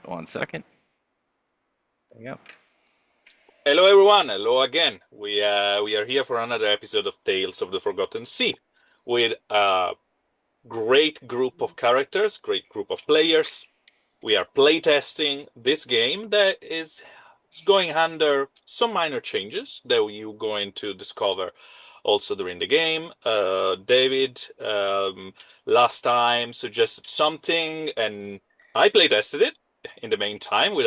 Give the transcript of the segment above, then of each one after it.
1 second. Yep. Hello everyone, hello again. We are here for another episode of Tales of the Forgotten Sea with a great group of characters, great group of players. We are playtesting this game that is going under some minor changes that you're going to discover also during the game. David last time suggested something and I playtested it in the meantime with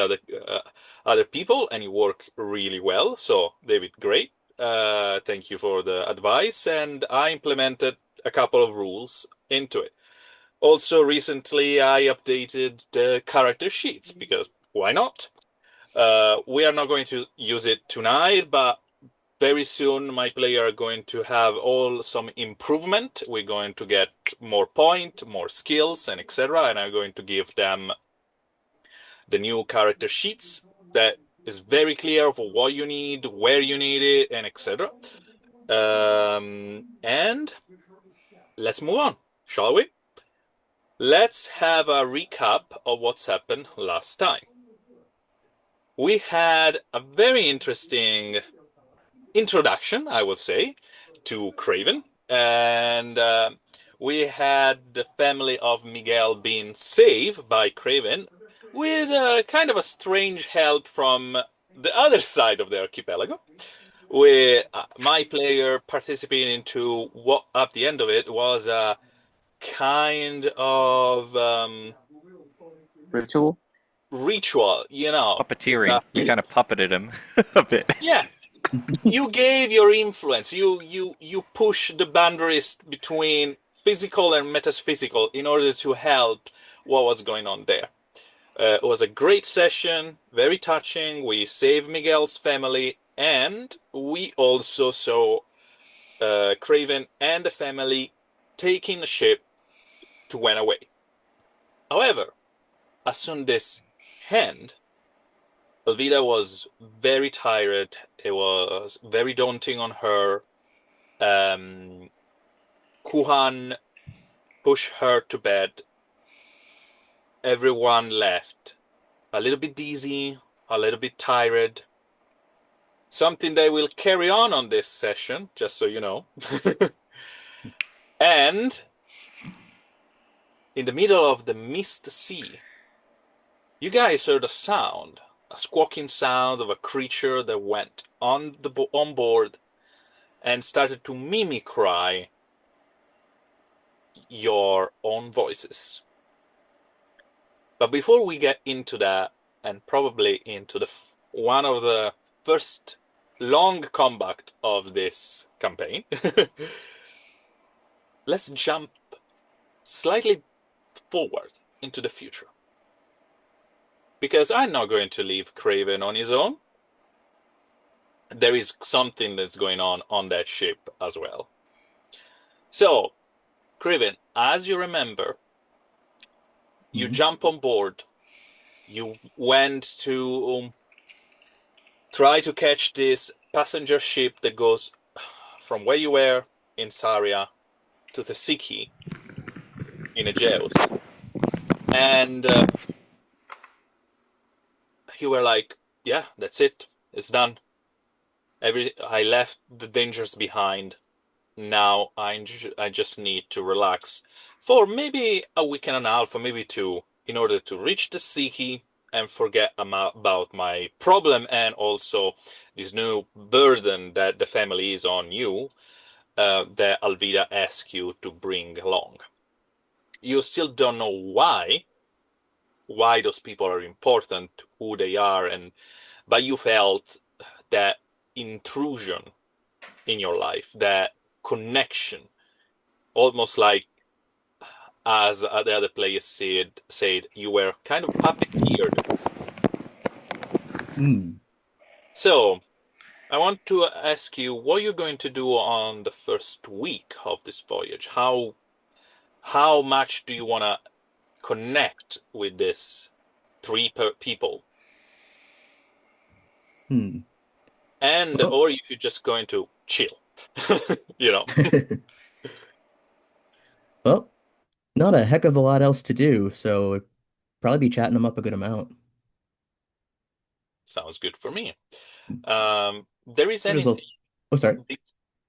other people and it worked really well. So David, great. Thank you for the advice, and I implemented a couple of rules into it. Also, recently I updated the character sheets because why not? We are not going to use it tonight, but very soon my player are going to have all some improvement. We're going to get more point, more skills, and etc. And I'm going to give them the new character sheets that is very clear for what you need, where you need it, and etc. And let's move on, shall we? Let's have a recap of what's happened last time. We had a very interesting introduction, I would say, to Craven, and we had the family of Miguel being saved by Craven with kind of a strange help from the other side of the archipelago, with my player participating into what at the end of it was a kind of Ritual? ritual, Puppeteering. You exactly. kind of puppeted him a bit. Yeah, you gave your influence. You push the boundaries between physical and metaphysical in order to help what was going on there. It was a great session, very touching. We saved Miguel's family, and we also saw Craven and the family taking a ship to went away. However, as soon as this end, Elvira was very tired. It was very daunting on her. Um, Kuhan pushed her to bed. Everyone left. A little bit dizzy, a little bit tired. Something they will carry on this session, just so you know. And in the middle of the mist sea, you guys heard a sound, a squawking sound of a creature that went on board and started to mimicry your own voices. But before we get into that, and probably into one of the first long combat of this campaign, let's jump slightly forward into the future. Because I'm not going to leave Craven on his own. There is something that's going on that ship as well. So, Craven, as you remember, you jump on board. You went to try to catch this passenger ship that goes from where you were in Saria to the Siki in Aegeus. And you were like, yeah, that's it. It's done. I left the dangers behind. Now I just need to relax for maybe a week and a half, or maybe two, in order to reach the Siki and forget about my problem and also this new burden that the family is on you, that Alvida asked you to bring along. You still don't know why those people are important, who they are, but you felt that intrusion in your life, that connection, almost like as the other players said you were kind of puppeteered. Mm. So I want to ask you what you're going to do on the first week of this voyage. How much do you want to connect with this three people? Hmm. And Well, or if you're just going to chill, you know. well, not a heck of a lot else to do, so probably be chatting them up a good amount. Sounds good for me. There is What is a anything Oh, sorry.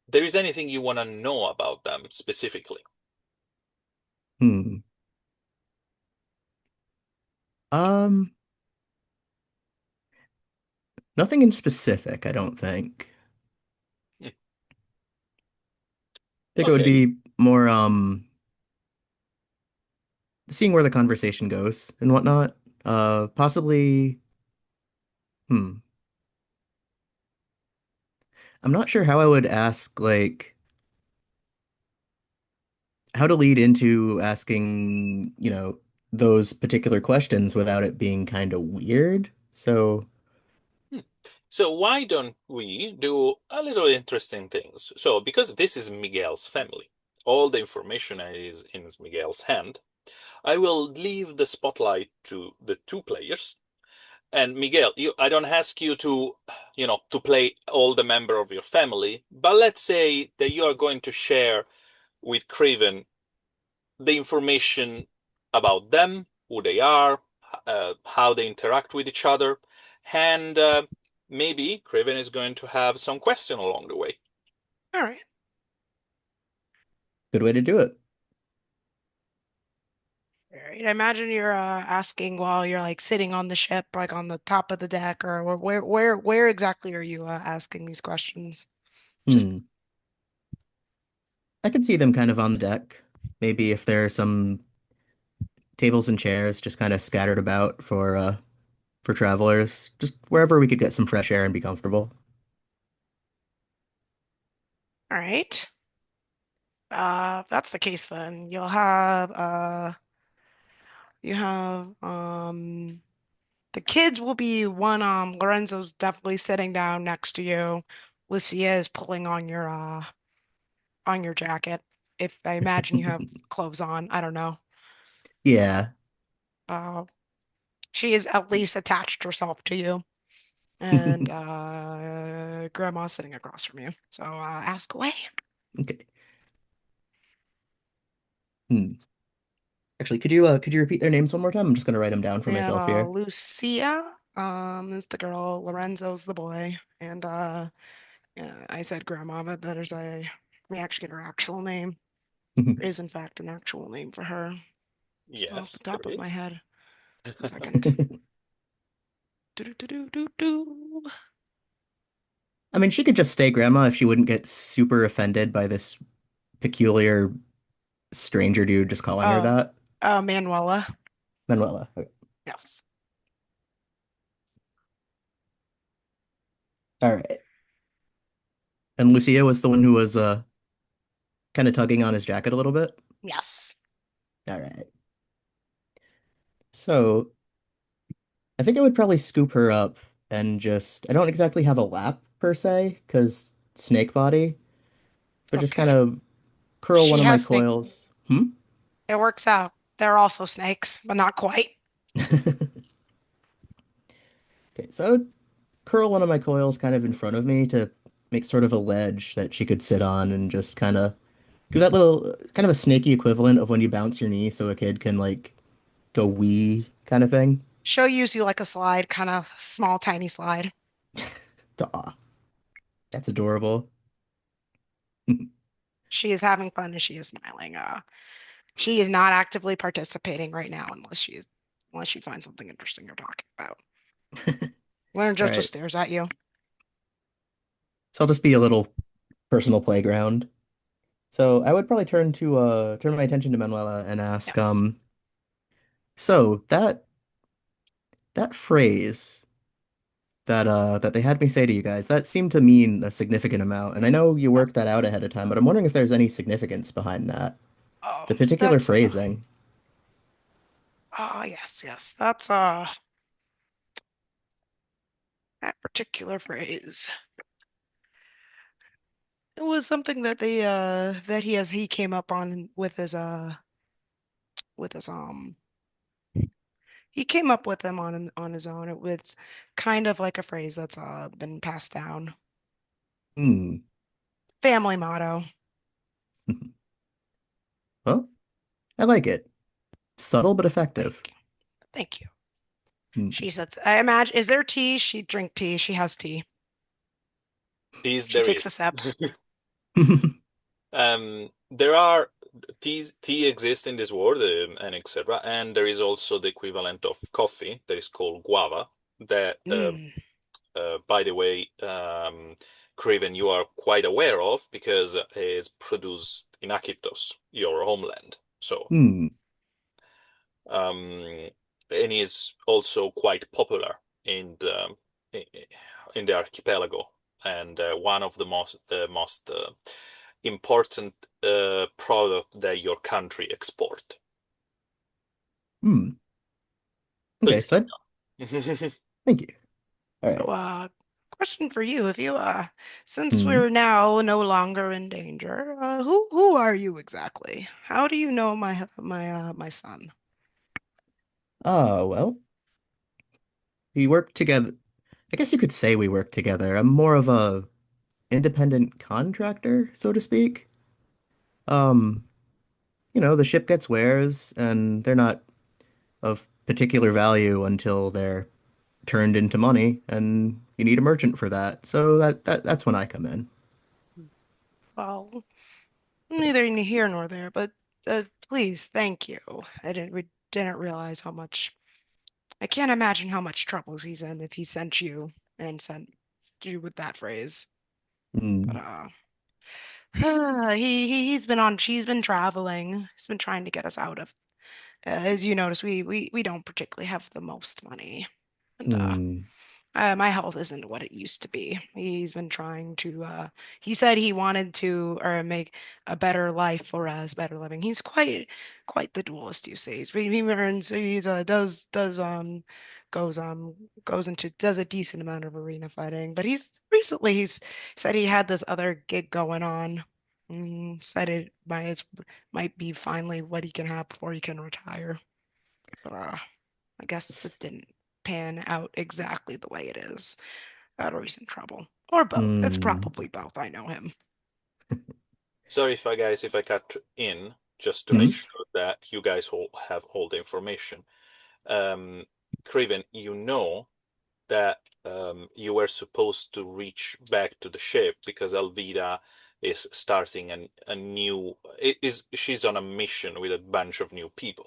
there is anything you want to know about them specifically? Hmm. Um, Nothing in specific, I don't think. Hmm, I think it would okay. be more seeing where the conversation goes and whatnot. Possibly, hmm. I'm not sure how I would ask, like, how to lead into asking, those particular questions without it being kind of weird. So, Hmm. So why don't we do a little interesting things? So because this is Miguel's family, all the information is in Miguel's hand. I will leave the spotlight to the two players. And Miguel, I don't ask you to, to play all the member of your family, but let's say that you are going to share with Craven the information about them, who they are, how they interact with each other, and maybe Craven is going to have some question along the way. All right. good way to do it. All right. I imagine you're asking while you're like sitting on the ship, like on the top of the deck, or where exactly are you asking these questions? Just Hmm. I could see them kind of on the deck. Maybe if there are some tables and chairs just kind of scattered about for travelers, just wherever we could get some fresh air and be comfortable. all right. If that's the case, then you have the kids will be one. Lorenzo's definitely sitting down next to you. Lucia is pulling on your jacket. If I imagine you have clothes on, I don't know. Yeah. Uh, she is at least attached herself to you, and Grandma's sitting across from you. So ask away. Okay. Hmm. Actually, could you repeat their names one more time? I'm just gonna write them down for We have myself here. Lucia, is the girl, Lorenzo's the boy, and I said Grandma, but that is a we actually get her actual name. There is in fact an actual name for her. Just off the Yes, top there of my is. head. One second. Do do do do do. I mean, she could just stay grandma if she wouldn't get super offended by this peculiar stranger dude just calling her Oh, that. Manuela. Manuela. Okay. Yes. All right. And Lucia was the one who was kind of tugging on his jacket a little bit. Yes. All right. So I think I would probably scoop her up and just, I don't exactly have a lap per se, because snake body, It's but just okay. kind of curl one She of my has snake. coils. Hmm? It works out. They're also snakes, but not quite. Okay, so I would curl one of my coils kind of in front of me to make sort of a ledge that she could sit on and just kind of do that little kind of a snaky equivalent of when you bounce your knee so a kid can like go wee kind of thing. She'll use you like a slide, kind of small, tiny slide. Aw, that's adorable. She is having fun and she is smiling. She is not actively participating right now unless she finds something interesting you're talking about. Learn All just right. stares at you. So I'll just be a little personal playground. So I would probably turn my attention to Manuela and ask, Yes. so that phrase that they had me say to you guys, that seemed to mean a significant amount. And I know you worked that out ahead of time, but I'm wondering if there's any significance behind that. Oh, The particular that's phrasing. yes, yes. That's that particular phrase. It was something that he came up on with his he came up with them on his own. It was kind of like a phrase that's been passed down. Hmm. Family motto. Well, I like it. Subtle but effective. Thank you. Thank you. Hmm. She says, I imagine, is there tea? She drink tea. She has tea. This She there takes a is. sip. There are tea exists in this world, and etc. And there is also the equivalent of coffee that is called guava. That, Mm. by the way, Craven, you are quite aware of because it's produced in Akitos, your homeland. So, Hmm. um, and is also quite popular in the archipelago, and one of the most important product that your country export. Hmm. Okay, Please so carry on. thank you. All So, right. question for you. If you, since Hmm. we're now no longer in danger, who are you exactly? How do you know my son? Oh, well, we work together. I guess you could say we work together. I'm more of a independent contractor, so to speak. Um, the ship gets wares, and they're not of particular value until they're turned into money, and you need a merchant for that. So that's when I come in. Well, neither here nor there, but please, thank you. We didn't realize how much. I can't imagine how much troubles he's in if he sent you and sent you with that phrase. But Hmm. he's been on. She's been traveling. He's been trying to get us out of. As you notice, we don't particularly have the most money, and Hmm. my health isn't what it used to be. He's been trying to, he said he wanted to, or make a better life for us, better living. He's quite the duelist, you see. He learns, he's, goes, goes into, does a decent amount of arena fighting, but he's said he had this other gig going on. Said might be finally what he can have before he can retire. But, I guess it didn't pan out exactly the way it is. Or he's in trouble. Or both. It's Hmm. probably both. I know him. Sorry if I guys if I cut in just to make Hmm. sure that you guys all have all the information. Craven, you know that you were supposed to reach back to the ship because Alvida is starting a new is she's on a mission with a bunch of new people.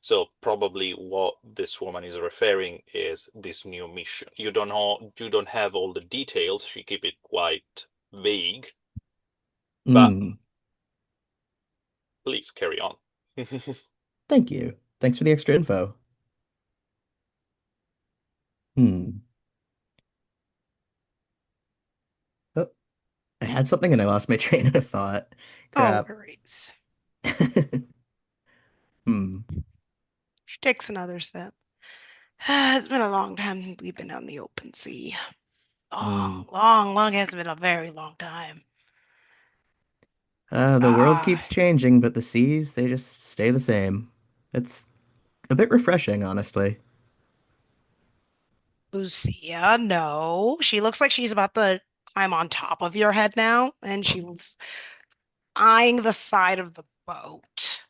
So probably what this woman is referring is this new mission. You don't have all the details. She keep it quite vague, but Hmm. please carry on. Thank you. Thanks for the extra info. Hmm. Oh, I had something and I lost my train of thought. Oh, Crap. worries. Hmm. She takes another sip. It's been a long time we've been on the open sea. Hmm. Long has been a very long time. The world Ah, keeps changing, but the seas, they just stay the same. It's a bit refreshing, honestly. Lucia, no. She looks like she's about to climb on top of your head now, and she's eyeing the side of the boat.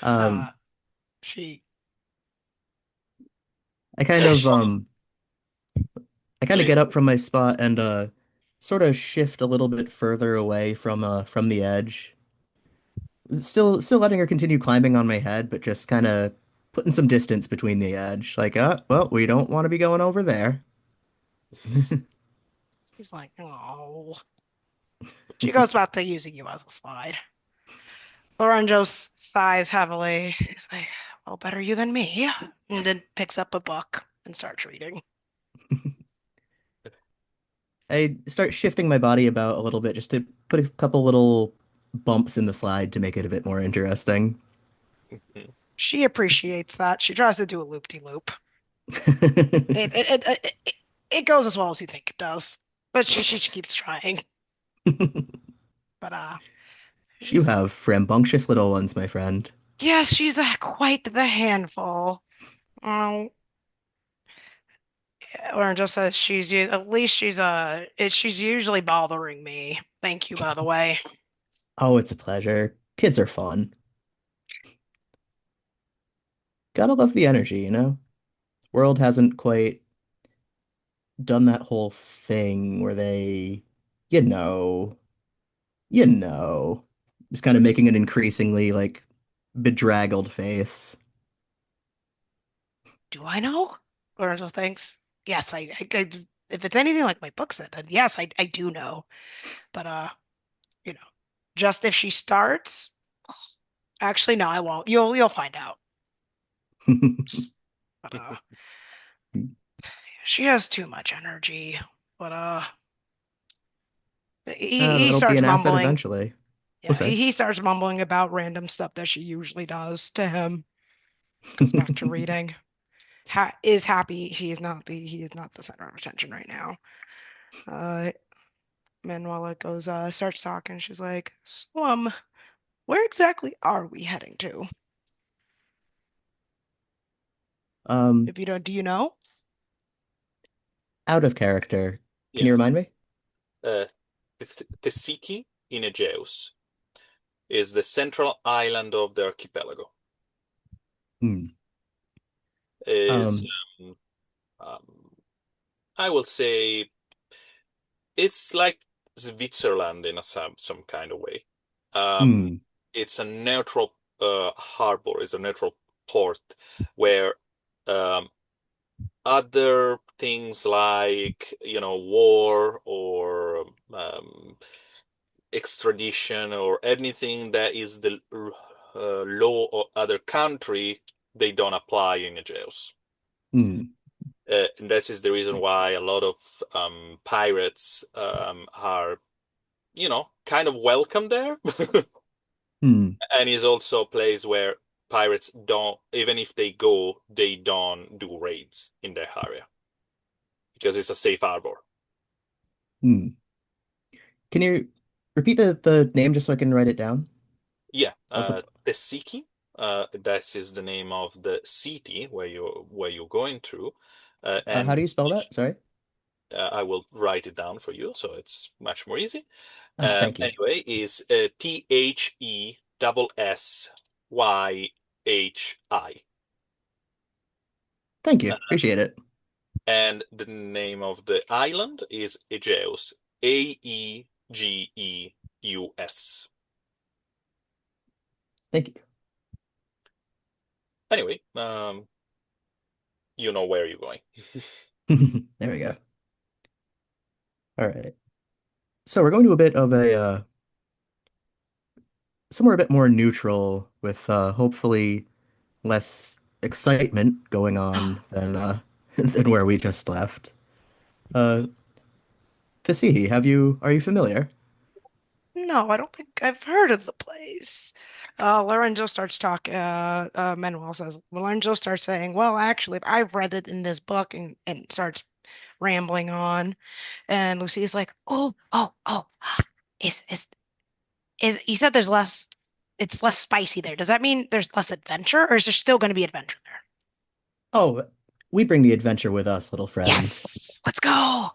Uh, Um, she I kind of Oh, I kind of please. get up from my spot and sort of shift a little bit further away from the edge. Still letting her continue climbing on my head, but just kind of putting some distance between the edge. Like, well, we don't want to be going over there. She's like, oh. She goes back to using you as a slide. Lorenzo sighs heavily. He's like, well, better you than me. And then picks up a book and starts reading. I start shifting my body about a little bit just to put a couple little bumps in the slide to make it a bit more interesting. She appreciates that. She tries to do a loop-de-loop. It goes as well as you think it does. But she keeps trying. But You she's have rambunctious little ones, my friend. yes, she's quite the handful. Um, Lorenzo says at least she's usually bothering me. Thank you, by the way. Oh, it's a pleasure. Kids are fun. Gotta love the energy, you know? World hasn't quite done that whole thing where they, you know, you know, just kind of making an increasingly like bedraggled face. Do I know? Lorenzo thinks. Yes, if it's anything like my book said, then yes, I do know. But you know, just if she starts, actually no, I won't. You'll find out. But she has too much energy. But he That'll be starts an asset mumbling. eventually. Oh, Yeah, sorry. he starts mumbling about random stuff that she usually does to him. Goes back to reading. Is happy he is not the center of attention right now. Uh, Manuela goes starts talking. She's like, so, where exactly are we heading to? Um, If you don't, do you know? Out of character. Can you Yes. remind me? Uh, Tesiki in Aegeus is the central island of the archipelago. Hmm. Is Um, um, um, I will say it's like Switzerland in some kind of way. Um, hmm. it's a neutral harbor, it's a neutral port where um, other things like war or extradition or anything that is the law of other country, they don't apply in Aegeus. Hmm. And this is the reason why a lot of pirates are, kind of welcome there. Hmm. And is also a place where pirates don't, even if they go, they don't do raids in their area because it's a safe harbor. Hmm. Can you repeat the name just so I can write it down? Yeah, Of the Tesiki, that is the name of the city where you're going to, how and do you spell that? Sorry. I will write it down for you so it's much more easy. Oh, thank you. Anyway, is Thessyhi. Thank you. Uh, Appreciate it. and the name of the island is Aegeus. Aegeus. Thank Anyway, you know where you're going. you. There we go. All right. So we're going to a bit of a somewhere a bit more neutral with hopefully less excitement going on than than where we just left. Uh, Tasihi, are you familiar? No, I don't think I've heard of the place. Lorenzo starts talking. Manuel says, Lorenzo starts saying, well, actually, I've read it in this book and starts rambling on. And Lucy's like, oh, is, is, you said it's less spicy there. Does that mean there's less adventure or is there still going to be adventure there? Oh, we bring the adventure with us, little friend. Yes, let's go.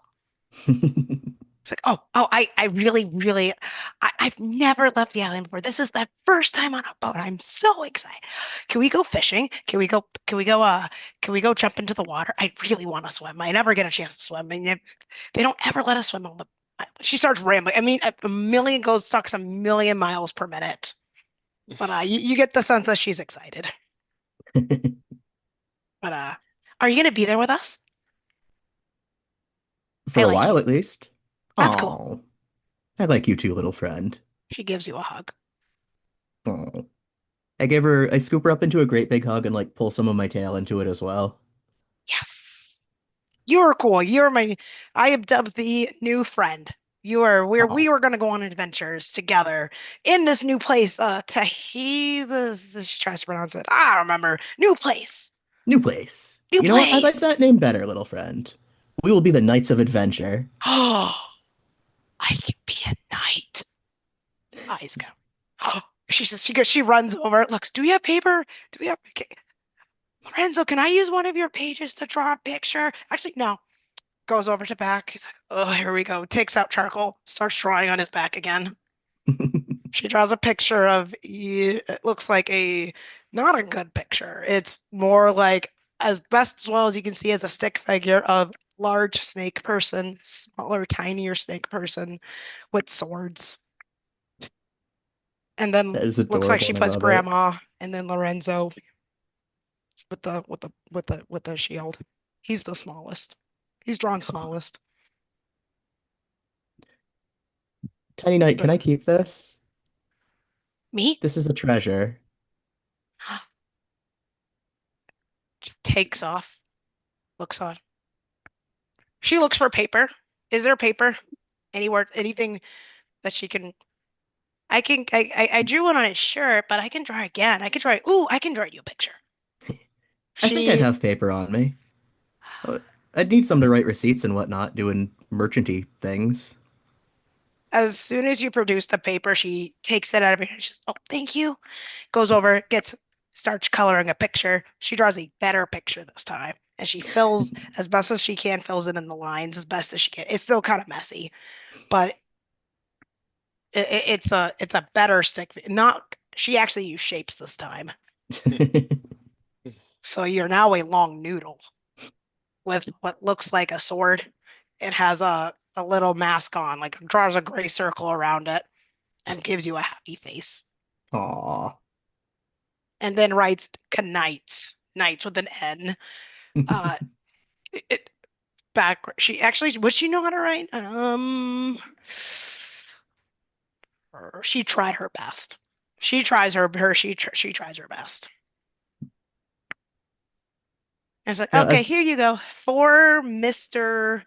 It's like, I really, really, I've never left the island before. This is the first time on a boat. I'm so excited. Can we go fishing? Can we go jump into the water? I really want to swim. I never get a chance to swim. And they don't ever let us swim on the, she starts rambling. I mean, a million goes talks a million miles per minute. But you get the sense that she's excited. But are you gonna be there with us? For I a like while you. at least. That's cool. Oh, I like you too, little friend. She gives you a hug. Oh. I scoop her up into a great big hug and like pull some of my tail into it as well. Yes. You're cool. I have dubbed the new friend. We Oh, were gonna go on adventures together in this new place. She tries to pronounce it. I don't remember. New place. new place. New You know what? I like that place. name better, little friend. We will be the Knights of Adventure. Oh, I can be a knight. Eyes go. Oh, she runs over. Looks, do we have paper? Do we have okay. Lorenzo, can I use one of your pages to draw a picture? Actually, no. Goes over to back. He's like, oh, here we go. Takes out charcoal, starts drawing on his back again. She draws a picture of it looks like a not a good picture. It's more like as best as well as you can see as a stick figure of large snake person, smaller, tinier snake person with swords. And then That is looks like adorable she and I puts love it. grandma and then Lorenzo with the shield. He's the smallest. He's drawn smallest. Tiny Knight, can But I keep this? me This is a treasure. takes off, looks on. She looks for paper. Is there paper anywhere, anything that she can? I drew one on his shirt, but I can draw again. I can draw. Ooh, I can draw you a picture. I think I'd She, have paper on me. Uh, I'd need some to write receipts and whatnot, doing merchanty things. as soon as you produce the paper, she takes it out of her hand. She's, oh, thank you. Goes over, starts coloring a picture. She draws a better picture this time, and she fills as best as she can, fills it in the lines as best as she can. It's still kind of messy, but it's a better stick. Not she actually used shapes this time, so you're now a long noodle with what looks like a sword. It has a little mask on, like draws a gray circle around it and gives you a happy face, Aw. and then writes knights with an N. Uh, it, back she actually would she know how to write? She tried her best. She tries her best. And it's like, Now, okay, as here you go for Mr.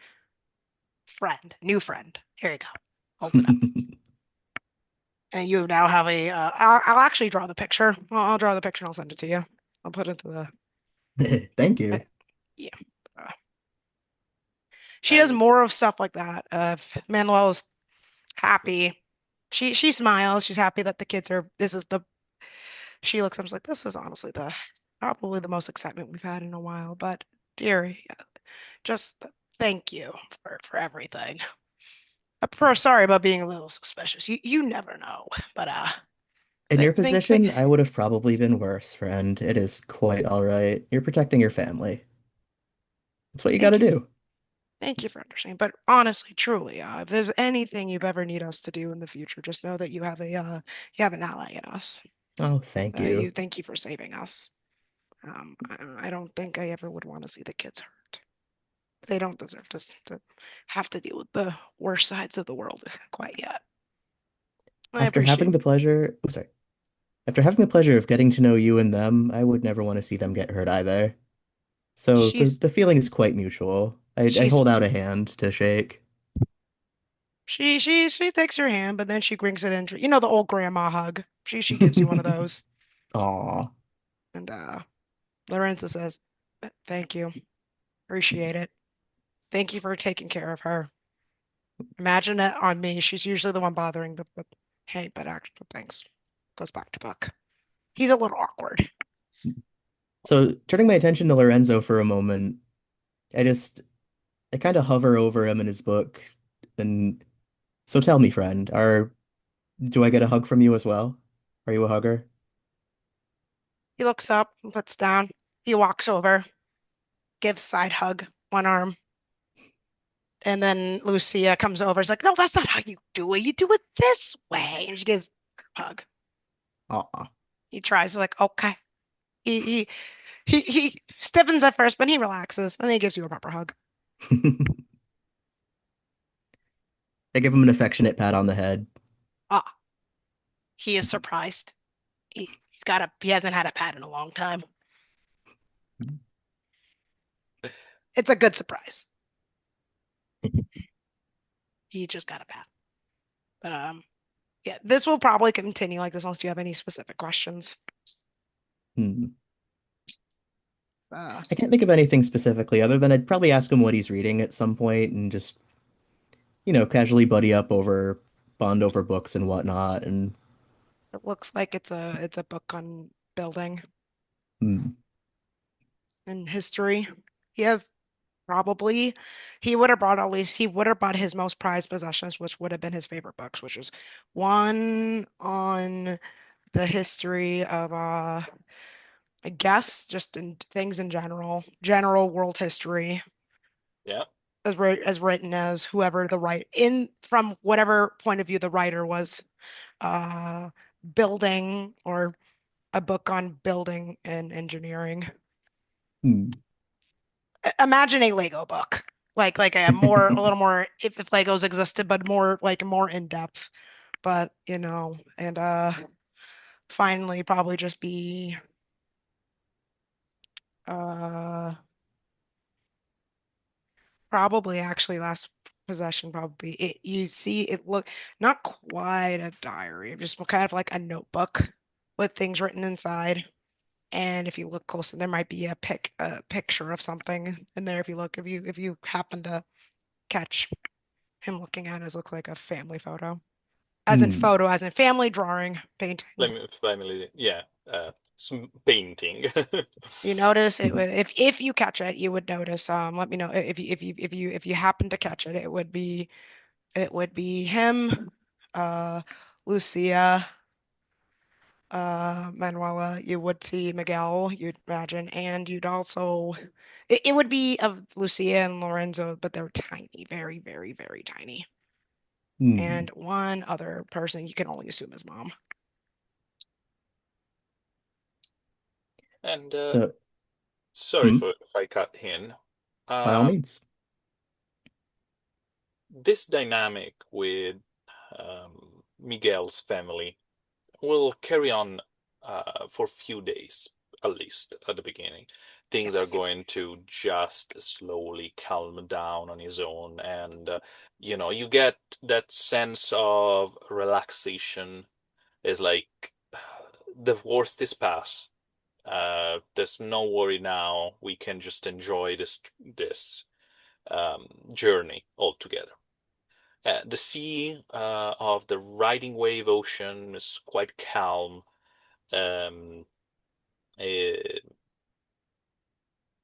Friend, new friend. Here you go. Holds it up. And you now have a. I'll actually draw the picture. I'll draw the picture and I'll send it to you. I'll put it to thank uh, you. yeah. Uh, she does And more of stuff like that. If Manuel is happy, she smiles. She's happy that the kids are. This is the. She looks. I was like, this is honestly the probably the most excitement we've had in a while. But dearie, just thank you for everything. Sorry about being a little suspicious. You never know, but In your think position, I would have probably been worse, friend. It is quite all right. You're protecting your family. That's what you got to thank you do. thank you for understanding. But honestly, truly, if there's anything you've ever need us to do in the future, just know that you have an ally in us. Oh, thank You you. thank you for saving us. I don't think I ever would want to see the kids hurt. They don't deserve to have to deal with the worst sides of the world quite yet. I After having appreciate. the pleasure, oh, sorry. After having the pleasure of getting to know you and them, I would never want to see them get hurt either. So the She's the feeling is quite mutual. I she's hold out a hand to shake. she takes your hand, but then she brings it in. You know the old grandma hug. She gives you one of those, Aw. and Lorenzo says, "Thank you, appreciate it. Thank you for taking care of her. Imagine it on me. She's usually the one bothering, but hey, but actually, thanks." Goes back to Buck. He's a little awkward. So turning my attention to Lorenzo for a moment, I just I kind of hover over him in his book. And so tell me, friend, do I get a hug from you as well? Are you a hugger? He looks up and puts down. He walks over, gives side hug, one arm, and then Lucia comes over. Is like, "No, that's not how you do it. You do it this way." And she gives a hug. Aw. He tries, like, okay. He he he stiffens at first, but he relaxes, and then he gives you a proper hug. I give him an affectionate pat on the head. Ah, he is surprised. He hasn't had a pat in a long time. It's a good surprise. He just got a pat. But yeah, this will probably continue like this unless you have any specific questions. Hmm. Uh, I can't think of anything specifically other than I'd probably ask him what he's reading at some point and just, casually buddy up over bond over books and whatnot. And it looks like it's a book on building hmm, and history. He has probably he would have brought his most prized possessions, which would have been his favorite books, which is one on the history of I guess just in things in general world history, Yeah. as written as whoever the from whatever point of view the writer was uh building, or a book on building and engineering. Hmm. Imagine a Lego book, like a little more, if Legos existed, but more in depth. But and finally probably just be uh probably actually last possession, probably you see it look not quite a diary, just kind of like a notebook with things written inside. And if you look closely, there might be a picture of something in there. If you happen to catch him looking at it, it looks like a family photo. Hmm. As in family drawing, painting. Family, yeah, painting. You notice it would, if you catch it, you would notice. Let me know if you happen to catch it. It would be him, uh, Lucia, Manuela. You would see Miguel, you'd imagine, and you'd also it would be of Lucia and Lorenzo, but they're tiny, very, very, very tiny. Hmm. And one other person you can only assume is mom. And So, sorry hmm, for if I cut in. by all Um, means. this dynamic with Miguel's family will carry on for a few days, at least at the beginning. Things are Yes. going to just slowly calm down on his own, and you get that sense of relaxation. Is like the worst is past. There's no worry now. We can just enjoy this journey altogether. The sea of the riding wave ocean is quite calm. Um, eh,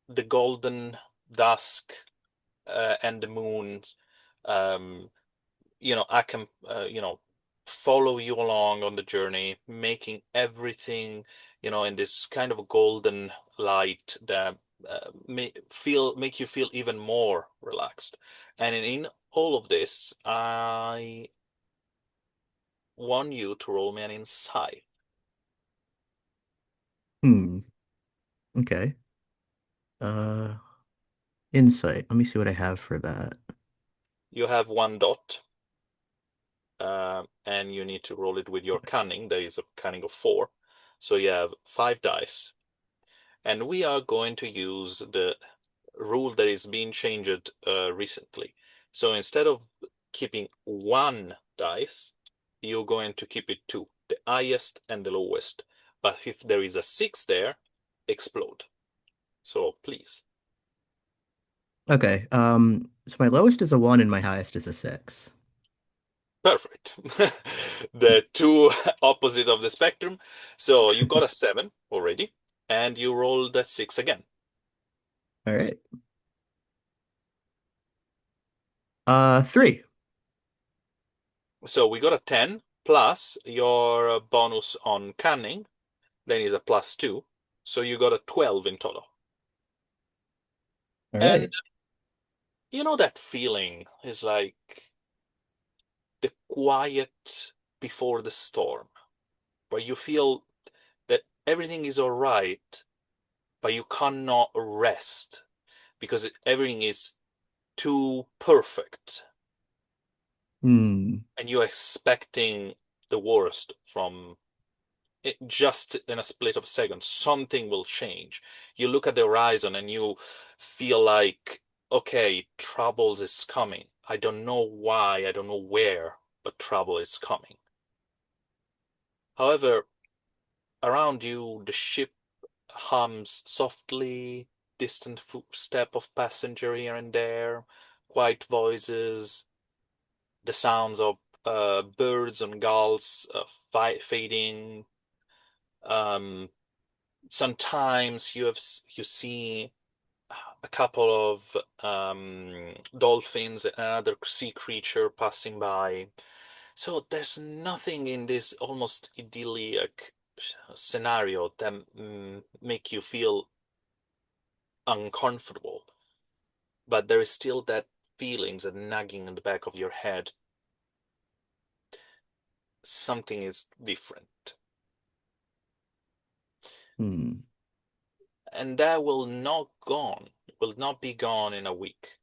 the golden dusk and the moon, um, I can, follow you along on the journey, making everything, in this kind of golden light that make you feel even more relaxed. And in all of this, I want you to roll me an insight. Hmm. Okay. Uh, Insight. Let me see what I have for that. You have one dot, and you need to roll it with your cunning. There is a cunning of 4. So you have 5 dice. And we are going to use the rule that is being changed recently. So instead of keeping 1 dice, you're going to keep it 2, the highest and the lowest. But if there is a 6 there, explode. So please. Okay. So my lowest is a 1 and my highest is a 6. Perfect. The two opposite of the spectrum. So you got a 7 already, and you rolled a 6 again. All right. 3. So we got a 10 plus your bonus on cunning, then is a plus 2. So you got a 12 in total. All And right. you know that feeling is like the quiet before the storm, where you feel that everything is all right, but you cannot rest because everything is too perfect, Hmm. and you're expecting the worst from it. Just in a split of a second something will change. You look at the horizon and you feel like, okay, troubles is coming. I don't know why, I don't know where, but trouble is coming. However, around you the ship hums softly, distant footstep of passenger here and there, quiet voices, the sounds of birds and gulls fading. Um, Sometimes you see a couple of dolphins and another sea creature passing by. So there's nothing in this almost idyllic scenario that make you feel uncomfortable, but there is still that feelings and nagging in the back of your head. Something is different, Hmm. and that will not be gone in a week.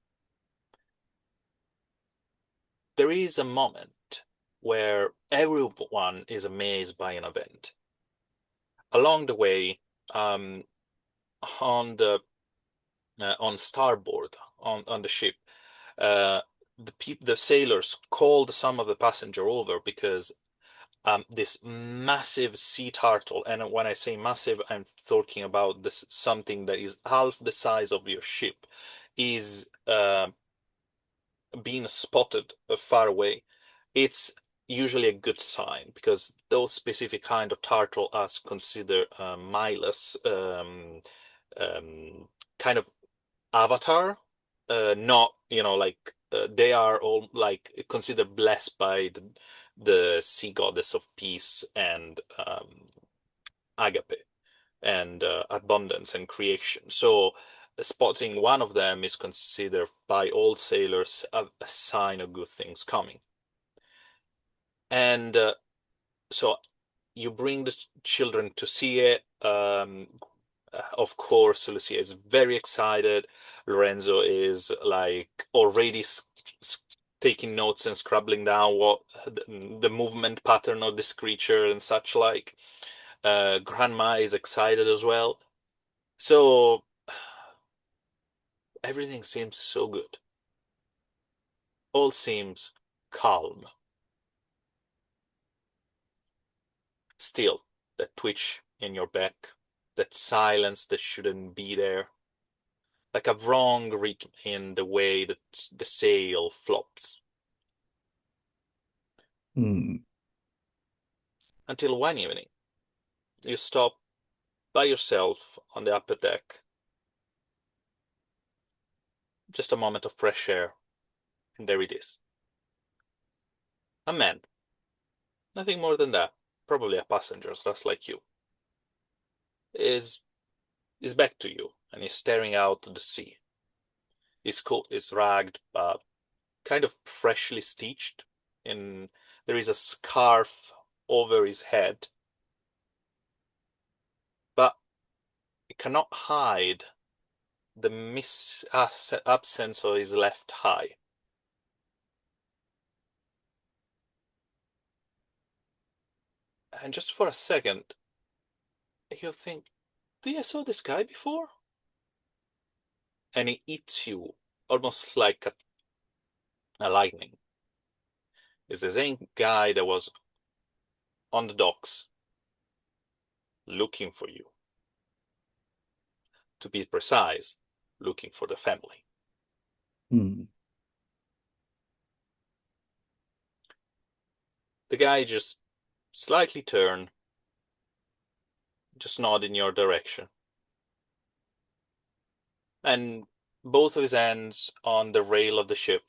There is a moment where everyone is amazed by an event. Along the way, um, on the on starboard on the ship, uh, the sailors called some of the passenger over because this massive sea turtle, and when I say massive, I'm talking about this something that is half the size of your ship, is being spotted far away. It's usually a good sign because those specific kind of turtle are considered mindless, kind of avatar, not like they are all like considered blessed by the sea goddess of peace and agape and abundance and creation. So spotting one of them is considered by all sailors a sign of good things coming. And so you bring the children to see it. Of course, Lucia is very excited. Lorenzo is like already taking notes and scribbling down what the movement pattern of this creature and such like. Grandma is excited as well. So everything seems so good. All seems calm. Still, that twitch in your back, that silence that shouldn't be there, like a wrong rhythm in the way that the sail flops. Hmm. Until one evening, you stop by yourself on the upper deck. Just a moment of fresh air, and there it is. A man, nothing more than that, probably a passenger, just like you, is is back to you and is staring out to the sea. His coat is ragged, but kind of freshly stitched, and there is a scarf over his head, but it cannot hide the absence of his left eye. And just for a second, you think, did I saw this guy before? And he eats you almost like a lightning. It's the same guy that was on the docks looking for you. To be precise, looking for the family. Hmm. The guy just slightly turned, just nod in your direction. And both of his hands on the rail of the ship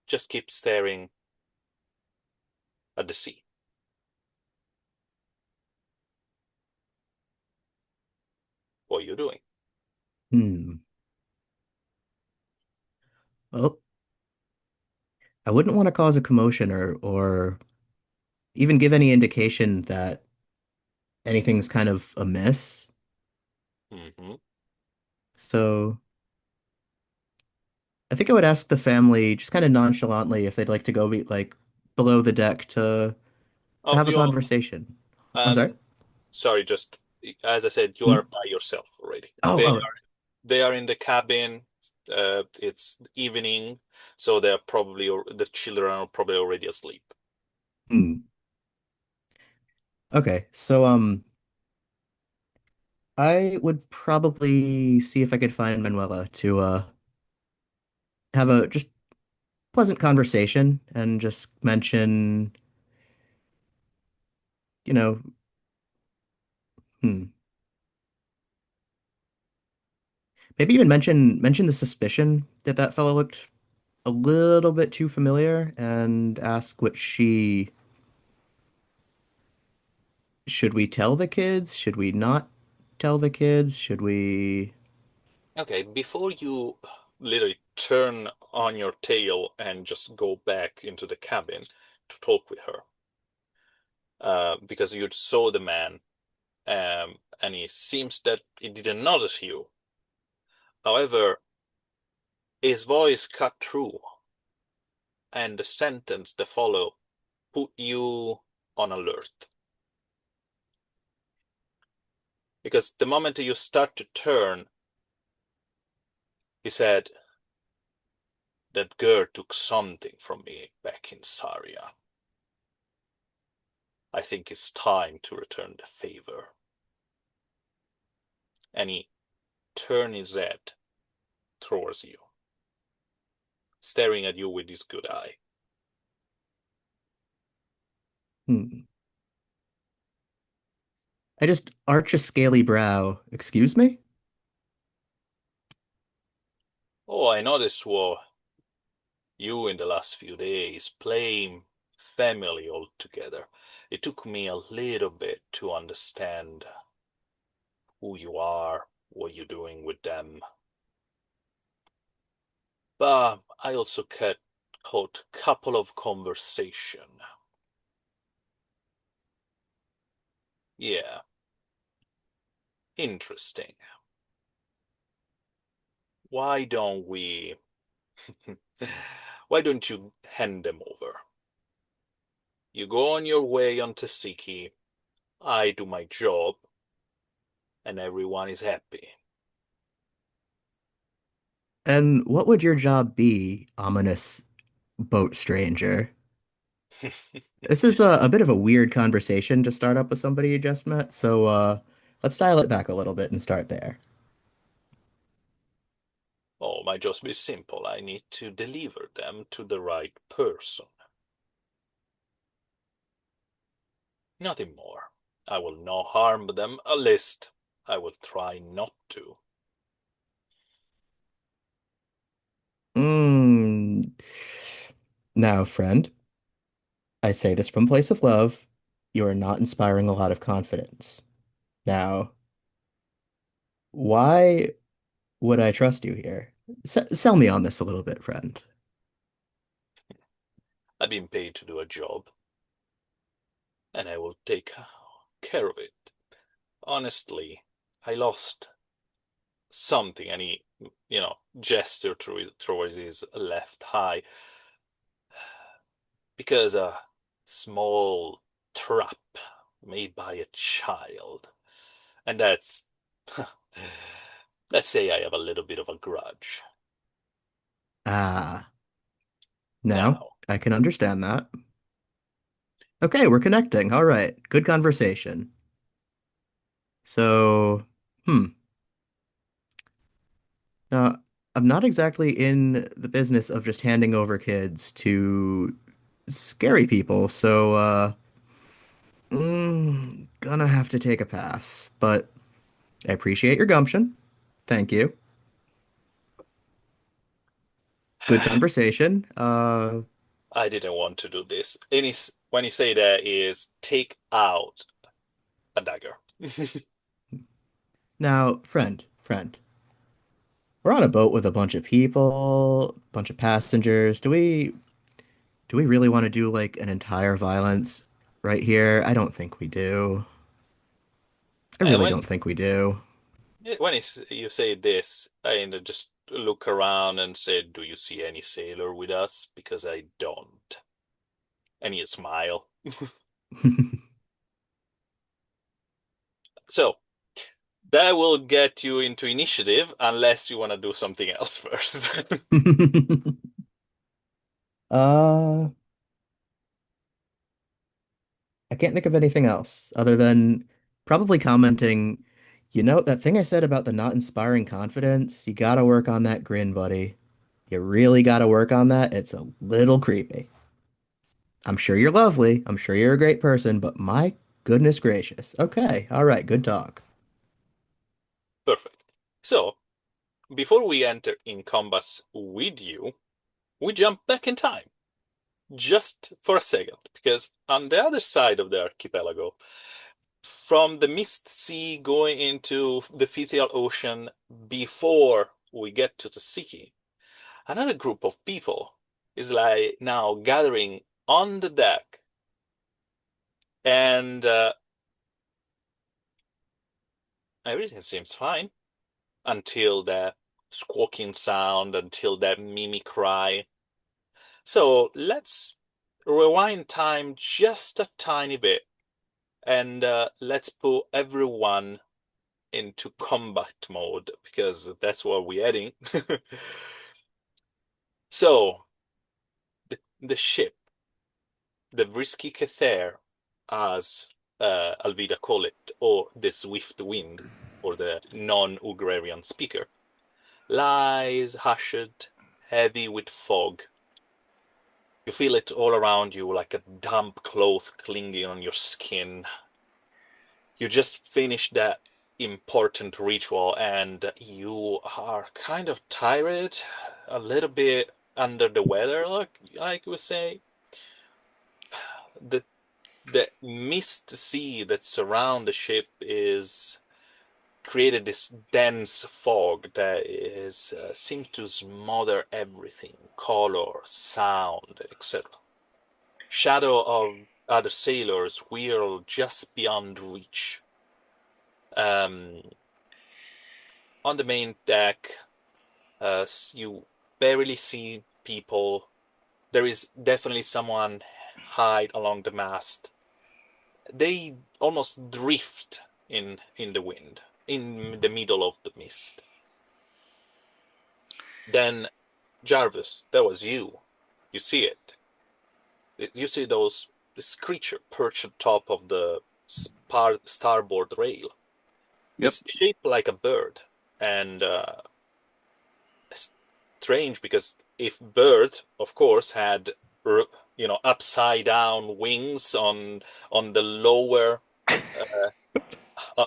just keep staring at the sea. What are you doing? Hmm. Well, I wouldn't want to cause a commotion or even give any indication that anything's kind of amiss. Mm-hmm. So I think I would ask the family just kind of nonchalantly if they'd like to go be like below the deck to Oh, have a conversation. I'm sorry. um, sorry, just as I said, you are Hmm? by yourself already. Oh, oh. They are in the cabin. It's evening, so they're probably the children are probably already asleep. Hmm. Okay. So I would probably see if I could find Manuela to have a just pleasant conversation and just mention, you know, hmm, maybe even mention the suspicion that that fellow looked a little bit too familiar and ask what she should we tell the kids? Should we not tell the kids? Should we? Okay, before you literally turn on your tail and just go back into the cabin to talk with her, because you saw the man, and it seems that he didn't notice you. However, his voice cut through, and the sentence that follow put you on alert. Because the moment you start to turn, he said, that girl took something from me back in Saria. I think it's time to return the favor. And he turned his head towards you, staring at you with his good eye. Hmm. I just arch a scaly brow. Excuse me? Oh, I noticed what you in the last few days playing family all together. It took me a little bit to understand who you are, what you're doing with them. But I also caught a couple of conversation. Yeah, interesting. Why don't we... Why don't you hand them over? You go on your way on Tasiki, I do my job, and everyone is happy. And what would your job be, ominous boat stranger? This is a bit of a weird conversation to start up with somebody you just met, so let's dial it back a little bit and start there. Oh, my job is simple. I need to deliver them to the right person. Nothing more. I will not harm them, at least I will try not to. Mm. Now, friend, I say this from a place of love. You are not inspiring a lot of confidence. Now, why would I trust you here? Sell me on this a little bit, friend. I've been paid to do a job, and I will take care of it. Honestly, I lost something, and he, gestured towards his left eye, because a small trap made by a child. And that's, let's say I have a little bit of a grudge. Ah, now Now, I can understand that. Okay, we're connecting. All right, good conversation. So, hmm. Now, I'm not exactly in the business of just handing over kids to scary people, so gonna have to take a pass. But I appreciate your gumption. Thank you. Good conversation. I didn't want to do this. And when you say that is take out a dagger. Now, friend, we're on a boat with a bunch of people, bunch of passengers. Do we really want to do like an entire violence right here? I don't think we do. I And really don't think we do. you say this, I just look around and say, "Do you see any sailor with us? Because I don't." And you smile. So that will get you into initiative unless you want to do something else first. Uh, I can't think of anything else other than probably commenting, that thing I said about the not inspiring confidence, you gotta work on that grin, buddy. You really gotta work on that. It's a little creepy. I'm sure you're lovely. I'm sure you're a great person, but my goodness gracious. Okay, all right, good talk. Perfect. So before we enter in combat with you, we jump back in time. Just for a second, because on the other side of the archipelago, from the Mist Sea going into the Fythial Ocean before we get to Tsiki, another group of people is like now gathering on the deck, and everything seems fine until the squawking sound, until that mimic cry. So let's rewind time just a tiny bit, and let's put everyone into combat mode, because that's what we're heading. So, the ship, the Risky Kether, as Alvida call it, or the Swift Wind, or the non-Ugrarian speaker, lies hushed, heavy with fog. You feel it all around you like a damp cloth clinging on your skin. You just finished that important ritual and you are kind of tired, a little bit under the weather, like we say. The mist sea that surround the ship is created this dense fog that is seems to smother everything, color, sound, etc. Shadow of other sailors whirl just beyond reach. On the main deck, you barely see people. There is definitely someone hide along the mast. They almost drift in the wind, in the middle of the mist. Then, Jarvis, that was you. You see it. You see this creature perched on top of the starboard rail. Yep. It's shaped like a bird, and strange because if bird, of course, had upside down wings on the lower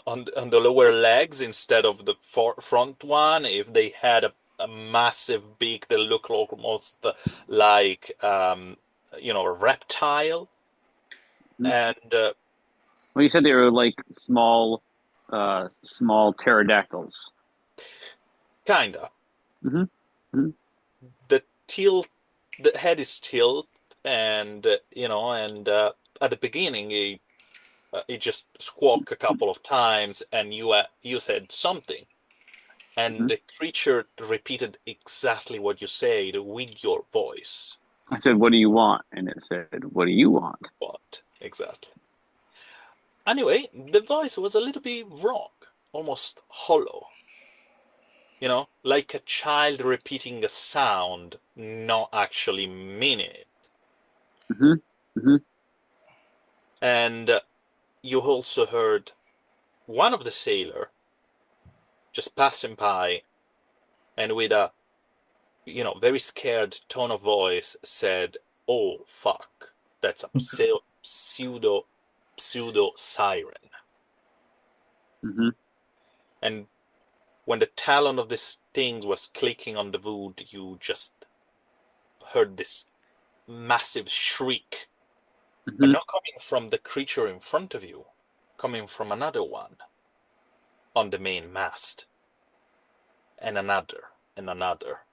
on the lower legs instead of the front one, if they had a massive beak that looked almost like a reptile, and Well, you said they were like small pterodactyls. kinda. Mhm. Mhm. The head is tilt, and at the beginning it just squawked a couple of times, and you said something, and the creature repeated exactly what you said with your voice. I said, "What do you want?" And it said, "What do you want?" What exactly? Anyway, the voice was a little bit wrong, almost hollow. Like a child repeating a sound, not actually meaning it. Mhm. Mhm. And you also heard one of the sailor just passing by, and with a very scared tone of voice said, "Oh fuck, that's a pseudo siren." Mhm. And when the talon of this thing was clicking on the wood, you just heard this massive shriek, but Mhm. not coming from the creature in front of you, coming from another one on the main mast, and another, and another.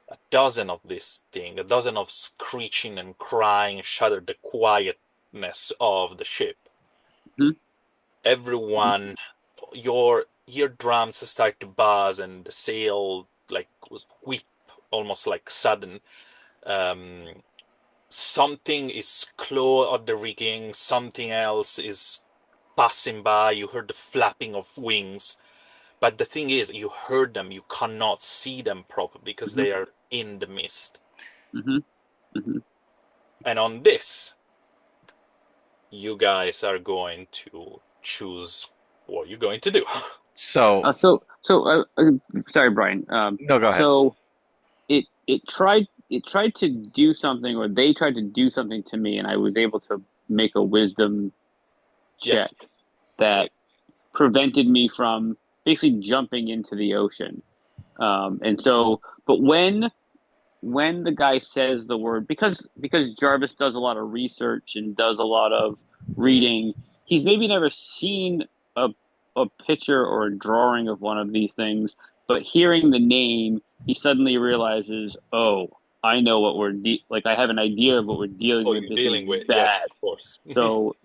A dozen of this thing, a dozen of screeching and crying shattered the quietness of the ship. Mhm. Everyone, your eardrums start to buzz, and the sail whip, almost like sudden. Something is claw at the rigging, something else is passing by. You heard the flapping of wings, but the thing is, you heard them, you cannot see them properly because they are in the mist. Mhm. Mhm. And on this, you guys are going to choose what you're going to do. So, Sorry, Brian. no, go ahead. So it tried to do something, or they tried to do something to me, and I was able to make a wisdom check Yes. that prevented me from basically jumping into the ocean. And so, but when the guy says the word, because Jarvis does a lot of research and does a lot of reading, he's maybe never seen a picture or a drawing of one of these things, but hearing the name, he suddenly realizes, oh, I know what we're like. I have an idea of what we're dealing with. You're This dealing is with, bad. yes, of course.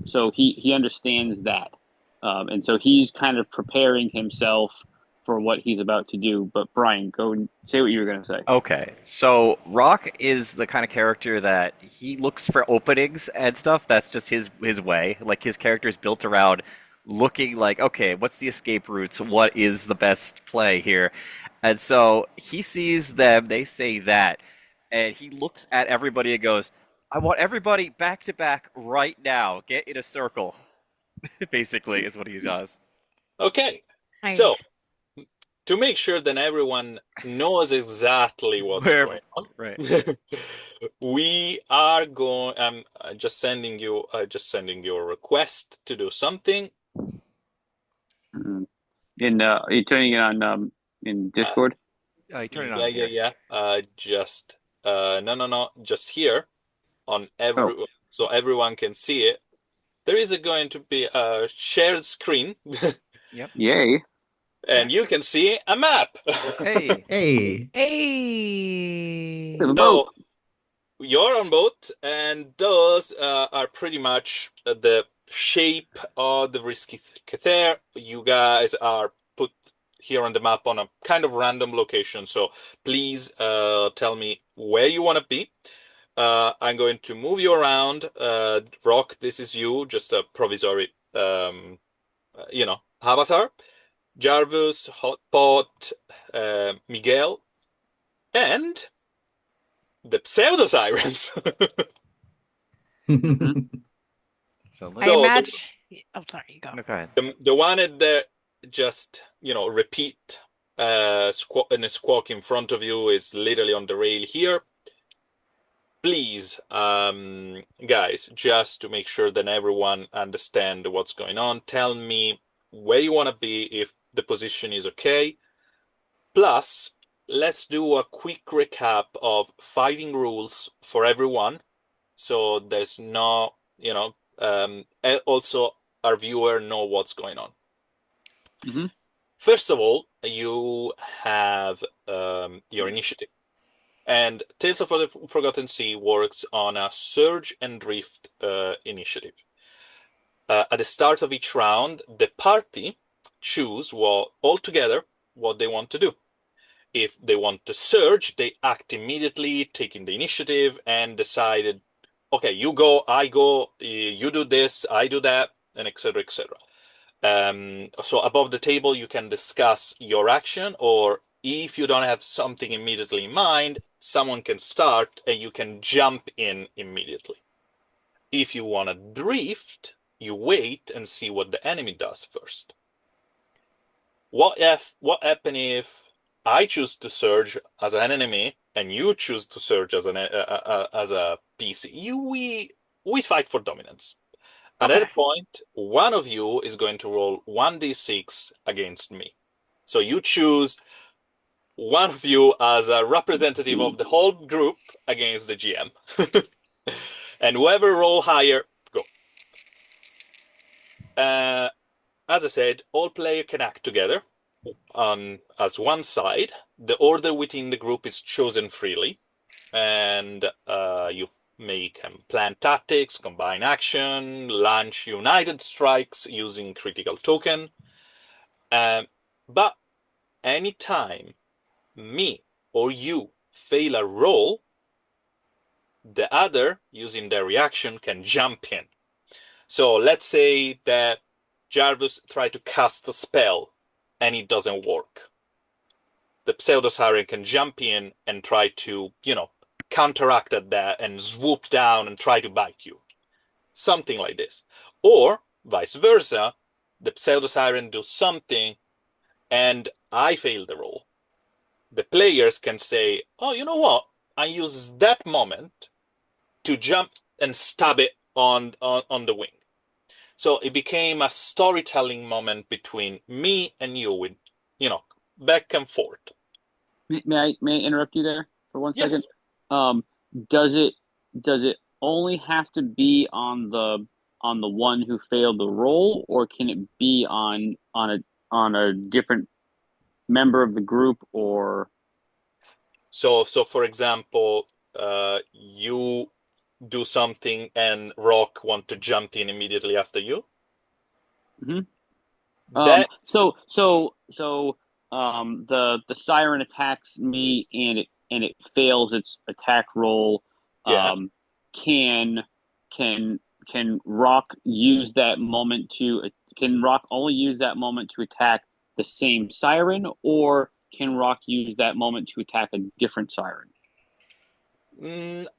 So he understands that, and so he's kind of preparing himself for what he's about to do. But Brian, go and say what you were going to say. Okay, so Rock is the kind of character that he looks for openings and stuff. That's just his way. Like his character is built around looking like, okay, what's the escape routes? What is the best play here? And so he sees them, they say that, and he looks at everybody and goes, I want everybody back to back right now. Get in a circle. Basically, is what he does. Okay, I- so to make sure that everyone knows exactly what's going on, Right. we are going. I'm just sending you a request to do something. Are you turning it on in Discord? You turn it on here. Yeah. Just no. Just here on every, so everyone can see it. There is going to be a shared screen. Yep. Yay! And you can see a map. Hey. Hey. Hey. The So boat. you're on boat, and those are pretty much the shape of the risky Cather. You guys are put here on the map on a kind of random location. So please tell me where you want to be. I'm going to move you around. Rock, this is you, just a provisory, avatar. Jarvis, Hotpot, Miguel, and the pseudo sirens. So I So imagine. Oh, sorry. You go. No, go ahead. the one that just repeat in a squawk in front of you is literally on the rail here. Please, guys, just to make sure that everyone understand what's going on, tell me where you want to be, if the position is okay. Plus, let's do a quick recap of fighting rules for everyone, so there's no, also our viewer know what's going on. Mm-hmm. First of all, you have your initiative. And Tales of the Forgotten Sea works on a surge and drift initiative. At the start of each round, the party choose all together what they want to do. If they want to surge, they act immediately, taking the initiative, and decided, okay, you go, I go, you do this, I do that, and etc., etc. So above the table, you can discuss your action, or if you don't have something immediately in mind, someone can start and you can jump in immediately. If you want to drift, you wait and see what the enemy does first. What happens if I choose to surge as an enemy and you choose to surge as a PC? We fight for dominance. At that point, one of you is going to roll 1d6 against me. So you choose one of you as a representative of the whole group against the GM. And whoever roll higher, go. As I said, all players can act together as one side. The order within the group is chosen freely. And you can plan tactics, combine action, launch united strikes using critical token. But anytime me or you fail a roll, the other, using their reaction, can jump in. So let's say that Jarvis tried to cast a spell and it doesn't work. The pseudo siren can jump in and try to, counteract that and swoop down and try to bite you. Something like this. Or vice versa, the pseudo siren does something and I fail the roll. The players can say, oh, you know what? I use that moment to jump and stab it on the wing. So it became a storytelling moment between me and you with back and forth. May I interrupt you there for 1 second? Yes. Um, does it only have to be on the one who failed the roll, or can it be on a different member of the group? Or So for example, you do something and Rock want to jump in immediately after you. Mhm. That The siren attacks me and it fails its attack roll. yeah. Can can can Rock use that moment to can Rock only use that moment to attack the same siren, or can Rock use that moment to attack a different siren?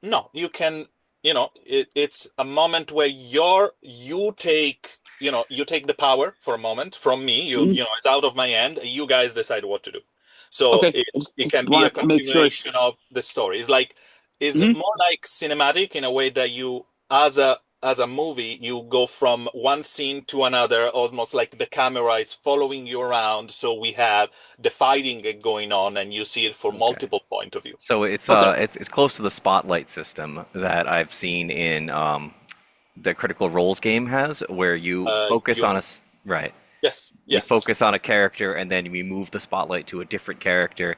No, you can, it's a moment where you take the power for a moment from me. Mhm. It's out of my hand. You guys decide what to do. So Okay, it just can be a want to make sure it's. continuation of the story. It's Mhm. more like cinematic in a way that you, as a movie, you go from one scene to another, almost like the camera is following you around. So we have the fighting going on, and you see it from Okay. multiple point of view. So it's Okay. it's close to the spotlight system that I've seen in the Critical Roles game has, where you focus You on right. Yes, You yes. focus on a character, and then we move the spotlight to a different character,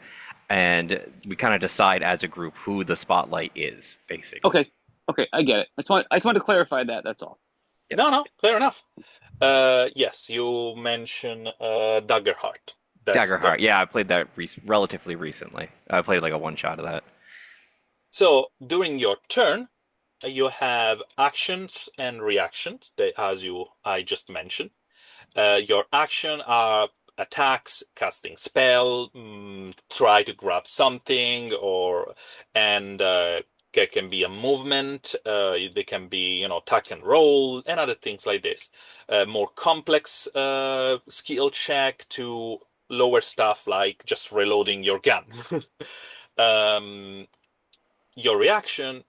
and we kind of decide as a group who the spotlight is, basically. Okay. Okay. I get it. I just want to clarify that. That's all. Yep. No, no, fair enough. Yes, you mentioned Daggerheart. That's the Daggerheart. Yeah, I played that relatively recently. I played like a one shot of that. So during your turn, you have actions and reactions, as I just mentioned. Your action are attacks, casting spell, try to grab something, and there can be a movement. They can be, tuck and roll, and other things like this. More complex skill check to lower stuff like just reloading your gun. um, your reaction,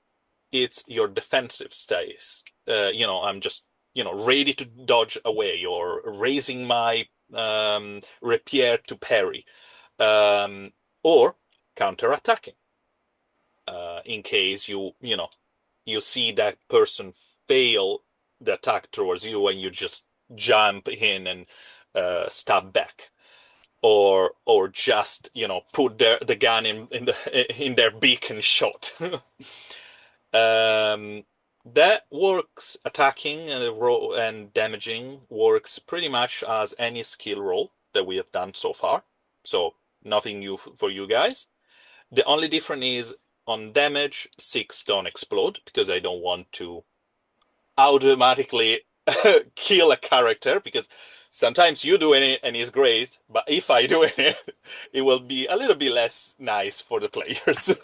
it's your defensive stays. I'm just, ready to dodge away or raising my rapier to parry, um, or counter-attacking. In case you see that person fail the attack towards you and you just jump in and stab back. Or just put the gun in their beak and shot. Um, that works. Attacking and damaging works pretty much as any skill roll that we have done so far. So nothing new for you guys. The only difference is on damage, six don't explode because I don't want to automatically kill a character, because sometimes you do it and it's great, but if I do it, it will be a little bit less nice for the players.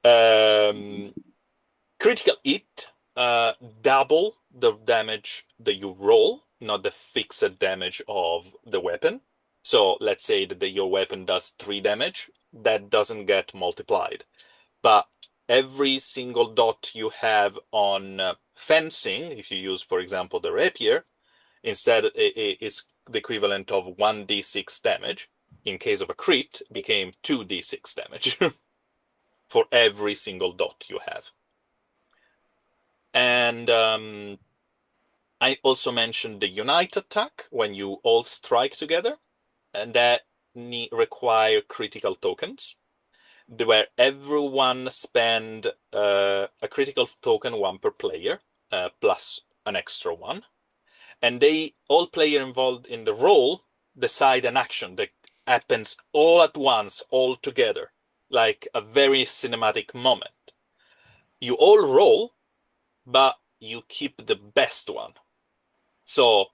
um, Critical hit, double the damage that you roll, not the fixed damage of the weapon. So let's say that your weapon does 3 damage, that doesn't get multiplied. But every single dot you have on fencing, if you use, for example, the rapier, instead it is the equivalent of 1d6 damage. In case of a crit, became 2d6 damage for every single dot you have. And I also mentioned the unite attack when you all strike together, and that require critical tokens, where everyone spend a critical token, one per player, plus an extra one, and all player involved in the roll decide an action that happens all at once, all together, like a very cinematic moment. You all roll, but you keep the best one. So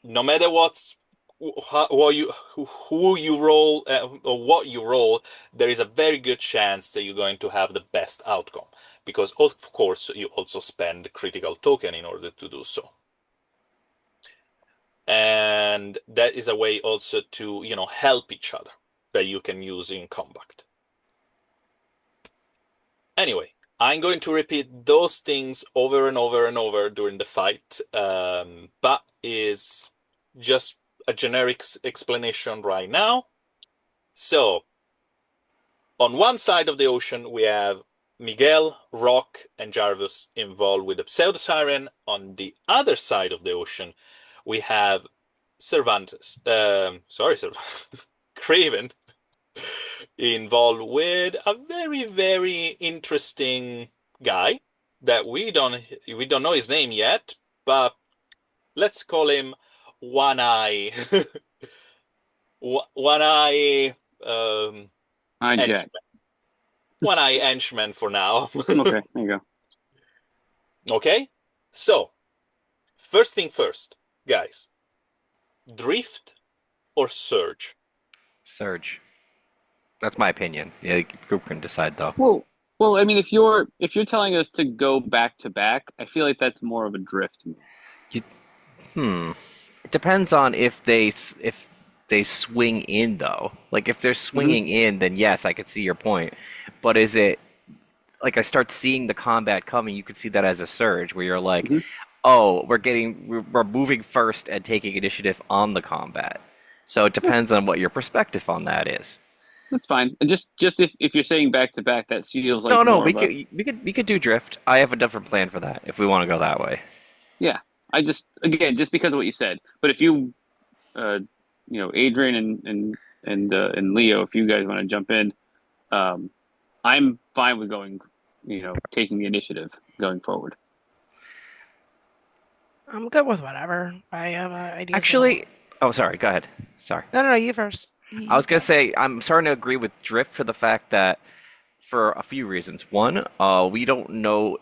no matter who you roll, or what you roll, there is a very good chance that you're going to have the best outcome, because of course you also spend the critical token in order to do so. And that is a way also to help each other that you can use in combat. Anyway, I'm going to repeat those things over and over and over during the fight, but is just a generic explanation right now. So, on one side of the ocean, we have Miguel, Rock, and Jarvis involved with the Pseudo Siren. On the other side of the ocean, we have Cervantes. Craven involved with a very, very interesting guy that we don't know his name yet, but let's call him One Eye. One Eye Hi, Jack. henchman. One Eye henchman for now. Okay, there you go. Okay? So, first thing first, guys. Drift or surge? Surge. That's my opinion. Yeah, the group can decide though. Well, I mean, if you're telling us to go back to back, I feel like that's more of a drift move. It depends on if they swing in though. Like if they're swinging in, then yes, I could see your point. But is it like I start seeing the combat coming? You could see that as a surge, where you're like, oh, we're moving first and taking initiative on the combat. So it depends on what your perspective on that is. That's fine. And just if you're saying back to back, that feels like No, more we of a, could do drift. I have a different plan for that if we want to go that way. yeah. I just because of what you said. But if you, Adrian and Leo, if you guys want to jump in, I'm fine with going, taking the initiative going forward. I'm good with whatever. I have ideas. Actually, oh, sorry. Go ahead. Sorry. No, you first. I was gonna say I'm starting to agree with drift for the fact that for a few reasons. One, we don't know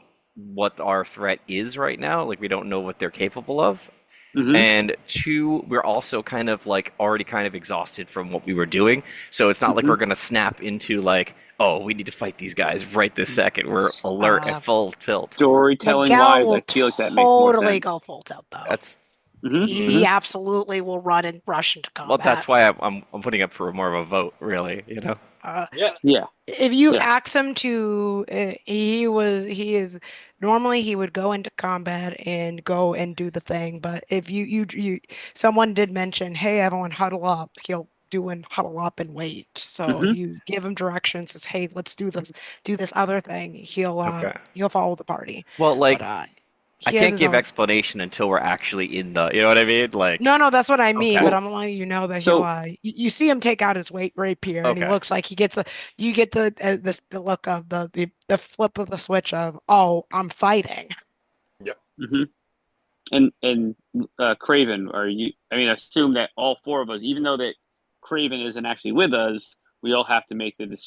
what our threat is right now. Like we don't know what they're capable of. And two, we're also kind of like already kind of exhausted from what we were doing. So it's not like we're gonna snap into like, oh, we need to fight these guys right this second. We're alert at full tilt. Storytelling Miguel wise, will I feel like that makes more totally sense. go full tilt though. That's He absolutely will run and rush into combat. well, that's why I'm putting up for more of a vote, really. You know. Yeah. If you ask him to, he is normally he would go into combat and go and do the thing. But if someone did mention, hey, everyone huddle up, he'll do and huddle up and wait. So you give him directions, says, hey, let's do this other thing. He'll follow the party. Well, like. But, I can't give explanation until we're actually in the, you know what I mean? Like no, that's what I mean. Okay. But I'm letting you know that So- he'll. You see him take out his rapier, and he Okay. looks like he gets you get the look of the flip of the switch of, oh, I'm fighting. And Craven, are you? I mean, assume that all four of us, even though that Craven isn't actually with us, we all have to make the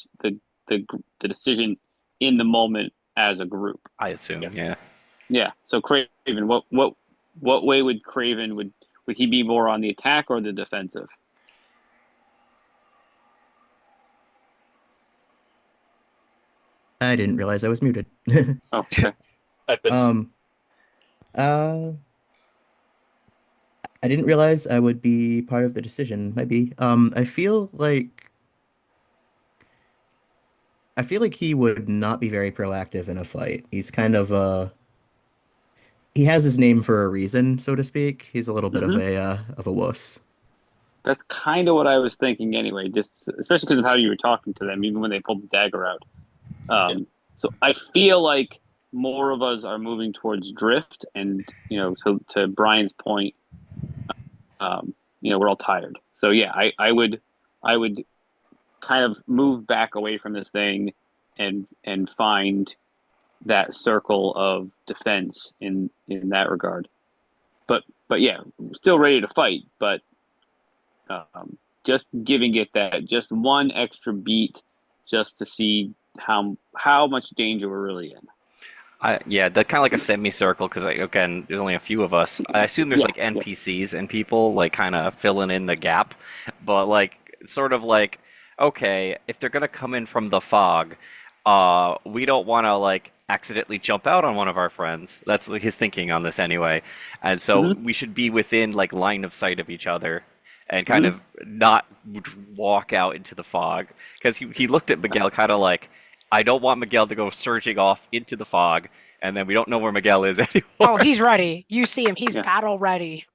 decision in the moment as a group. I assume, Yes. yeah. Yeah. So Craven, what way would Craven would he be more on the attack or the defensive? I didn't realize I was muted. Oh, okay. Happens. I didn't realize I would be part of the decision. Maybe. I feel like he would not be very proactive in a fight. He's kind of he has his name for a reason, so to speak. He's a little bit of a wuss. That's kind of what I was thinking anyway. Just especially because of how you were talking to them, even when they pulled the dagger out. So I feel like more of us are moving towards drift, and to Brian's point, we're all tired. So yeah, I would kind of move back away from this thing and find that circle of defense in that regard. But yeah, still ready to fight, but just giving it that just one extra beat just to see how much danger we're really in. Yeah, that's kind of like a semicircle because, again, there's only a few of us. I assume there's like NPCs and people like kind of filling in the gap, but like sort of like, okay, if they're gonna come in from the fog, we don't want to like accidentally jump out on one of our friends. That's like his thinking on this anyway, and so we should be within like line of sight of each other and kind of not walk out into the fog because he looked at Miguel kind of like, I don't want Miguel to go surging off into the fog, and then we don't know where Miguel is anymore. Oh, he's ready. You see him. He's battle ready.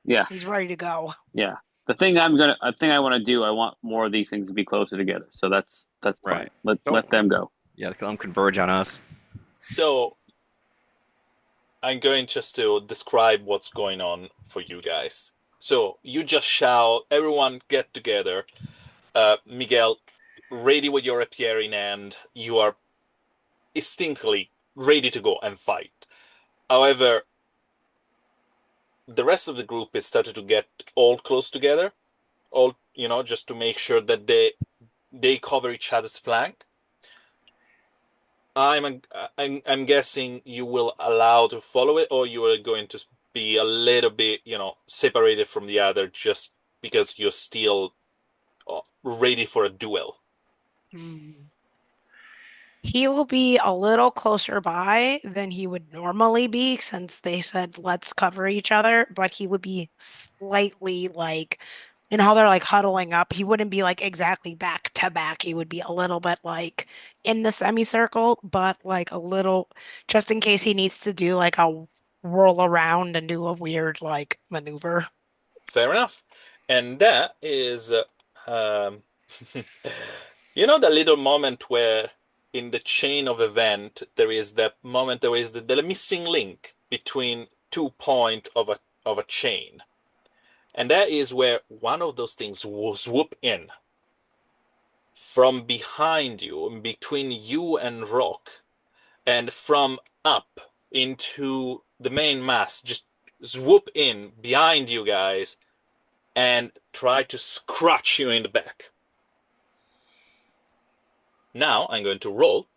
Yeah, He's ready to go. yeah. I think I want to do. I want more of these things to be closer together. So that's fine. Right. Let them go. Yeah, them converge on us. So I'm going just to describe what's going on for you guys. So you just shout, everyone get together. Miguel, ready with your rapier in hand. You are instinctively ready to go and fight. However, the rest of the group is started to get all close together, all just to make sure that they cover each other's flank. I'm guessing you will allow to follow it, or you are going to be a little bit, separated from the other just because you're still ready for a duel. Hmm. He will be a little closer by than he would normally be since they said let's cover each other, but he would be slightly like, how they're like huddling up. He wouldn't be like exactly back to back. He would be a little bit like in the semicircle, but like a little just in case he needs to do like a roll around and do a weird like maneuver. Fair enough. And that is, um, the little moment where in the chain of event there is that moment, there is the missing link between 2 points of a chain. And that is where one of those things will swoop in from behind you, between you and Rock, and from up into the main mass, just swoop in behind you guys and try to scratch you in the back. Now I'm going to roll,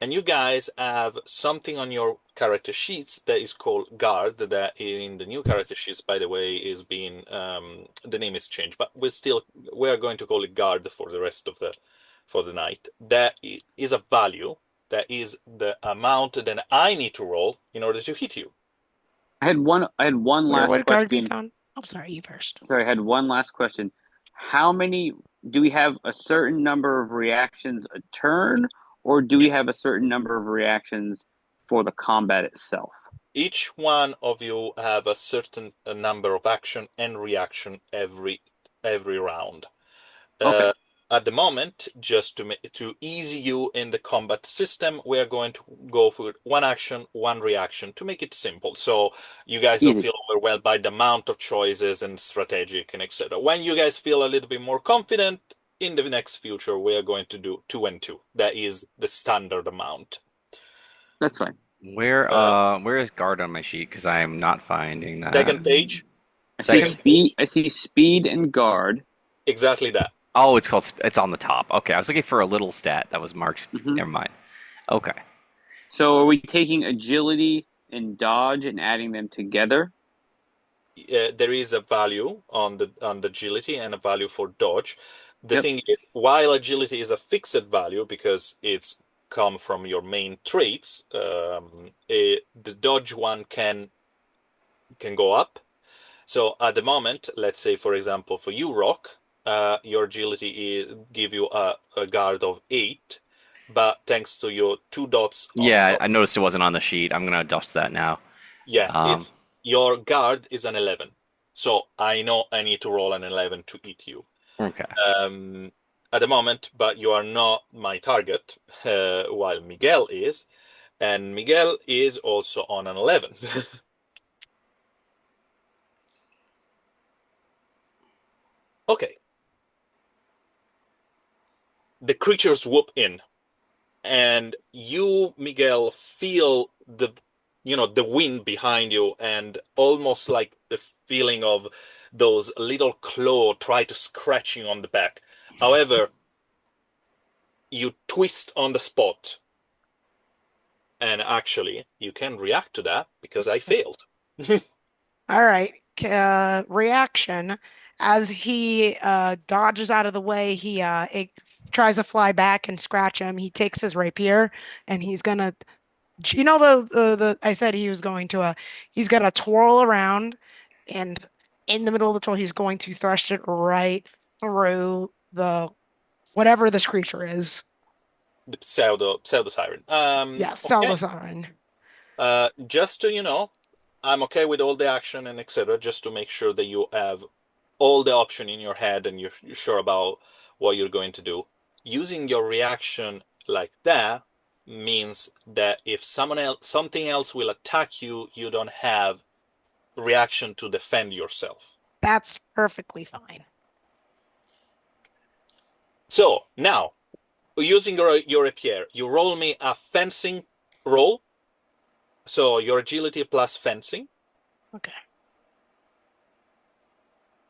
and you guys have something on your character sheets that is called guard. That in the new character sheets, by the way, is being the name is changed, but we're going to call it guard for the rest of the night. That is a value. That is the amount that I need to roll in order to hit you. I had one Where last would guard be question. found? I'm sorry, you first. Sorry, I had one last question. How many do we have a certain number of reactions a turn, or do we have a certain number of reactions for the combat itself? Each one of you have a certain number of action and reaction every round. Okay, Uh, at the moment, just to ease you in the combat system, we are going to go for one action, one reaction to make it simple. So you guys don't easy. feel overwhelmed by the amount of choices and strategic and etc. When you guys feel a little bit more confident in the next future, we are going to do 2 and 2. That is the standard amount. That's fine. Uh, Where is guard on my sheet? Because I am not finding that. second page, second Second. page, I see speed and guard. exactly that. Oh, it's on the top. Okay, I was looking for a little stat that was marked. Hmm. Never mind. Okay. So are we taking agility and dodge and adding them together? There is a value on the agility and a value for dodge. The Yep. thing is, while agility is a fixed value because it's come from your main traits, the dodge one can go up. So at the moment, let's say for example for you, Rock, your agility give you a guard of 8, but thanks to your 2 dots on Yeah, top, I noticed it wasn't on the sheet. I'm gonna adjust that now. yeah, Um, it's your guard is an 11. So I know I need to roll an 11 to hit you. okay. um, at the moment, but you are not my target, while Miguel is, and Miguel is also on an 11. Okay. The creatures whoop in, and you, Miguel, feel the wind behind you, and almost like the feeling of those little claw try to scratch you on the back. However, you twist on the spot. And actually, you can react to that because I failed. All right. Reaction. As he dodges out of the way, he tries to fly back and scratch him. He takes his rapier and he's gonna, the I said he was going to he's gonna twirl around and in the middle of the twirl, he's going to thrust it right through the whatever this creature is. The pseudo siren. Yes, Okay. Salazar. Just to I'm okay with all the action and etc. Just to make sure that you have all the option in your head and you're sure about what you're going to do. Using your reaction like that means that if something else will attack you, you don't have reaction to defend yourself. That's perfectly fine. So now, using your rapier, you roll me a fencing roll. So your agility plus fencing. Okay.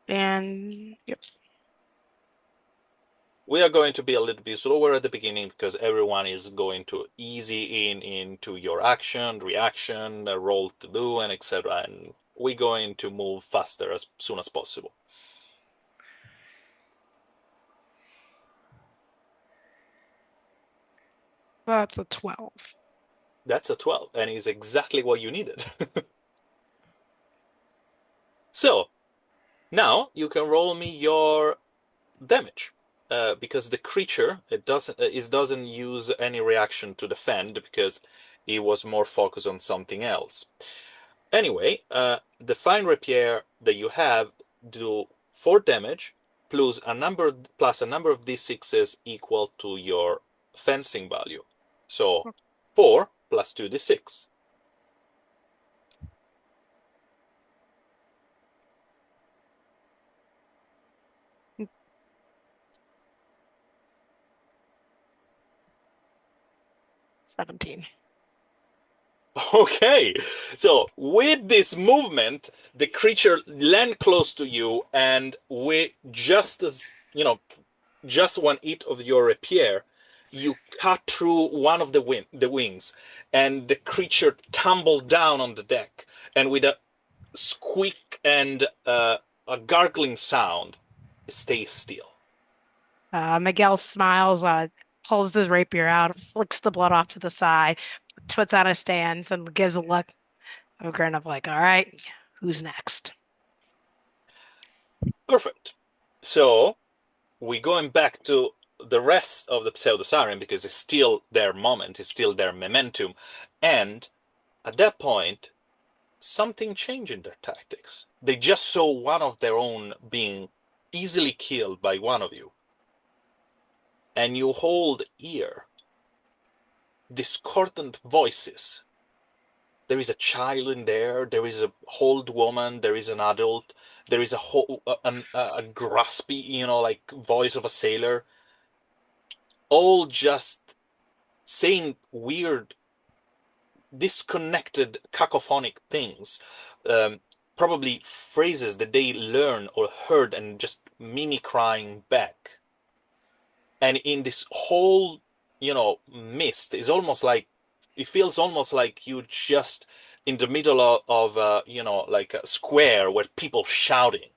And yep. We are going to be a little bit slower at the beginning because everyone is going to easy into your action, reaction, roll to do, and etc. And we're going to move faster as soon as possible. That's a 12. That's a 12, and is exactly what you needed. So, now you can roll me your damage. Because the creature it doesn't use any reaction to defend because it was more focused on something else. Anyway, the fine rapier that you have do 4 damage plus a number of d6s equal to your fencing value. So 4 plus 2d6. $17. Okay, so with this movement, the creature land close to you, and with just as just one hit of your rapier, you cut through one of the wings, and the creature tumbled down on the deck, and with a squeak and a gargling sound, it stays still. Miguel smiles, pulls his rapier out, flicks the blood off to the side, puts on his stance, and gives a look, a grin of like, all right, who's next? Perfect. So we're going back to the rest of the pseudo-siren because it's still their moment, it's still their momentum, and at that point, something changed in their tactics. They just saw one of their own being easily killed by one of you, and you hold ear discordant voices. There is a child in there, there is an old woman, there is an adult, there is a graspy, like voice of a sailor, all just saying weird, disconnected, cacophonic things, probably phrases that they learned or heard and just mini crying back. And in this whole, mist, is almost like it feels almost like you just in the middle of like a square where people shouting.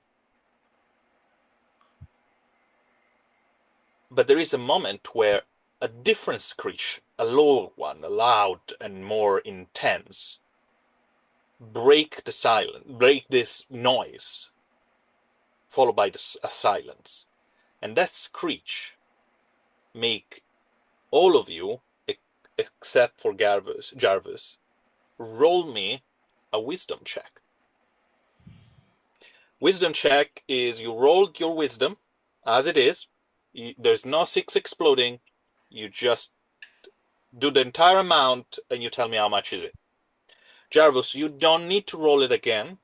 But there is a moment where a different screech, a lower one, a loud and more intense, break this noise, followed by a silence. And that screech make all of you, except for Jarvis, roll me a wisdom check. Wisdom check is you rolled your wisdom as it is. There's no 6 exploding. You just do the entire amount and you tell me how much is it. Jarvis, you don't need to roll it again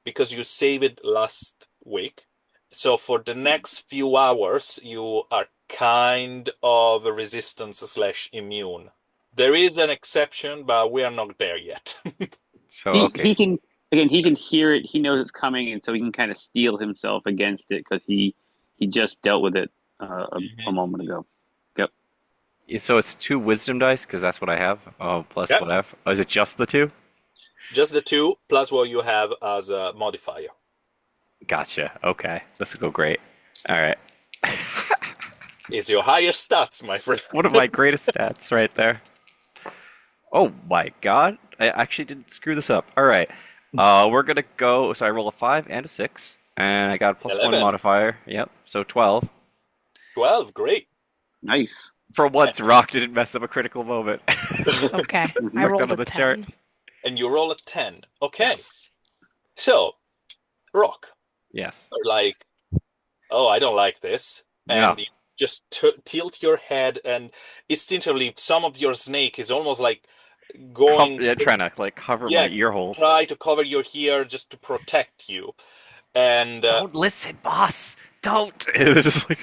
because you saved it last week. So for the next few hours, you are kind of resistance/immune. There is an exception, but we are not there yet. So, He okay. he can hear it. He knows it's coming, and so he can kind of steel himself against it because he just dealt with it a moment ago. Yep. So it's 2 wisdom dice, because that's what I have. Oh, plus Yep. whatever. Oh, is it just the 2? Just the 2 plus what you have as a modifier. Gotcha. Okay. This will go great. All right. It's your highest stats, my friend. One of my greatest stats right there. Oh my god. I actually didn't screw this up. All right. We're going to go. So I roll a 5 and a 6. And I got a plus 1 11. modifier. Yep. So 12. 12, great. Nice. For once, Rock didn't mess up a critical moment. Okay, I Mhm. Mark rolled that on a the chart. 10. And you roll a 10. Okay. Yes. So, Rock, Yes. are like, oh, I don't like this. Yeah. And you just tilt your head, and instinctively, some of your snake is almost like going, Yeah, trying to like cover my yeah, ear holes. try to cover your ear just to protect you. And Don't listen, boss. Don't. It's just like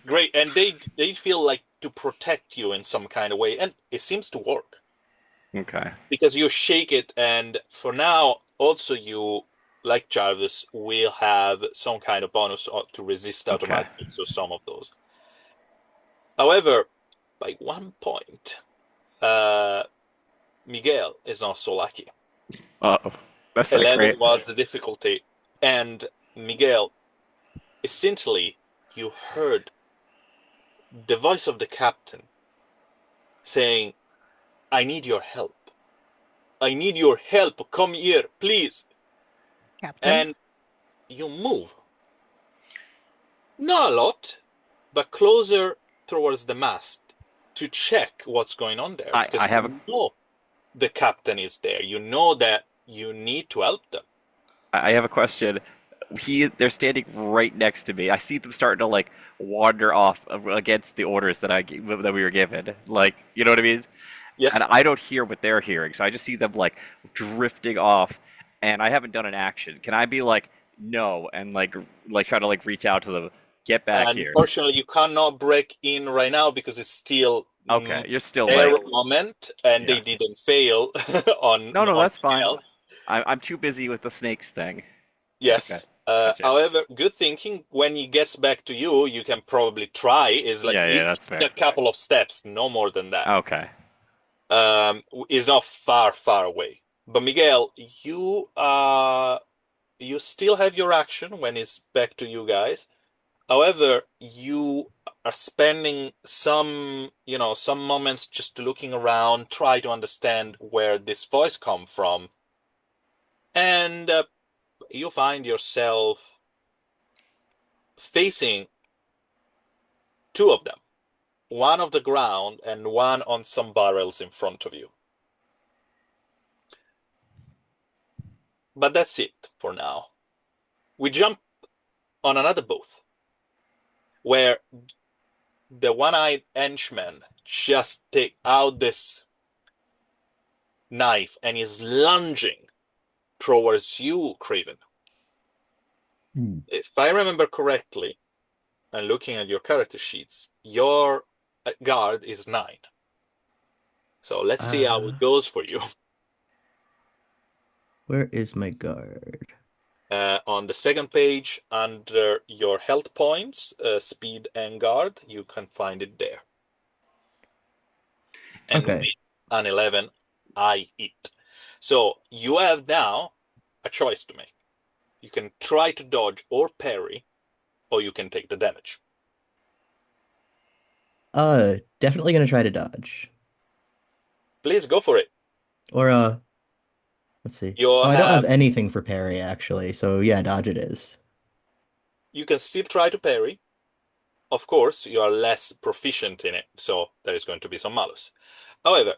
great, and they feel like to protect you in some kind of way, and it seems to work okay. because you shake it, and for now, also you, like Jarvis, will have some kind of bonus to resist Okay. automatic, so some of those. However, by 1 point, uh, Miguel is not so lucky. Uh-oh. That's not 11 great. was the difficulty, and Miguel, essentially, you heard the voice of the captain saying, I need your help. I need your help. Come here, please. Captain. And you move. Not a lot, but closer towards the mast to check what's going on there. Because I have you know the captain is there. You know that you need to help them. I have a question. They're standing right next to me. I see them starting to like wander off against the orders that we were given. Like, you know what I mean? Yes. And I don't hear what they're hearing, so I just see them like drifting off, and I haven't done an action. Can I be like no and like try to like reach out to them, get back here? Unfortunately, you cannot break in right now because it's still Okay, you're still their like moment, and yeah. they didn't fail on. No, on that's fine. Miguel. I'm too busy with the snakes thing. Okay, Yes. gotcha. However, good thinking. When he gets back to you, you can probably try. Is like Yeah, that's fair. a couple of steps, no more than that. Okay. Is not far away. But Miguel, you still have your action when he's back to you guys. However, you are spending some moments just looking around, try to understand where this voice come from, and you find yourself facing two of them, one on the ground and one on some barrels in front of you. But that's it for now. We jump on another booth where the one-eyed henchman just take out this knife and is lunging towards you, Craven. If I remember correctly, and looking at your character sheets, your guard is 9. So let's see how it goes for you. Where is my guard? On the second page, under your health points, speed and guard, you can find it there. And Okay. with an 11, I hit. So you have now a choice to make. You can try to dodge or parry, or you can take the damage. Definitely gonna try to dodge. Please go for it. Or let's see. You Oh, I don't have have anything for parry actually, so yeah, dodge it is. You can still try to parry. Of course, you are less proficient in it, so there is going to be some malus. However,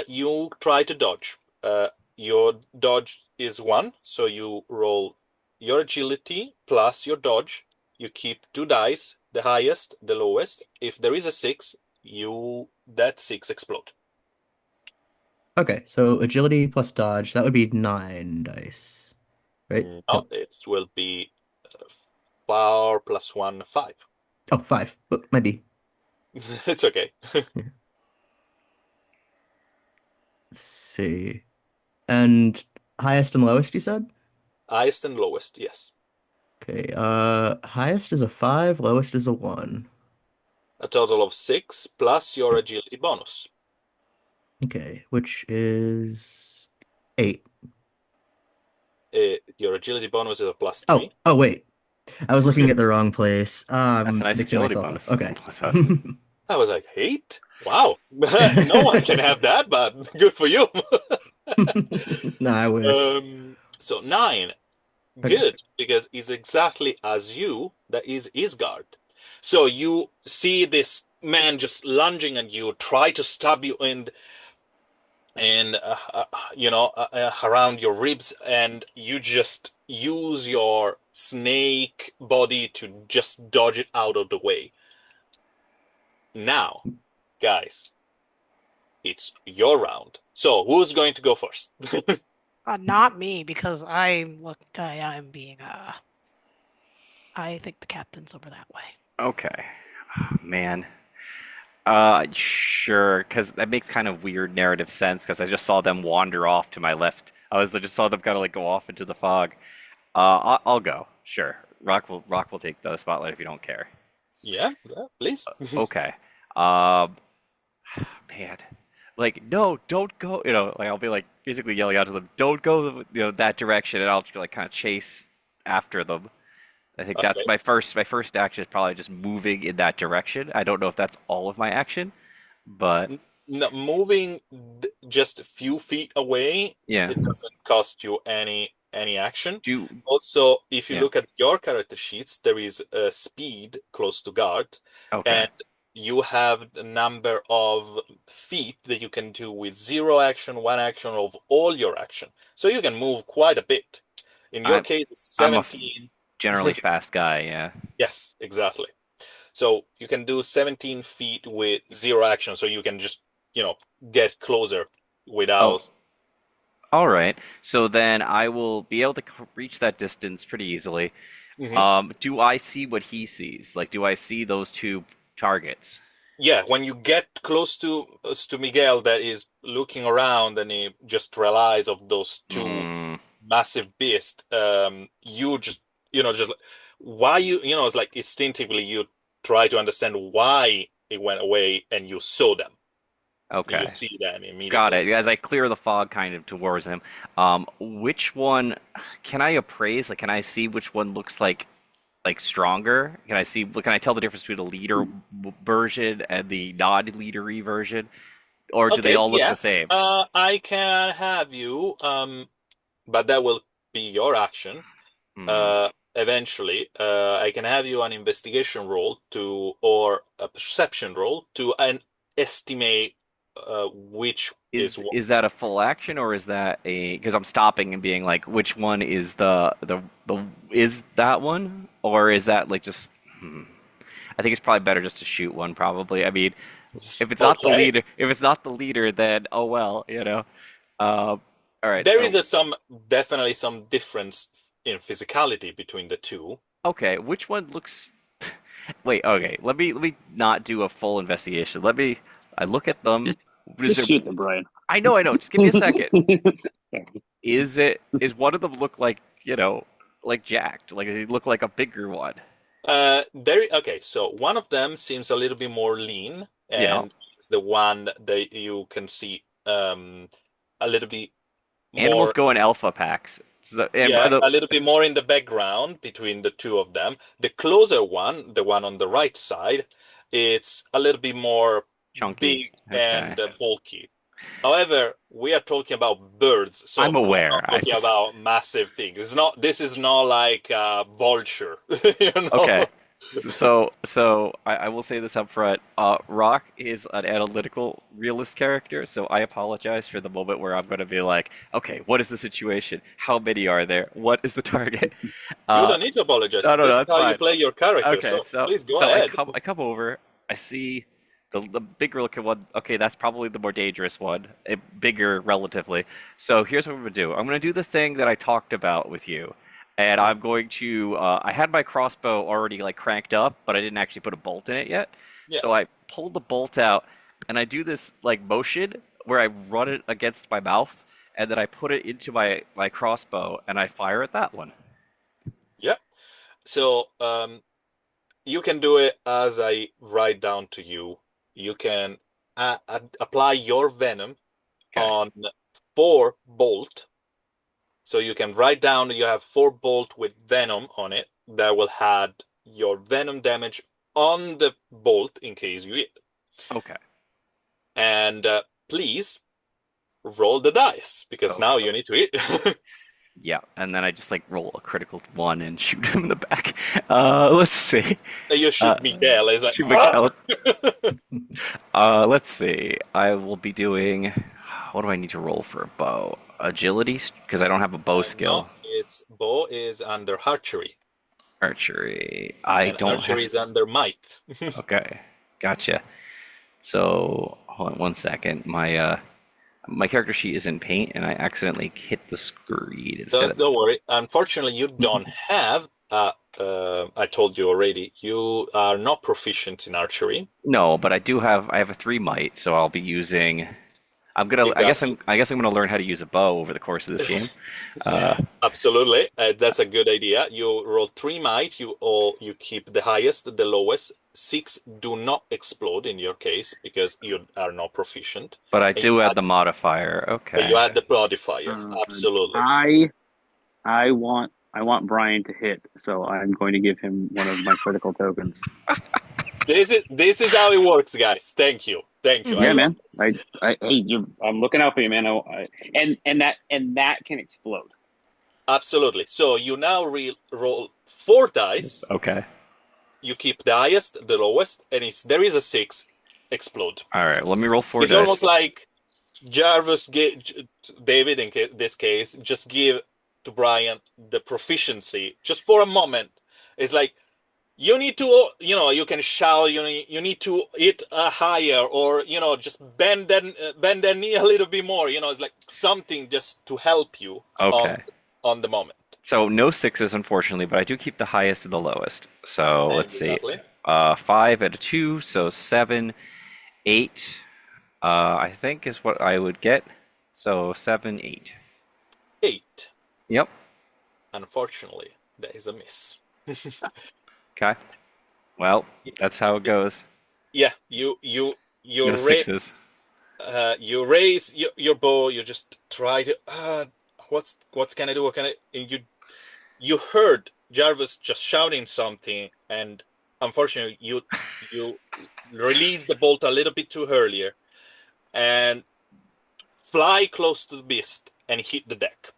you try to dodge. Your dodge is 1, so you roll your agility plus your dodge. You keep 2 dice, the highest, the lowest. If there is a 6, that 6 explode. Okay, so agility plus dodge, that would be 9 dice, right? No, it will be 4 plus 1, 5. Oh, 5, but maybe. It's okay. Let's see. And highest and lowest, you said? Highest and lowest, yes. Okay, highest is a 5, lowest is a 1. A total of 6 plus your agility bonus. Okay, which is 8. Your agility bonus is a plus 3. Oh, wait. I was looking at the wrong place. That's a nice mixing agility myself bonus. up. Okay. I was like, 8? Wow. No one can have that, but good for you. No, I wish. So 9. Okay. Good, because it's exactly as you that is his guard. So you see this man just lunging at you, try to stab you, and and around your ribs, and you just use your snake body to just dodge it out of the way. Now, guys, it's your round. So who's going to go first? Not me, because I'm being I think the captain's over that way. Okay. Man. Sure, because that makes kind of weird narrative sense, because I just saw them wander off to my left. I just saw them kind of like go off into the fog. I'll go. Sure. Rock will take the spotlight if you don't care. Yeah, yeah, please. Okay. Um, man, like no, don't go. Like I'll be like basically yelling out to them, don't go, that direction, and I'll like kind of chase after them. I think that's Okay. my first action is probably just moving in that direction. I don't know if that's all of my action, but No, moving just a few feet away, yeah. it doesn't cost you any action. Do Also, if you yeah. look at your character sheets, there is a speed close to guard, Okay. and you have the number of feet that you can do with zero action, one action of all your action. So you can move quite a bit. In your I'm case, it's I'm a 17. generally fast guy, yeah. Yes, exactly. So you can do 17 feet with zero action, so you can just, you know, get closer Oh, without. all right. So then I will be able to reach that distance pretty easily. Mhm. Do I see what he sees? Like, do I see those two targets? Yeah, when you get close to Miguel, that is looking around, and he just realizes of those two Mm, massive beasts. You just, just why it's like instinctively you try to understand why it went away, and you saw them. You okay. see them Got immediately. it. As I clear the fog kind of towards him, which one can I appraise? Like, can I see which one looks like stronger? Can I tell the difference between the leader version and the non-leadery version? Or do they Okay, all look the yes. same? I can have you, but that will be your action. Hmm. Eventually, I can have you an investigation roll or a perception roll to an estimate which is Is what. is that a full action or is that a because I'm stopping and being like, which one is the is that one or is that like just I think it's probably better just to shoot one probably. I mean, Okay. if it's not the leader, then oh well. All right, There is so definitely some difference in physicality between the two. okay, which one looks wait, okay, let me not do a full investigation. I look at them. Just Is just there, shoot the brain. I know, just give me a second. Is one of them look like jacked? Like does he look like a bigger one? Okay, so one of them seems a little bit more lean, Yeah. and it's the one that you can see a little bit Animals more. go in alpha packs. So, and by Yeah, the a little bit more in the background between the two of them. The closer one, the one on the right side, it's a little bit more chunky. big Okay. and bulky. However, we are talking about birds, I'm so we are aware. not talking about massive things. This is not like a vulture, you know? Okay. So I will say this up front. Rock is an analytical realist character, so I apologize for the moment where I'm going to be like, okay, what is the situation? How many are there? What is the target? You Uh, don't need to apologize. no, no, no, This is that's how you fine. play your character, Okay, so so please go so I ahead. come over. I see the bigger looking one. Okay, that's probably the more dangerous one. Bigger relatively. So here's what I'm gonna do. I'm gonna do the thing that I talked about with you, and I'm going to. I had my crossbow already like cranked up, but I didn't actually put a bolt in it yet. Yeah, So I pulled the bolt out, and I do this like motion where I run it against my mouth, and then I put it into my crossbow, and I fire at that one. yeah. So, you can do it as I write down to you. You can apply your venom Okay. on 4 bolt. So you can write down that you have 4 bolt with venom on it that will add your venom damage on the bolt in case you hit. Okay. And please roll the dice because now Okay. you need to hit. Yeah, and then I just like roll a critical one and shoot him in the back. Let's see. You Uh, shoot Miguel. It's like, shoot "Ah!" McKellen. Let's see. I will be doing. what do I need to roll for a bow? Agility, because I don't have a bow No, skill. its bow is under archery, Archery. I and don't have. archery is under might. Okay, gotcha. So hold on one second. My character sheet is in paint, and I accidentally hit the screen instead of. Don't worry. Unfortunately, you don't have. I told you already. You are not proficient in archery. No, but I do have. I have a 3 might, so I'll be using. I'm gonna. I guess Exactly. I'm. I guess I'm gonna learn how to use a bow over the course of this game. Uh, Absolutely. That's a good idea. You roll three might. You keep the highest, the lowest. Six do not explode in your case because you are not proficient, but I and you do add add, the modifier. and you Okay. add the modifier. Uh, Absolutely. I want Brian to hit, so I'm going to give him one of my critical tokens. This is how it works, guys. Thank you. Thank you. I Yeah, love man. this. I'm looking out for you, man. And that can explode. Absolutely. So you now roll four dice. Okay. You keep the highest, the lowest, and if there is a six, explode. All right. Let me roll 4 It's dice. almost like David in this case just give to Brian the proficiency just for a moment. It's like you need to, you can shout, you need to hit higher, or just bend that knee a little bit more. It's like something just to help you on Okay. on the moment. So no sixes, unfortunately, but I do keep the highest and the lowest. So let's see. Exactly. 5 and a 2, so 7, 8. I think is what I would get. So 7, 8. 8. Yep. Unfortunately, that is a miss. Okay. Well, that's how it goes. Yeah, you No sixes. you raise your bow. You just try to what can I do? What can I? And you heard Jarvis just shouting something, and unfortunately, you release the bolt a little bit too earlier, and fly close to the beast and hit the deck.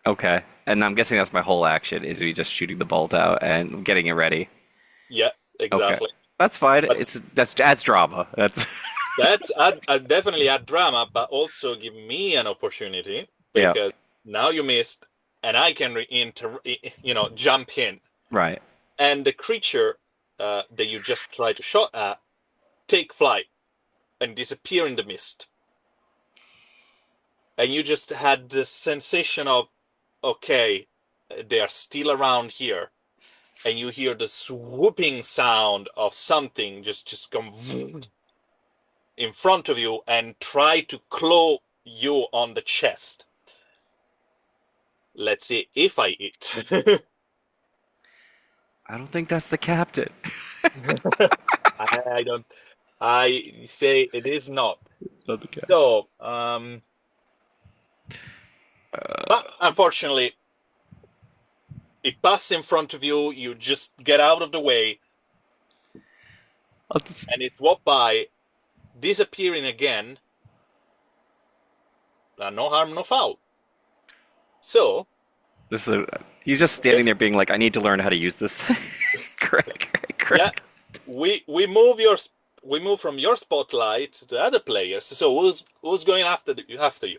Okay. And I'm guessing that's my whole action is we just shooting the bolt out and getting it ready. Yeah, Okay. exactly. That's fine. But That's adds drama. That's that definitely add drama, but also give me an opportunity yeah. because now you missed, and I can jump in, Right. and the creature that you just tried to shot at take flight and disappear in the mist, and you just had the sensation of, okay, they are still around here, and you hear the swooping sound of something just come in front of you and try to claw you on the chest. Let's see if I hit. I don't think that's the captain. I don't. I say it is not. Not the captain. So, but unfortunately, it passes in front of you. You just get out of the way, I'll just, and it walked by, disappearing again. No harm, no foul. So, this is he's just standing there being like, I need to learn how to use this thing. Correct. yeah, we move from your spotlight to the other players. So who's going after you?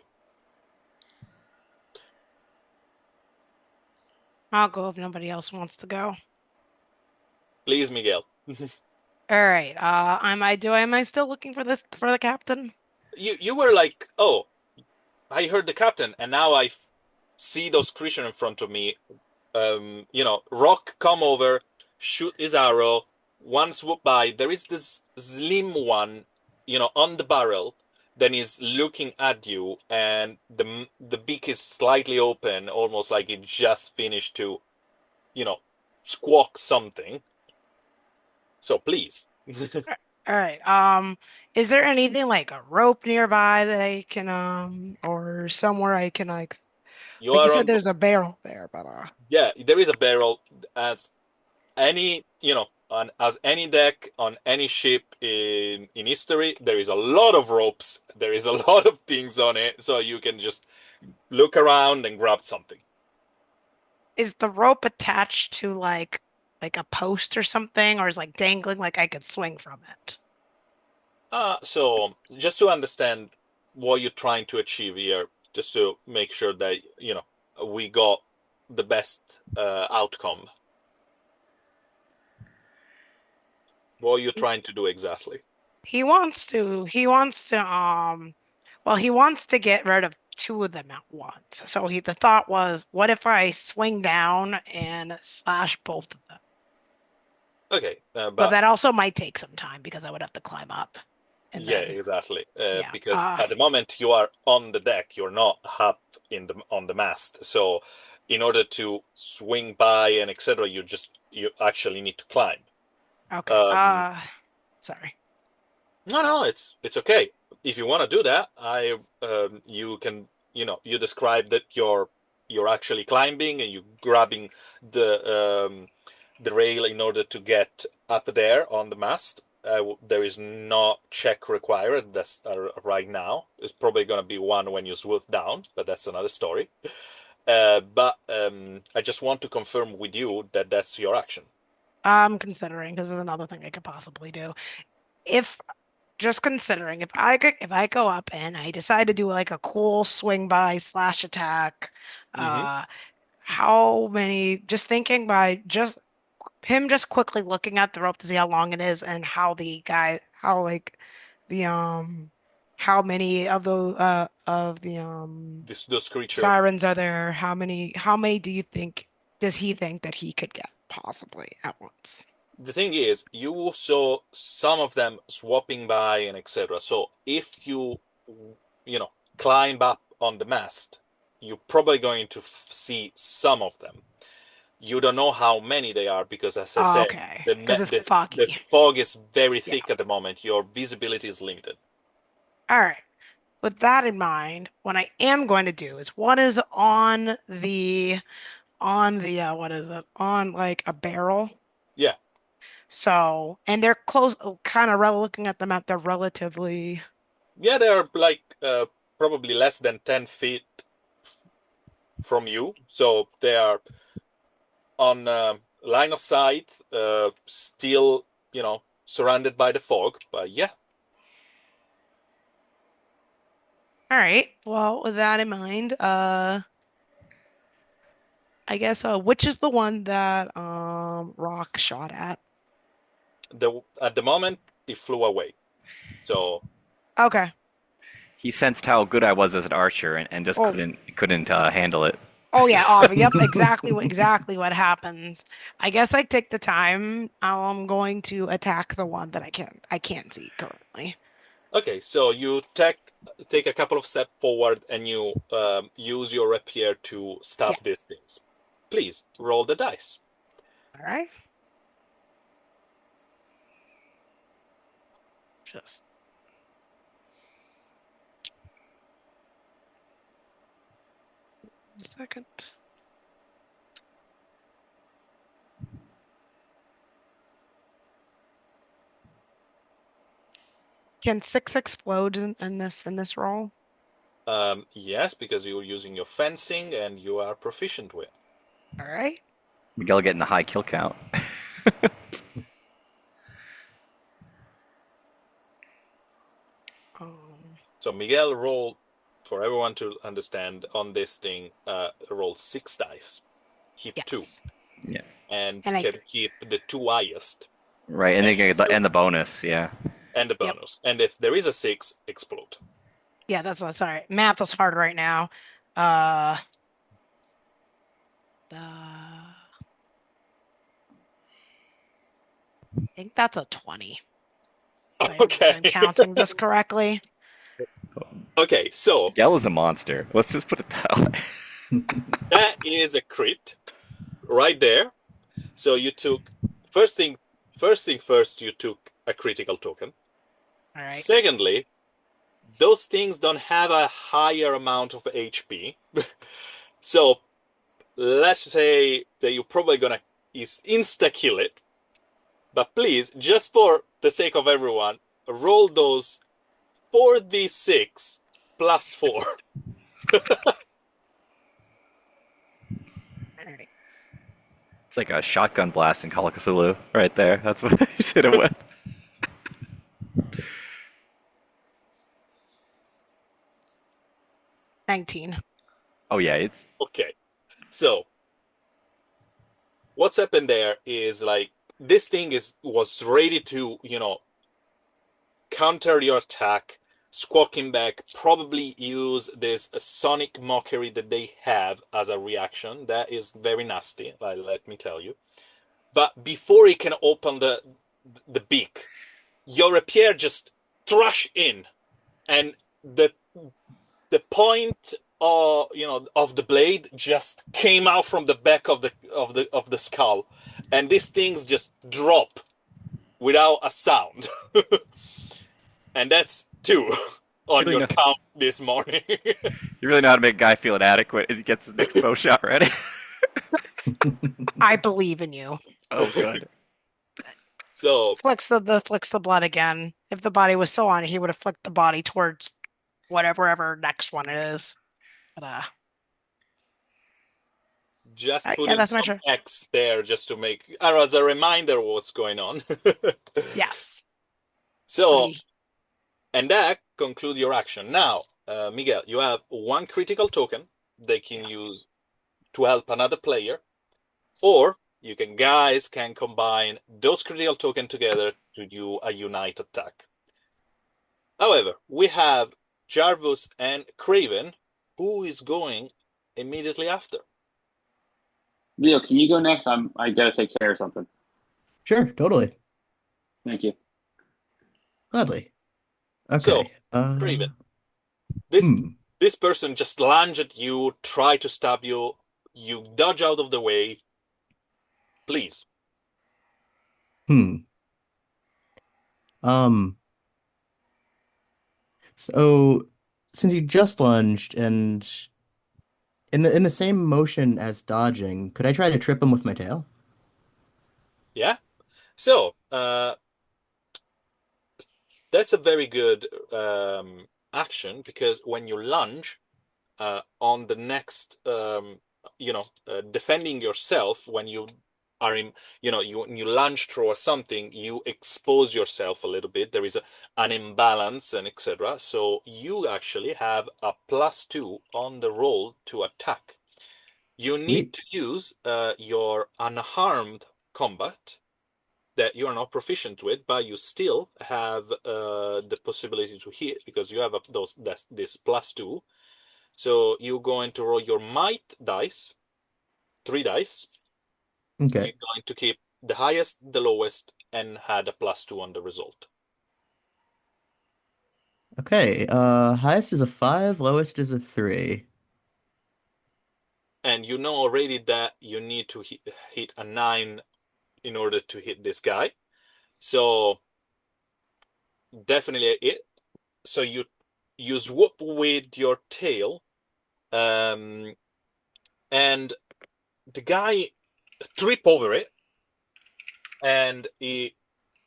I'll go if nobody else wants to go. Please, Miguel. All right. Am I still looking for the captain? You were like, oh, I heard the captain, and now I see those creatures in front of me. Rock come over, shoot his arrow. One swoop by. There is this slim one, on the barrel. Then he's looking at you, and the beak is slightly open, almost like it just finished to, squawk something. So please. All right. Is there anything like a rope nearby that I can or somewhere I can like You you are said on. there's a barrel there, but Yeah, there is a barrel as any as any deck on any ship in history. There is a lot of ropes. There is a lot of things on it, so you can just look around and grab something. is the rope attached to like a post or something, or is like dangling like I could swing from it? So just to understand what you're trying to achieve here, just to make sure that we got the best outcome. What are you trying to do exactly? He wants to well, he wants to get rid of two of them at once. So the thought was, what if I swing down and slash both of them? Okay, But but that also might take some time because I would have to climb up. And yeah, then exactly. yeah. Because at the moment you are on the deck, you're not up on the mast. So in order to swing by and etc., you actually need to climb. Okay. Sorry. No, it's okay. If you want to do that, you can, you describe that you're actually climbing and you're grabbing the rail in order to get up there on the mast. There is no check required. That's right now. It's probably going to be one when you swoop down, but that's another story. But I just want to confirm with you that that's your action. I'm considering because there's another thing I could possibly do. If just considering if I go up and I decide to do like a cool swing by slash attack, Mm-hmm. how many? Just thinking by just him just quickly looking at the rope to see how long it is and how the how many of the Those creatures. sirens are there? How many do you think does he think that he could get possibly at once? The thing is, you saw some of them swapping by and etc. So if you climb up on the mast, you're probably going to see some of them. You don't know how many they are because, as I said, Okay, the because it's the foggy. fog is very Yeah. thick at the moment. Your visibility is limited. All right. With that in mind, what I am going to do is one is on the what is it? On like a barrel. Yeah. So, and they're close, kind of looking at the map, they're relatively. Yeah, they're like probably less than 10 feet from you. So they are on line of sight, still, surrounded by the fog. But yeah. All right. Well, with that in mind, I guess which is the one that Rock shot at? At the moment, it flew away. So Okay. He sensed how good I was as an archer and just Oh, couldn't handle it. oh yeah. Oh, yep. Exactly what happens. I guess I take the time. I'm going to attack the one that I can't see currently. okay, so you take a couple of steps forward and you use your rapier to Yeah. stop these things. Please roll the dice. All right. Just a second. Can 6 explode in this roll? Yes, because you're using your fencing and you are proficient with. All right. Miguel getting a high kill count. So Miguel rolled, for everyone to understand, on this thing, roll 6 dice. Keep Yes. 2. Yeah. And And I- can keep the 2 highest. Right, and then you get the bonus, yeah. And the Yep. bonus. And if there is a 6, explode. Yeah, that's what. Sorry, math is hard right now. I think that's a 20. If I'm counting this correctly. Okay, so Miguel is a monster. Let's just put it that way. that is a crit right there. So you took first thing first, you took a critical token. All right. Secondly, those things don't have a higher amount of HP. So let's say that you're probably gonna insta kill it. But please, just for the sake of everyone, roll those 4d6 plus 4. All right. It's like a shotgun blast in Call of Cthulhu right there. That's what you hit him with. 19. Oh yeah, it's Okay. So what's happened there is like this thing was ready to, counter your attack, squawking back, probably use this sonic mockery that they have as a reaction. That is very nasty, let me tell you. But before he can open the beak, your rapier just thrush in, and the point of the blade just came out from the back of the skull, and these things just drop without a sound. And that's 2 you on really your know count this morning. you really know how to make a guy feel inadequate as he gets his next bow shot ready. I believe in you. Oh good. So Flicks the blood again. If the body was still on it, he would have flicked the body towards whatever next one it is. But just put yeah, in that's my some turn. X there just to make, I don't know, as a reminder of what's going on. Yes. So, We and that conclude your action. Now, Miguel, you have 1 critical token they can yes. use to help another player, or you guys can combine those critical tokens together to do a unite attack. However, we have Jarvus and Craven, who is going immediately after. Leo, can you go next? I gotta take care of something. Sure, totally. Thank you. Gladly. So, Okay. Craven, this Hmm. this person just lunge at you, try to stab you, you dodge out of the way. Please. Hmm. Um, so since you just lunged and in the same motion as dodging, could I try to trip him with my tail? Yeah? So, that's a very good action because when you lunge on the next, defending yourself when you are in, you lunge through something, you expose yourself a little bit. There is an imbalance and etc. So you actually have a +2 on the roll to attack. You need Sweet. to use your unharmed combat that you are not proficient with, but you still have the possibility to hit because you have this +2. So you're going to roll your might dice, 3 dice. Okay. You're going to keep the highest, the lowest, and add a +2 on the result. Okay. Highest is a 5, lowest is a 3. And you know already that you need to hit a 9 in order to hit this guy. So definitely it. So you swoop with your tail, and the guy trip over it, and he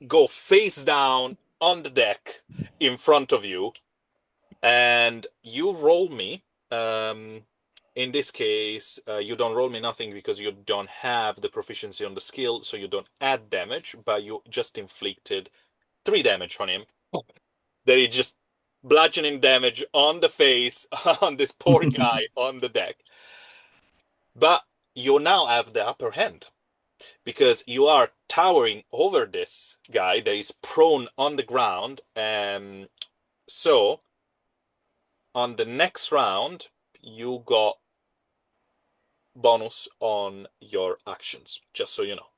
go face down on the deck in front of you, and you roll me. In this case, you don't roll me nothing because you don't have the proficiency on the skill, so you don't add damage, but you just inflicted 3 damage on him. There is just bludgeoning damage on the face on this poor guy on the deck. But you now have the upper hand because you are towering over this guy that is prone on the ground. So on the next round, you got bonus on your actions, just so you know.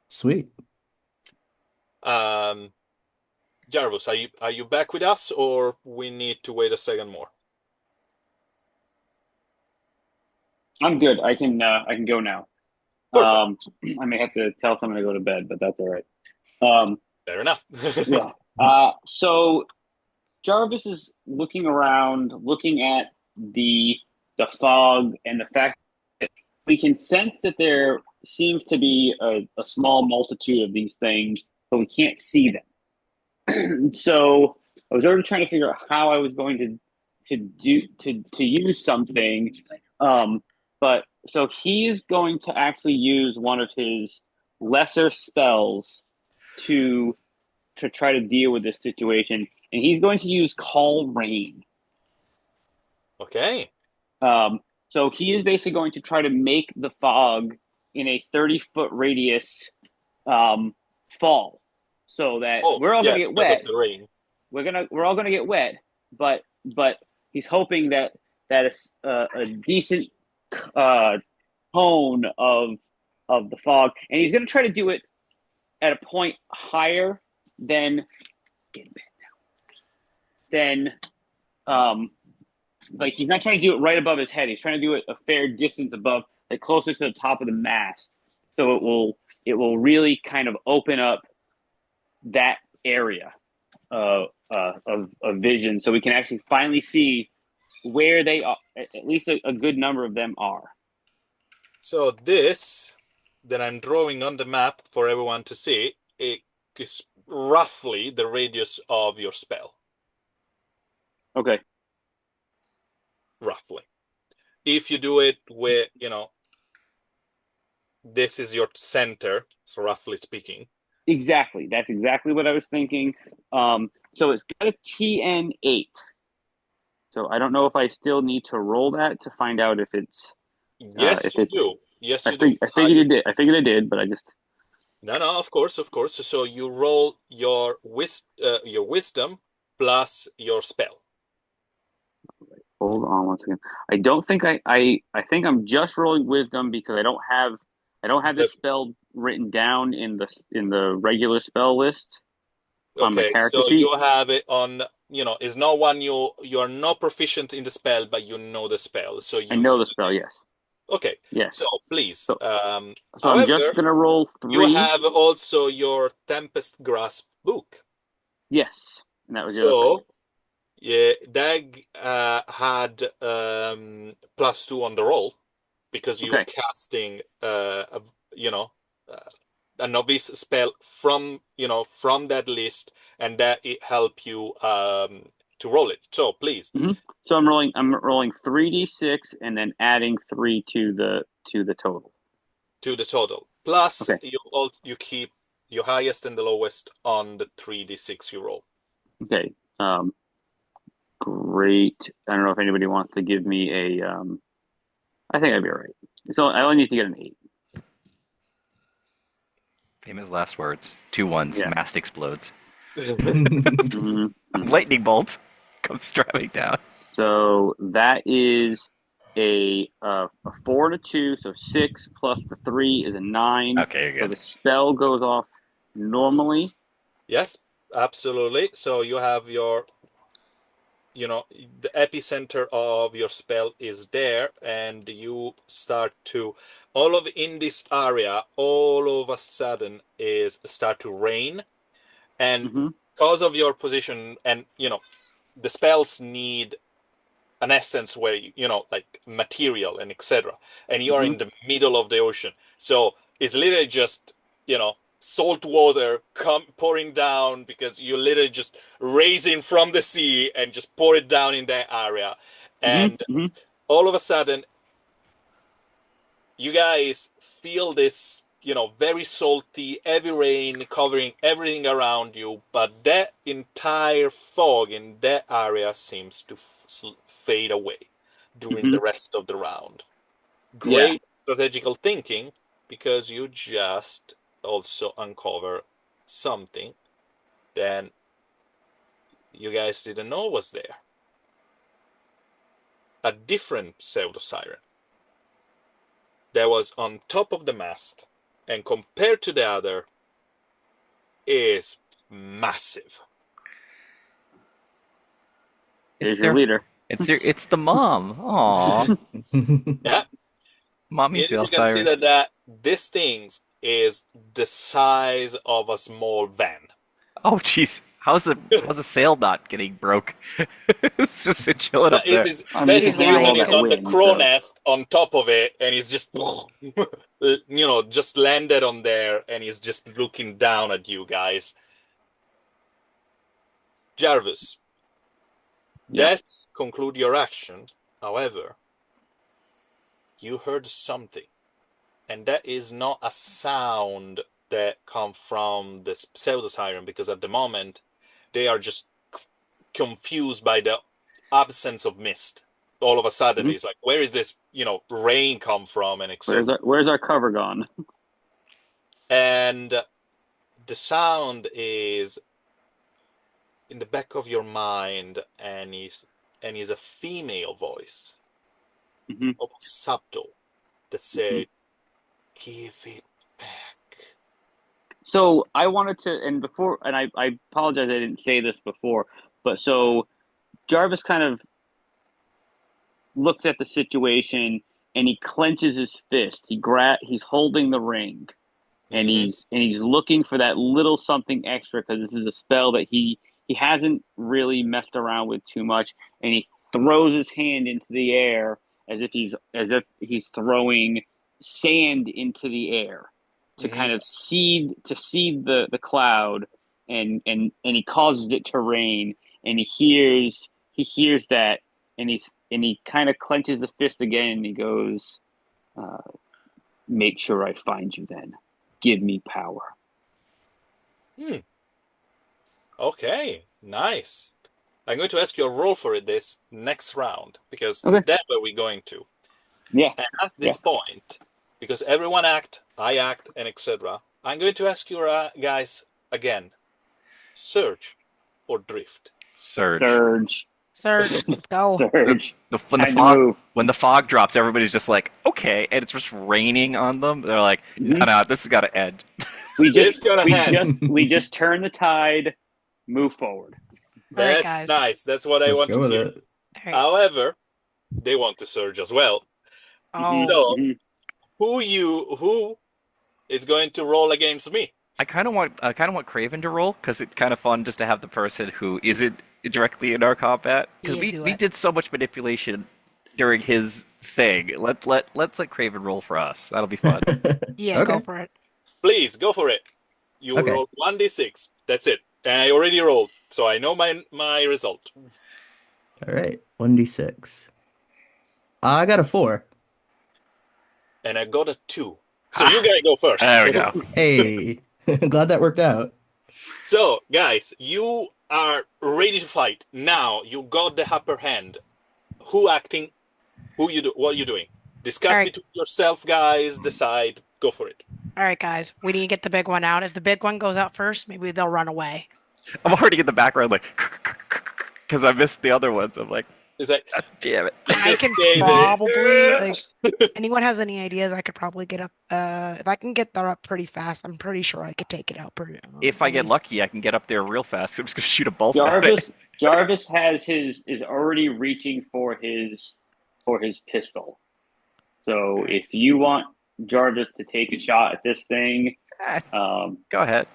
Sweet. Jarvis, are you back with us, or we need to wait a second more? I'm good. I can go now. Perfect. I may have to tell someone to go to bed, but that's all right. Fair enough. Yeah. So Jarvis is looking around, looking at the fog and the fact that we can sense that there seems to be a small multitude of these things, but we can't see them. So I was already trying to figure out how I was going to use something. But so he is going to actually use one of his lesser spells to try to deal with this situation, and he's going to use Call Rain. Okay. So he is basically going to try to make the fog in a 30-foot radius fall, so that Oh, we're all going yeah, to get because of wet. the rain. We're all going to get wet, but he's hoping that a decent cone of the fog, and he's going to try to do it at a point higher than than like he's not trying to do it right above his head. He's trying to do it a fair distance above, like closer to the top of the mast. So it will really kind of open up that area of vision, so we can actually finally see where they are. At least a good number of them are. So this that I'm drawing on the map for everyone to see, it is roughly the radius of your spell. Okay. Roughly. If you do it with, this is your center, so roughly speaking. Exactly. That's exactly what I was thinking. So it's got a TN8. So I don't know if I still need to roll that to find out if it's Yes, if you it's. do. Yes, you do. I figured it did. I figured I did, but I just. No, of course. So you roll your wisdom plus your spell. Hold on one second. I don't think I think I'm just rolling wisdom because I don't have this spell written down in the regular spell list on my Okay, character so sheet. you have it on, is not one you're not proficient in the spell, but you know the spell, so I you know the keep spell, it. yes. Okay, Yes. so please. So I'm just However, gonna roll you 3. have also your Tempest Grasp book. Yes. And that was the other thing. So, yeah, Dag had +2 on the roll because you're Okay. casting, a novice spell from that list, and that it help you to roll it. So please. So I'm rolling 3d6 and then adding 3 to the total. To the total. Plus, Okay. you keep your highest and the lowest on the 3d6 you roll. Okay. Great. I don't know if anybody wants to give me a. I think I'd be all right. So I only need to get an 8. Famous last words. 2 1s. Yeah. Mast explodes. Mhm. Lightning bolt comes driving down. So that is a 4 to 2, so 6 plus the 3 is a 9. Okay, you're So good. the spell goes off normally. Yes, absolutely. So you have your, the epicenter of your spell is there, and you start to, all of in this area, all of a sudden is start to rain, and because of your position, and the spells need an essence where like material and etc. And you are in the middle of the ocean, so it's literally just salt water pouring down because you're literally just raising from the sea and just pour it down in that area, and all of a sudden you guys feel this very salty heavy rain covering everything around you, but that entire fog in that area seems to fade away during the rest of the round. Great strategical thinking, because you just also uncover something that you guys didn't know was there. A different pseudo siren that was on top of the mast, and compared to the other is massive. Here's your leader. It's the mom. Aww. Yeah. Mommy's You can see that this thing is the size of a small van. Oh jeez. How's the sail not getting broke? It's just chilling up there. That is the reason it's on the crow nest on top of it, and he's just just landed on there, and he's just looking down at you guys. Jarvis, that conclude your action. However, you heard something, and that is not a sound that comes from the pseudo siren, because at the moment they are just confused by the absence of mist, all of a sudden he's like, where is this, rain come from, and etc. Where's our cover gone? And the sound is in the back of your mind, and is a female voice, almost subtle, that said, "Give it back." So I wanted to, and I apologize, I didn't say this before, but so Jarvis kind of looks at the situation and he clenches his fist. He's holding the ring, and he's looking for that little something extra, because this is a spell that he hasn't really messed around with too much, and he throws his hand into the air as if he's throwing sand into the air to kind of seed the cloud, and he causes it to rain, and he hears that, and he kind of clenches the fist again, and he goes, "Make sure I find you then. Give me power." Okay, nice. I'm going to ask you a roll for it this next round, because Okay. that's where we're going to. Yeah. And at this point, because everyone act, I act, and etc., I'm going to ask you guys again: surge or drift? Surge. Surge. Let's go. Surge. When the fog drops, everybody's just like, okay, and it's just raining on them. They're like, no, this has got to end. We just turn the tide, move forward. That's guys. nice. That's what I want to hear. However, they want to surge as well. Oh. So, who is going to roll against me? I kind of want Craven to roll, because it's kind of fun just to have the person who isn't directly in our combat. Because we did so much manipulation during his thing. Let's let Craven roll for us. That'll be fun. Yeah, go for it. Please go for it. You roll 1d6. That's it. And I already rolled, so I know my result. All right, 1d6. I got a 4. And I got a 2. So you gotta go first. There we go. Hey, glad that worked out. So, guys, you are ready to fight. Now you got the upper hand. Who acting? What are you doing? Discuss between yourself, guys. Decide. Go for it. All right, guys. We need to get the big one out. If the big one goes out first, maybe they'll run away. I'm already in the background, like, because I missed the other ones. I'm like, is that? God damn it! I can probably anyone has any ideas? I could probably get up. If I can get there up pretty fast, I'm pretty sure I could take it out pretty. If I get lucky, I can get up there real fast. I'm just gonna shoot a bolt at it. Jarvis is already reaching for his pistol. So if you want Jarvis to take a shot at this thing, go ahead.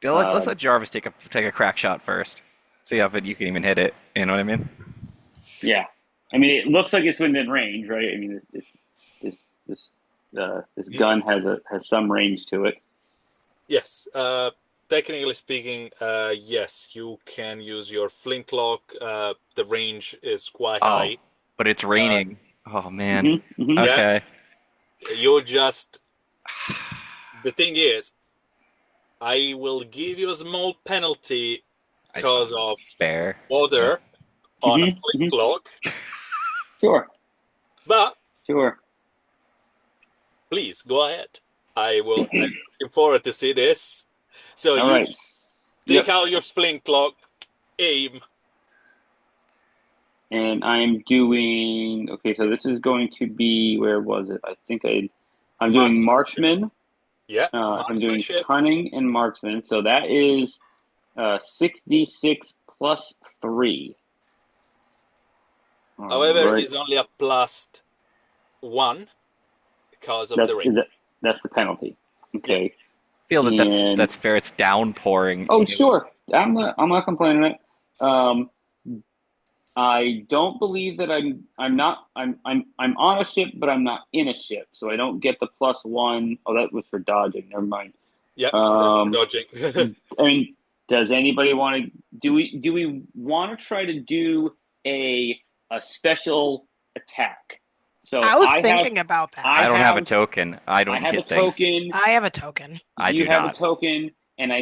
Let's let Jarvis take a crack shot first. See how you can even hit it. You know what I mean? Yeah. I mean, it looks like it's within range, right? I mean, this gun has some range to it. Yes. Technically speaking, yes, you can use your flintlock. The range is quite high. But it's raining. Oh man. Okay. Yeah. You're just. The thing is, I will give you a small penalty because of water on a flintlock. Sure. But sure. Please go ahead. I'm looking forward to see this. So take out your flintlock, aim. And I'm doing so this is going to be, where was it? I think I'm doing marksman. Yeah. I'm doing cunning and marksman. So that is 6d6 plus 3. However, it's only a +1 because of the rain. That's the penalty. Okay. I feel that's fair. It's downpouring. Oh, sure. I'm not complaining. I don't believe that I'm on a ship, but I'm not in a ship, so I don't get the +1. Oh, that was for dodging. Never mind. Yeah, that's for dodging. I mean, does anybody want to? Do we want to try to do a special attack? So I was thinking about that. I don't have a token. I don't have hit a token. things. I have a token. You have a token, and I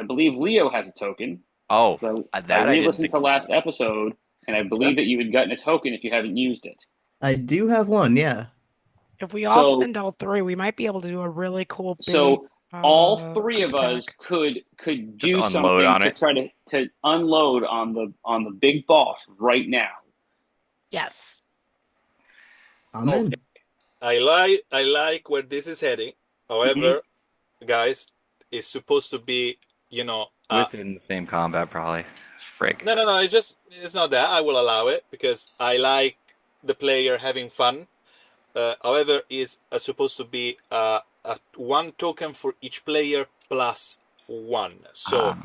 believe Leo has a token. Oh, so that I re-listened to last episode, and I believe that you had gotten a token if you haven't used it. I do have one, yeah. If we all So spend all three, we might be able to do a really cool big so all three group of us attack. could Just do unload something on to it. try to unload on the big boss right now. Yes. I'm Okay. in. I like where this is heading. However, guys, it's supposed to be, Within the same combat, probably. Frig. no. It's not that. I will allow it because I like the player having fun. However, is supposed to be a one token for each player plus one. So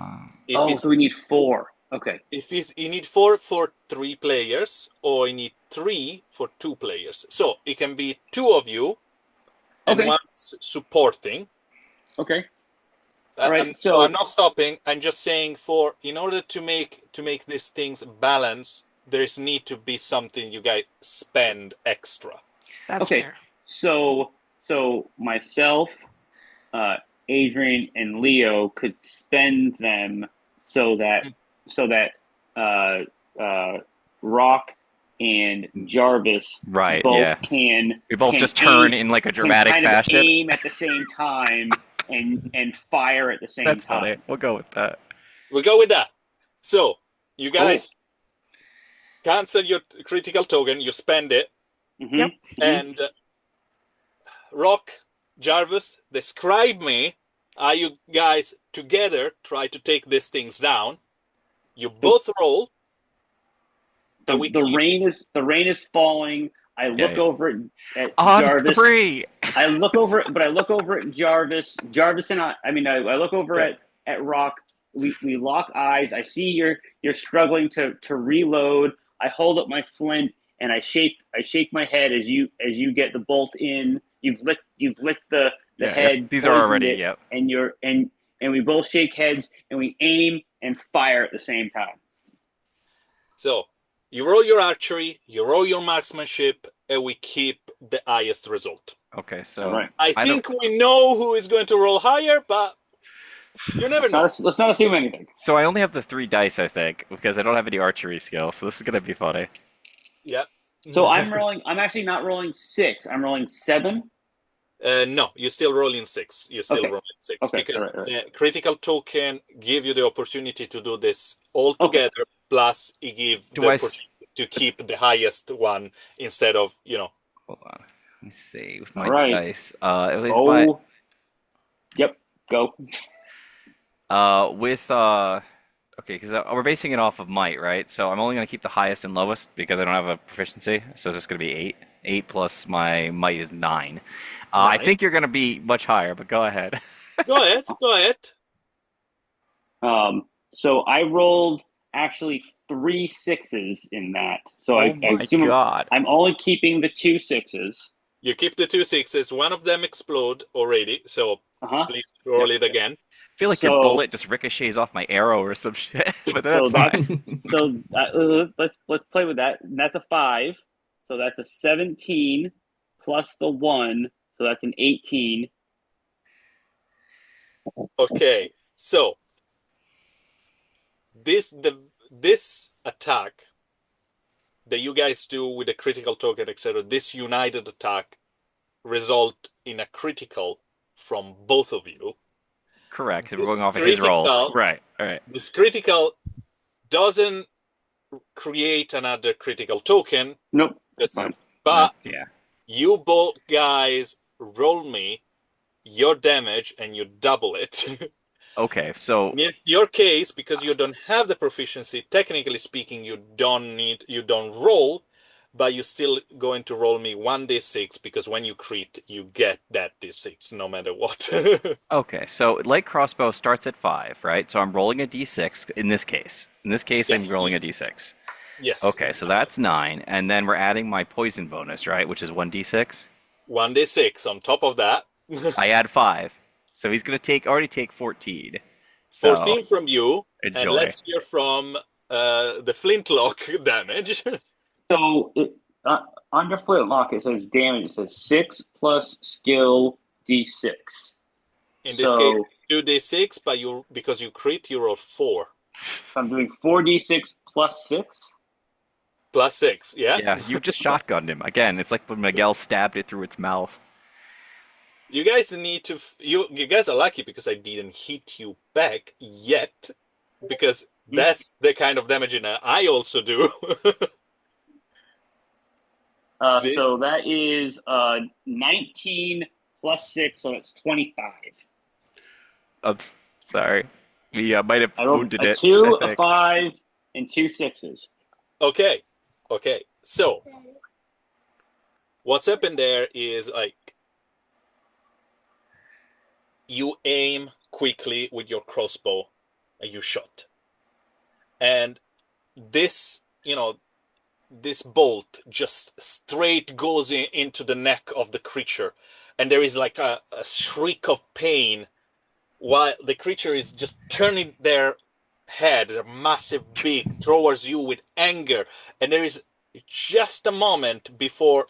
if Oh, it's so we need 4. Okay. if it's, you need 4 for 3 players, or you need 3 for 2 players. So it can be 2 of you and Okay. one supporting. Okay. All right. So I'm not stopping. I'm just saying, in order to make these things balance, there's need to be something you guys spend extra. That's Okay. fair. So myself, Adrian, and Leo could spend them so that Rock and Jarvis Right, both yeah. can We both can just turn aim- in like a can dramatic kind of fashion. aim at the same time and fire at the same That's time. funny. We'll go with that. We'll go with that. So you guys cancel your critical token. You spend it, Mhm. Yep. and Rock, Jarvis, describe me how you guys together try to take these things down. You both roll. And we The rain is falling. I look over at On Jarvis. 3! I look over at Jarvis. Jarvis and I look over at Rock. We lock eyes. I see you're struggling to reload. I hold up my flint and I shake my head as you get the bolt in. You've licked the head. These are poisoned already, it, yep. and we both shake heads and we aim and fire at the same time. So you roll your archery, you roll your marksmanship, and we keep the highest result. Okay, so All right. I think we know who is going to roll higher, but you never know. Let's not assume anything. So I only have the 3 dice, I think, because I don't have any archery skill, so this is gonna be funny. Yeah. So I'm actually not rolling 6. I'm rolling 7. No, you're still rolling 6. You're still Okay. rolling 6 Okay, because all right. the critical token give you the opportunity to do this all together. Plus, it give the opportunity to keep the highest one instead of Hold on. Let me see. With my All right. dice. Yep. Go. Okay, because we're basing it off of might, right? So I'm only going to keep the highest and lowest because I don't have a proficiency. So it's just going to be 8. 8 plus my might is 9. I think you're going to be much higher, but go ahead. Go ahead. So I rolled actually 3 6s in that. So I assume God. I'm only keeping the 2 6s. You keep the 2 6s. One of them explode already. So please roll it again. I feel like your bullet just ricochets off my arrow or some shit, but that's fine. Let's play with that. And that's a 5. So that's a 17 plus the 1. So that's an 18. Okay, so this attack that you guys do with a critical token, etc., this united attack result in a critical from both of you. Correct. We're going off of his roll. Right. All right. This critical doesn't create another critical token. Nope. That's fine. But you both guys roll me your damage and you double it. Okay, so in your case, because you don't have the proficiency, technically speaking, you don't roll, but you're still going to roll me 1d6 because when you crit, you get that d6 no matter what. Okay, so light crossbow starts at 5, right? So I'm rolling a d6 in this case. In this case, I'm rolling a d6. Yes. Okay, so that's 9, and then we're adding my poison bonus, right? Which is 1d6. 1d6 on top of that. I add 5, so he's gonna already take 14. So, 14 from you, enjoy. and let's hear from the flintlock damage. So on your flintlock, it says damage. It says 6 plus skill d6. In this case, 2d6, but because you crit, you roll 4. So I'm doing 4d6 plus 6. +6, yeah? Yeah, you just shotgunned him. Again, it's like when Miguel stabbed it through its mouth. You guys need to you guys are lucky because I didn't hit you back yet, because that's the kind of damage I also do. The- So that is 19 plus 6, so it's 25. I'm sorry. We might have I rolled wounded a it, I 2, a think. 5, and 2 sixes. Okay, okay. So what's happened there is like you aim quickly with your crossbow and you shot. And this, this bolt just straight goes into the neck of the creature. And there is like a shriek of pain while the creature is just turning their head, their massive beak, towards you with anger. And there is just a moment before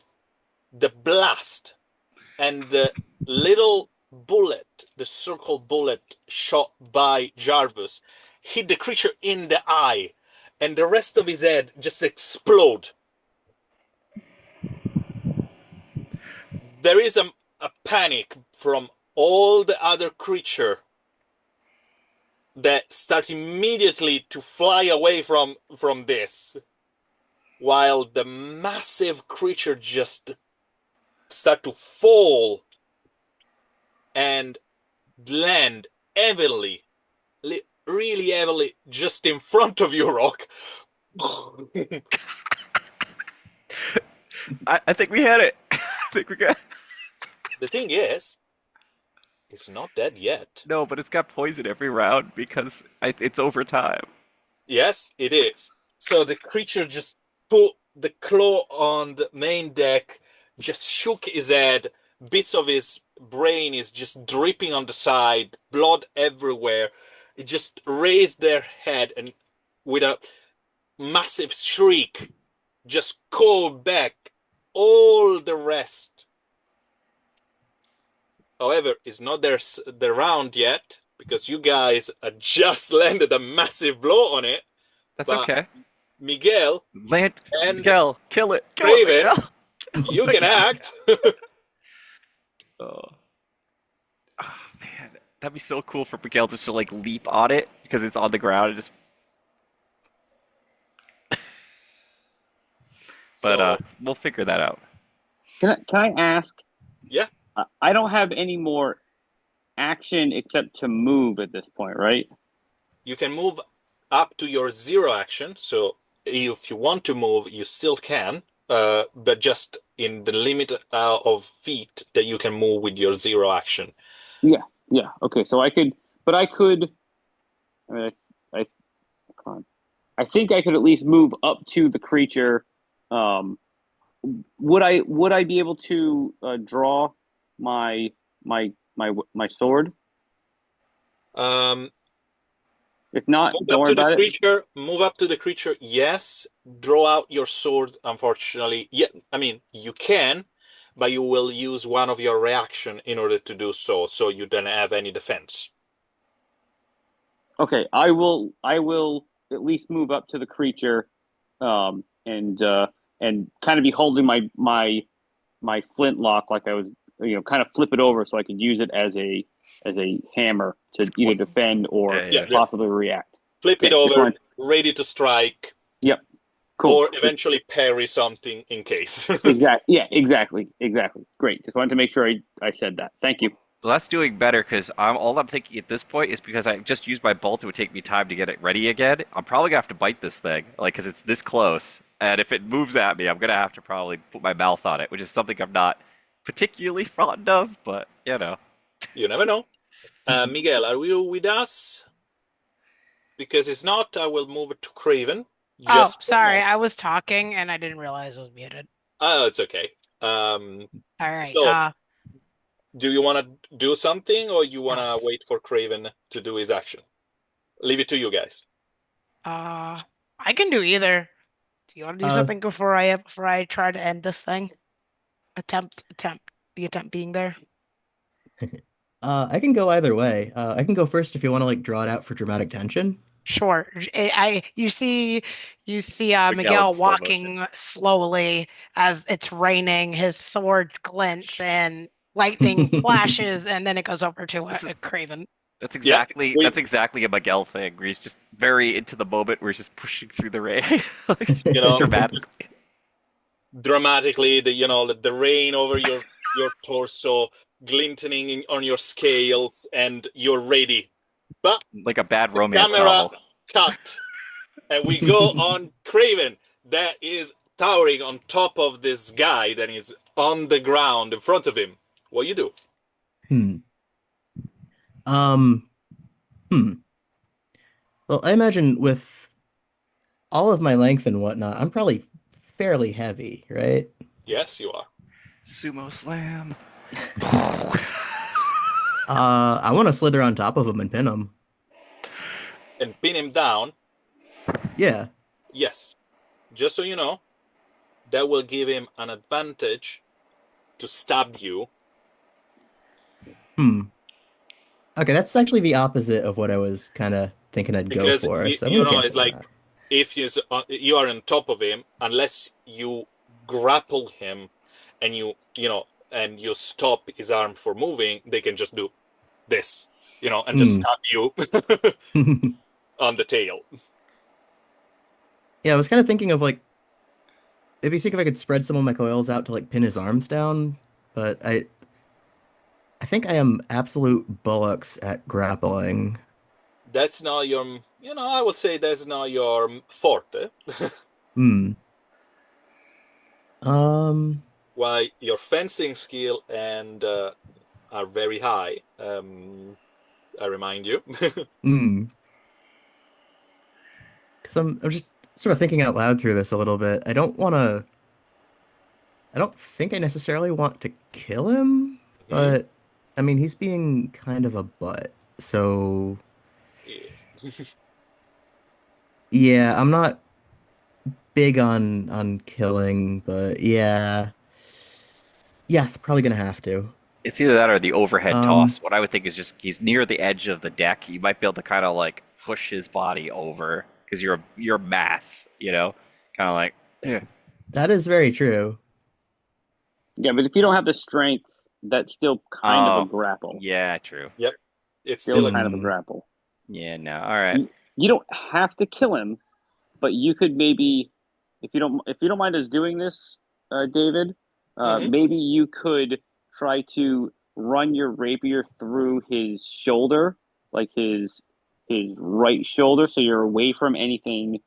the blast and the little bullet, the circle bullet shot by Jarvis, hit the creature in the eye, and the rest of his head just explode. There is a panic from all the other creature that start immediately to fly away from this, while the massive creature just start to fall and land heavily, really heavily, just in front of you, Rock. I think we had it. I think we got. The thing is, it's not dead yet. No, but it's got poison every round because it's over time. Yes, it is. So the creature just put the claw on the main deck, just shook his head. Bits of his brain is just dripping on the side, blood everywhere. It just raised their head and, with a massive shriek, just called back all the rest. However, it's not the round yet because you guys just landed a massive blow on it. That's But okay. Miguel Land, and Miguel, kill it, Craven, Miguel. you can act. Oh. Oh, man, that'd be so cool for Miguel just to like leap on it because it's on the ground and just. But So, we'll figure that out. Can I ask? yeah, I don't have any more action except to move at this point, right? you can move up to your 0 action. So if you want to move, you still can, but just in the limit of feet that you can move with your 0 action. Yeah, yeah. Okay, so I could, but I could. I mean, come on. I think I could at least move up to the creature. Um, would I be able to draw my my sword? Um, If not, Move don't up worry to the about it. creature. Move up to the creature. Yes. Draw out your sword. Unfortunately, yeah. I mean, you can, but you will use one of your reaction in order to do so. So you don't have any defense. Okay, I will at least move up to the creature, and kind of be holding my flintlock like I was, kind of flip it over so I could use it as a hammer to either defend or Yeah, Yeah. yeah. possibly react. Flip it Okay, just over, wanted. ready to strike, Yep, cool. or eventually parry something in case. Exactly. Yeah, exactly. Great. Just wanted to make sure I said that. Thank you. Well, that's doing better because I'm thinking at this point is because I just used my bolt. It would take me time to get it ready again. I'm probably gonna have to bite this thing, like because it's this close, and if it moves at me, I'm gonna have to probably put my mouth on it, which is something I'm not particularly fond of. But you know, You never know. Miguel, are you with us? Because it's not, I will move it to Craven. Oh, Just sorry, I was talking and I didn't realize I was muted. oh, it's okay. Um, All right. so do you want to do something, or you want to Yes. wait for Craven to do his action? Leave it to you guys. Uh, I can do either. Do you want to do Uh, something before I try to end this thing? Attempt. The attempt being there. I can go either way. I can go first if you want to like draw it out for dramatic tension. Sure. You see Miguel in Miguel slow motion. walking slowly as it's raining. His sword glints and lightning flashes, and then it goes over to This is a Craven. that's Yeah, exactly we that's exactly a Miguel thing where he's just very into the moment where he's just pushing through the rain like, you know dramatically. dramatically the rain over your torso glinting on your scales, and you're ready. But Like a bad the romance camera novel. cut, and we go on Craven that is towering on top of this guy that is on the ground in front of him. What you do? Hmm. Um, hmm. Well, I imagine with all of my length and whatnot, I'm probably fairly heavy, right? Yes, you are. Sumo slam. I want to slither on top of him and pin him. And pin him down. Yeah. Yes. Just so you know, that will give him an advantage to stab you. Hmm. Okay, that's actually the opposite of what I was kind of thinking I'd go Because for, so I'm you gonna know it's cancel like that. if you are on top of him, unless you grapple him and and you stop his arm for moving, they can just do this, and just Hmm. stab you on the tail. Yeah, I was kind of thinking of like maybe see if I could spread some of my coils out to like pin his arms down, but I think I am absolute bullocks at grappling. That's not your, I would say that's not your forte. Hmm. Um. Why your fencing skill and are very high. I remind you. Hmm. Because I'm just sort of thinking out loud through this a little bit. I don't think I necessarily want to kill him, Mhm. but I mean he's being kind of a butt. So Yes. yeah, I'm not big on killing, but yeah. Yeah, probably gonna have to. It's either that or the overhead Um, toss. What I would think is just he's near the edge of the deck. You might be able to kind of like push his body over because you're mass, kind of like. Yeah. that is very true. Yeah, but if you don't have the strength, that's still kind of a Oh, grapple. yeah, true. Yep. It's Still still a kind of a Hmm. grapple. Yeah, no, all right. You don't have to kill him, but you could maybe, if you don't mind us doing this, David, Mhm. maybe you could try to run your rapier through his shoulder, like his right shoulder, so you're away from anything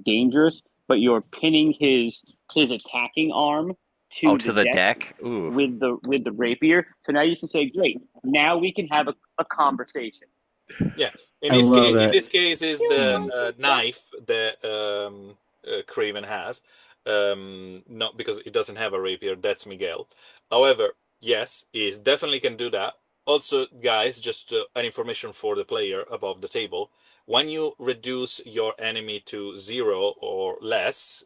dangerous, but you're pinning his attacking arm Oh, to to the the deck deck. Ooh, with the rapier. So now you can say, great, now we can have a conversation. Yeah. I love In it. this case, is the knife that Craven has. Not because it doesn't have a rapier. That's Miguel. However, yes, he definitely can do that. Also, guys, just an information for the player above the table. When you reduce your enemy to 0 or less,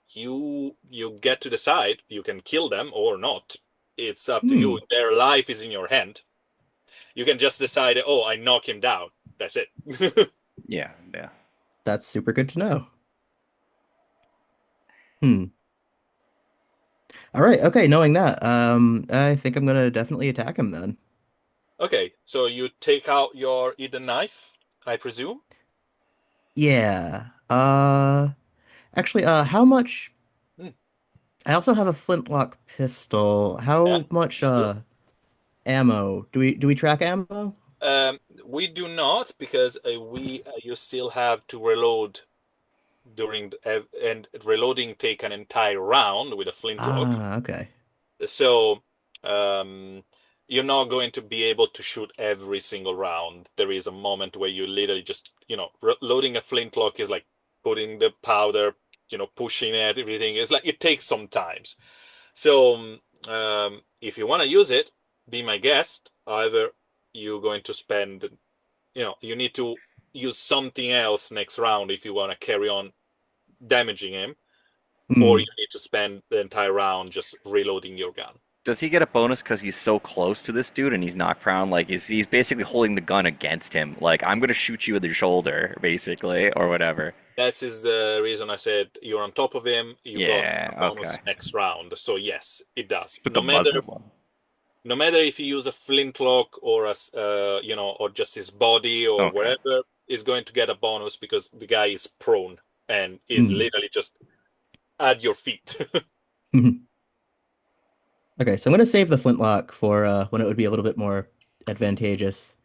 you get to decide. You can kill them or not. It's up to you. Hmm. Their life is in your hand. You can just decide, oh, I knock him down. That's it. yeah, yeah. That's super good to know. Hmm. All right. Okay. Knowing that, I think I'm gonna definitely attack him then. Okay, so you take out your hidden knife, I presume? Yeah. Actually, how much? Hmm, I also have a flintlock pistol. yeah, How much you do. ammo? Do we track ammo? We do not because we you still have to reload and reloading take an entire round with a flintlock. Ah, okay. So um, you're not going to be able to shoot every single round. There is a moment where you literally just, loading a flintlock is like putting the powder, pushing it, everything. It's like it takes some times. So if you want to use it, be my guest. However, you're going to spend, you need to use something else next round if you want to carry on damaging him, or Hmm. you need to spend the entire round just reloading your gun. does he get a bonus because he's so close to this dude and he's knocked prone? Like, is he's basically holding the gun against him? Like, I'm gonna shoot you with your shoulder, basically, or whatever. That is the reason I said you're on top of him. You got Yeah. a Okay. bonus next round. So yes, it does. With the muzzle one. No matter if you use a flintlock or or just his body or Okay. whatever, is going to get a bonus because the guy is prone and is Hmm. literally just at your feet. Okay, so I'm gonna save the flintlock for when it would be a little bit more advantageous.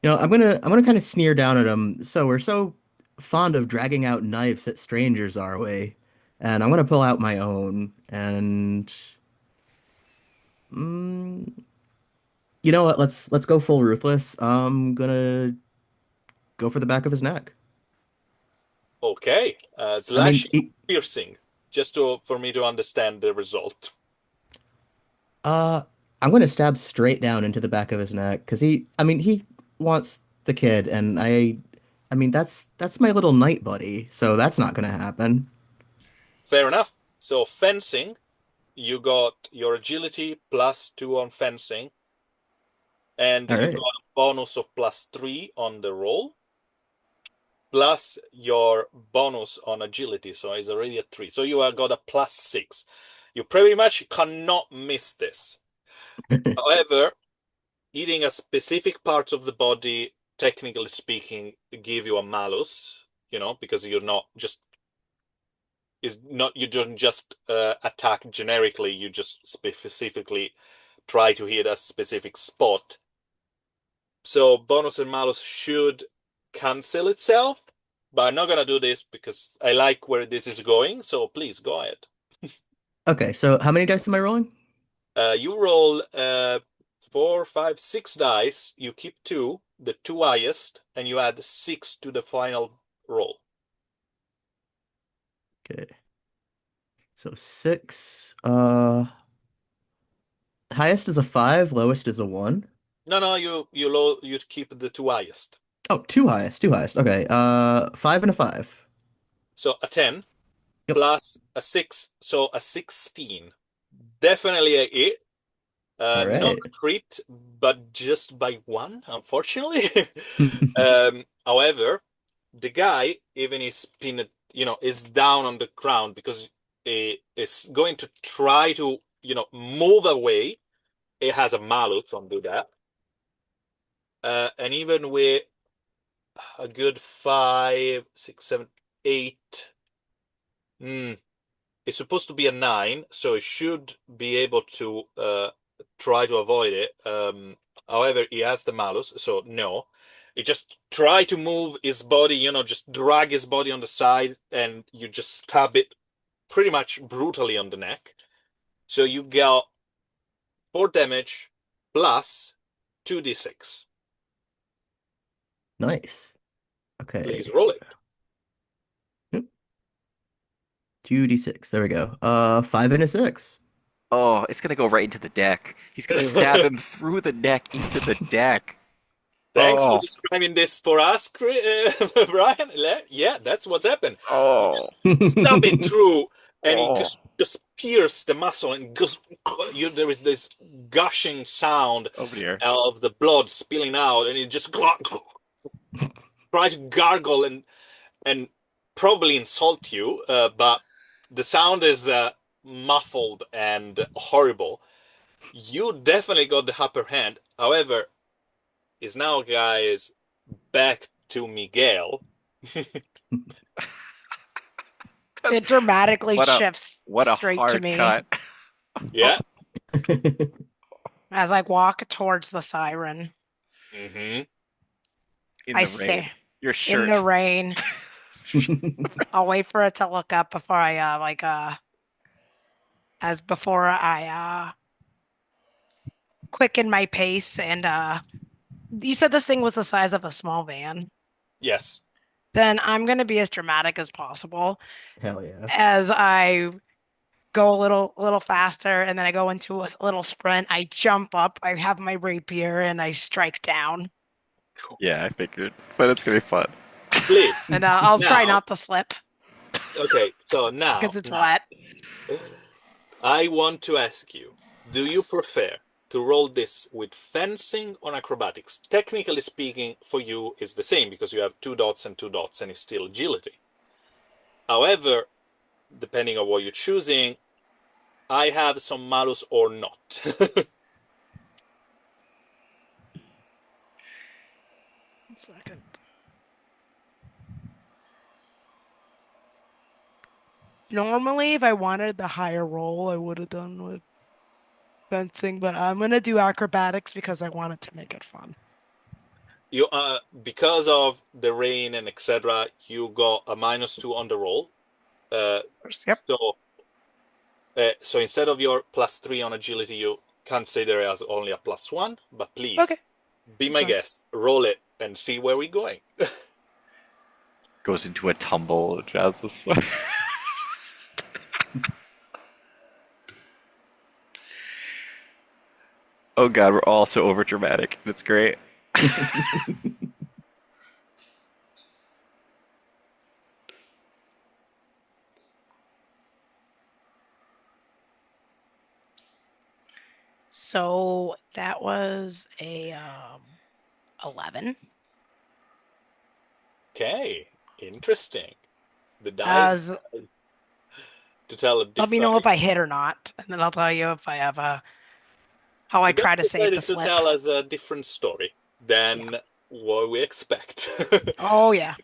I'm gonna kind of sneer down at him. So we're so fond of dragging out knives at strangers, are we? And I'm gonna pull out my own. And mm, you know what? Let's go full ruthless. I'm gonna go for the back of his neck. Okay, I mean, slashing, piercing, just for me to understand the result. uh, I'm gonna stab straight down into the back of his neck because he wants the kid, and I mean, that's my little night buddy, so that's not gonna happen. Fair enough. So fencing, you got your agility +2 on fencing, and All you right. got a bonus of +3 on the roll, plus your bonus on agility. So it's already a 3. So you have got a +6. You pretty much cannot miss this. However, eating a specific part of the body, technically speaking, give you a malus, because you're not just is not you don't just attack generically, you just specifically try to hit a specific spot. So bonus and malus should cancel itself, but I'm not gonna do this because I like where this is going, so please go ahead. Okay, so how many dice am I rolling? You roll 4, 5, 6 dice, you keep 2, the 2 highest, and you add 6 to the final roll. Okay. So 6. Highest is a 5, lowest is a 1. No, you keep the 2 highest. Oh, two highest. Okay. 5 and a 5. So a 10 Yep. plus a 6, so a 16. Definitely a hit. All Not right. a crit, but just by 1, unfortunately. However, the guy, even is pinned, is down on the ground because he is going to try to, move away. It has a malus, don't do that. And even with a good 5, 6, 7, 8, it's supposed to be a 9, so it should be able to try to avoid it. However, he has the malus, so no. He just try to move his body, just drag his body on the side, and you just stab it pretty much brutally on the neck. So you got 4 damage plus 2d6. Nice. Please Okay. roll it. Yep. 2d6. There we go. 5 and a 6. Oh, it's gonna go right into the deck. He's gonna stab him through the neck into the deck. Thanks for Oh, describing this for us, Brian. Yeah, that's what's happened. You oh, just stab it through, and it oh. just pierce the muscle, and there is this gushing sound Over here. of the blood spilling out, and it just try to gargle and probably insult you, but the sound is muffled and horrible. You definitely got the upper hand. However, is now, guys, back to Miguel. It dramatically What a shifts what a straight to hard me cut Yeah. as I walk towards the siren. Mm-hmm. in I the rain. stay Your in the shirt. rain. I'll wait for it to look up before I before I quicken my pace. And you said this thing was the size of a small van. Yes. Then I'm gonna be as dramatic as possible Hell yeah. as I go a little faster, and then I go into a little sprint. I jump up, I have my rapier, and I strike down. Yeah, I figured. So it's gonna be fun. Please. And I'll try Now- not to slip Okay, so now because it's wet. I want to ask you, Do you prefer to roll this with fencing or acrobatics? Technically speaking, for you, is the same because you have 2 dots and 2 dots, and it's still agility. However, depending on what you're choosing, I have some malus or not. 1 second. Normally, if I wanted the higher roll, I would have done with fencing, but I'm gonna do acrobatics because I wanted to make it fun. You because of the rain and etc., you got a -2 on the roll. Yep. So instead of your +3 on agility, you consider it as only a +1. But please, Okay. be my guest, roll it, and see where we're going. Goes into a tumble. Jazz is Oh god, we're all so overdramatic. It's great. So that was a 11. Okay, interesting. The dice As to tell a let me know if I hit or not, and then I'll tell you if I have how I the try to dice save the decided to slip. tell us a different story than what we expect. Oh yeah.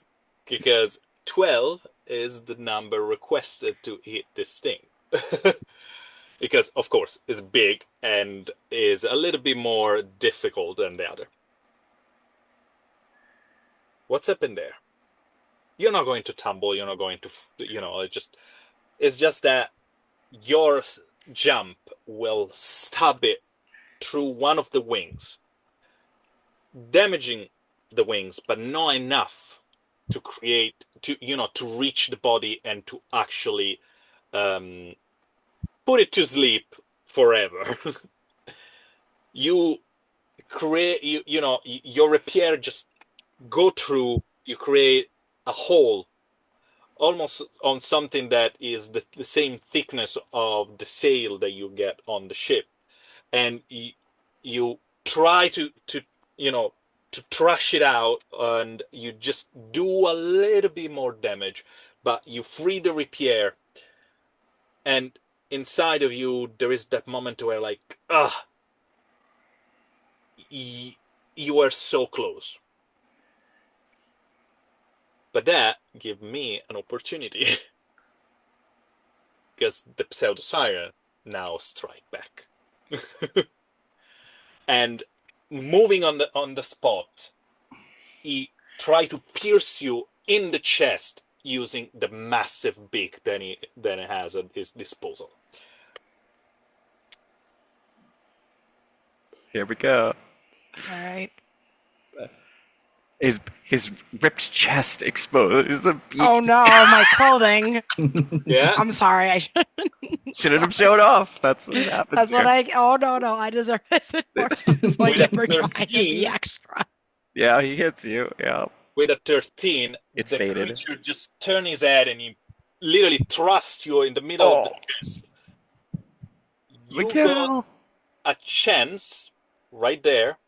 Because 12 is the number requested to hit this thing. Because, of course, it's big and is a little bit more difficult than the other. What's happened there? You're not going to tumble, you're not going to, it's just that your jump will stab it through one of the wings, damaging the wings, but not enough to reach the body and to actually put it to sleep forever. You create, your rapier just go through, you create a hole almost on something that is the same thickness of the sail that you get on the ship. And you try to trash it out, and you just do a little bit more damage, but you free the rapier, and inside of you there is that moment where like, you are so close. But that gave me an opportunity. Because the pseudo siren now strike back. And moving on the spot, he tried to pierce you in the chest using the massive beak that he has at his disposal. Here we go. All right. His ripped chest exposed. The beak Oh no, my clothing. Yeah. I'm sorry. I shouldn't have showed off. That's what happens. That's what here. Oh no, I deserve this endorsement. So I With a keep trying to 13. be extra. Yeah, he hits you. Yeah. With a 13, It's the faded. creature just turns his head and he literally thrusts you in the middle of the chest. You got a chance right there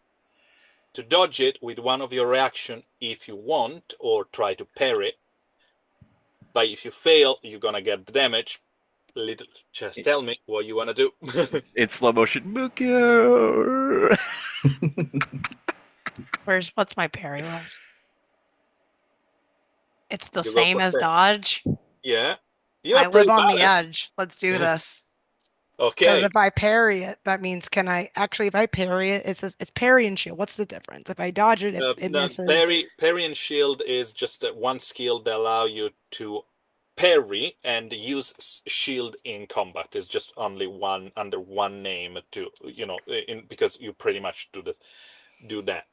to dodge it with one of your reaction if you want, or try to parry it. But if you fail, you're gonna get the damage. Just tell me what you wanna do. It's slow motion. Mukyo. What's my parry roll? It's the You go same for as parry. dodge. Yeah. I live pretty on the balanced. edge. Let's do this. Because Okay. if I parry it, that means if I parry it, it says it's parry and shield. What's the difference? If I dodge it, it No, misses. parry and shield is just one skill that allow you to parry and use shield in combat. It's just only one under one name to because you pretty much do that.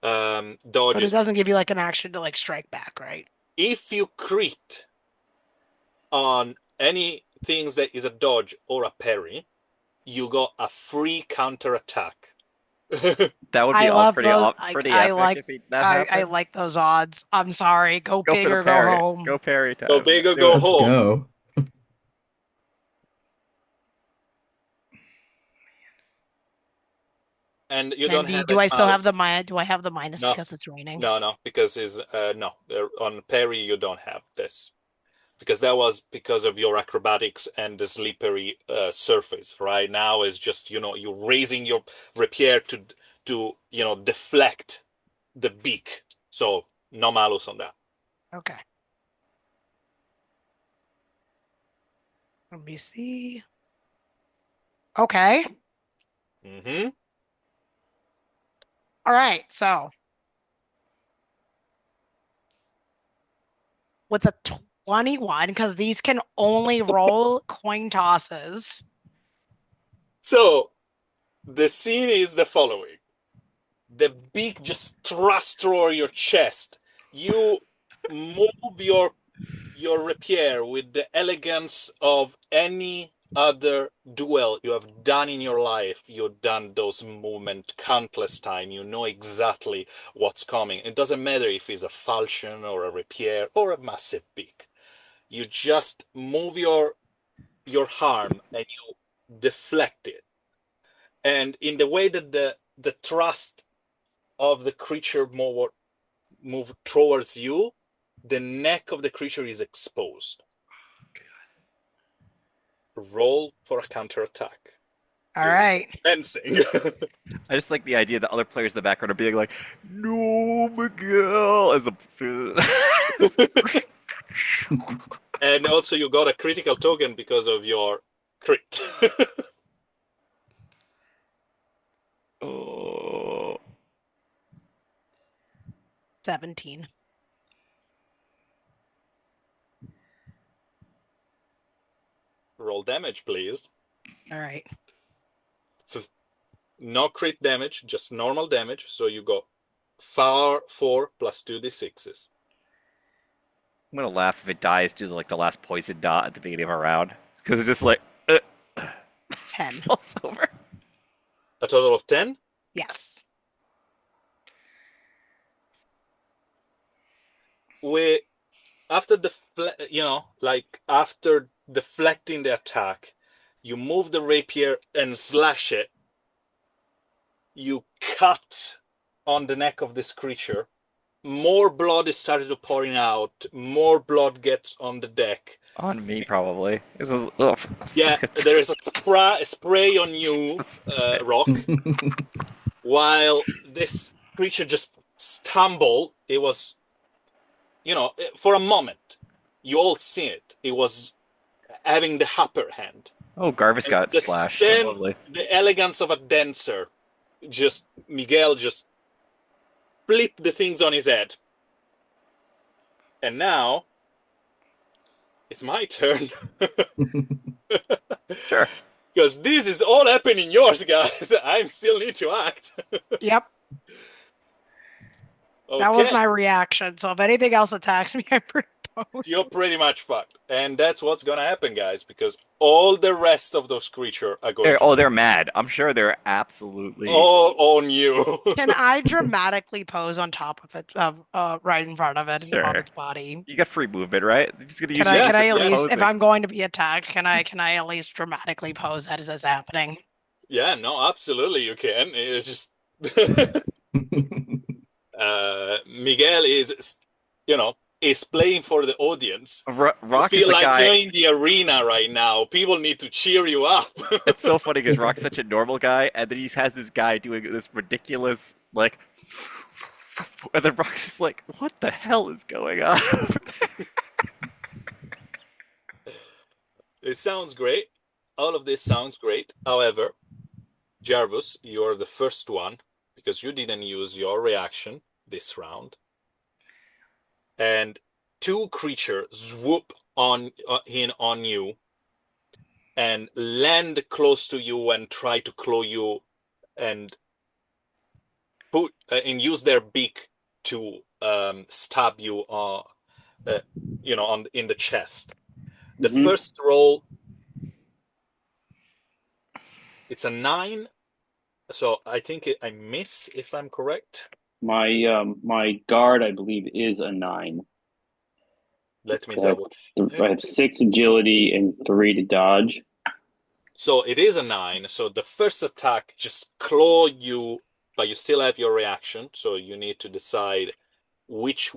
Dodge But it doesn't give you like an action to like strike back, right? if you crit on any things that is a dodge or a parry, you got a free counter attack. That would be I love pretty, those. pretty I epic like. if that happened. I like those odds. I'm sorry. Go Go big for the or go parry. home. Go parry time. Go big or Do go it. Let's home. go. and you And don't have do it I still have mouse. the minus? Do I have the minus No, because it's raining? no, because is no on parry you don't have this because that was because of your acrobatics and the slippery surface. Right now is just you're raising your rapier to deflect the beak. So no malus on that. Okay. Let me see. Okay. Mm-hmm. All right. So with a 21, because these can only roll coin tosses. So the scene is the following: the beak just thrusts through your chest. You move your rapier with the elegance of any other duel you have done in your life. You've done those movements countless times. You know exactly what's coming. It doesn't matter if it's a falchion or a rapier or a massive beak. You just move your arm and you deflect it. And in the way that the thrust of the creature move towards you, the neck of the creature is exposed. Roll for a counterattack. All This is right. fencing. I just like the idea that other players in the background are being like, "No, Miguel," as the. And also you got a critical token because of your crit. Oh. 17. Roll damage, please. All right. No crit damage, just normal damage. So you got 4 plus 2d6s. I'm gonna laugh if it dies due to like the last poison dot at the beginning of a round because it just like uh, 10. falls over. A total of 10. Yes. We after after deflecting the attack, you move the rapier and slash it. You cut on the neck of this creature. More blood is started to pouring out. More blood gets on the deck. On me, probably. This is, ugh. Yeah, there is a spray on you, Rock. While this creature just stumbled, it was, for a moment, you all see it. It was having the upper hand. Oh, Garvis And got splashed. then Lovely. the elegance of a dancer, Miguel just flipped the things on his head. And now, it's my turn. Sure. Because this is all happening yours, guys. I still need to act. Yep. Okay. That was my reaction. So if anything else attacks me, I propose. You're pretty much fucked. And that's what's gonna happen, guys, because all the rest of those creatures are going to They're mad. I'm sure they're absolutely. all on you. Can I dramatically pose on top of it, right in front of it, Sure. on its body? You got free movement, right? You're just gonna use. Can I Yes, at yes. least, if I'm going to be attacked, can I at least dramatically pose that as this happening? Yeah, no, absolutely you can. It's just Miguel is playing for the audience. You Rock is feel the like guy. you're in the arena right now. People need to cheer you up. It's so funny because Rock's such a normal guy, and then he has this guy doing this ridiculous like, and then Rock's just like, "What the hell is going on?" It sounds great. All of this sounds great. However, Jarvis, you're the first one because you didn't use your reaction this round. And 2 creatures swoop in on you and land close to you and try to claw you and use their beak to stab you in the chest. The first roll, it's a 9, so I think I miss if I'm correct. My guard, I believe, is a 9. Let me I have, double. I have 6 agility and 3 to dodge. So it is a 9. So the first attack just claw you, but you still have your reaction. So you need to decide which,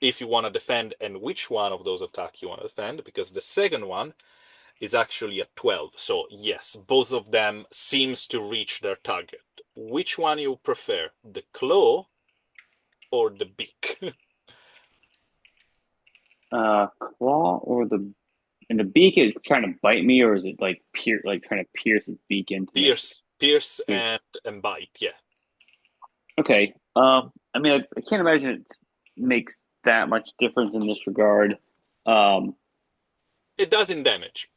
if you want to defend, and which one of those attacks you want to defend, because the second one is actually a 12. So yes, both of them seems to reach their target. Which one you prefer, the claw or the beak? Claw or and the beak is trying to bite me, or is it like trying to pierce its beak into me? Pierce Pierce. and bite. Yeah. Okay. I mean, I can't imagine it makes that much difference in this regard. Um, It does in damage,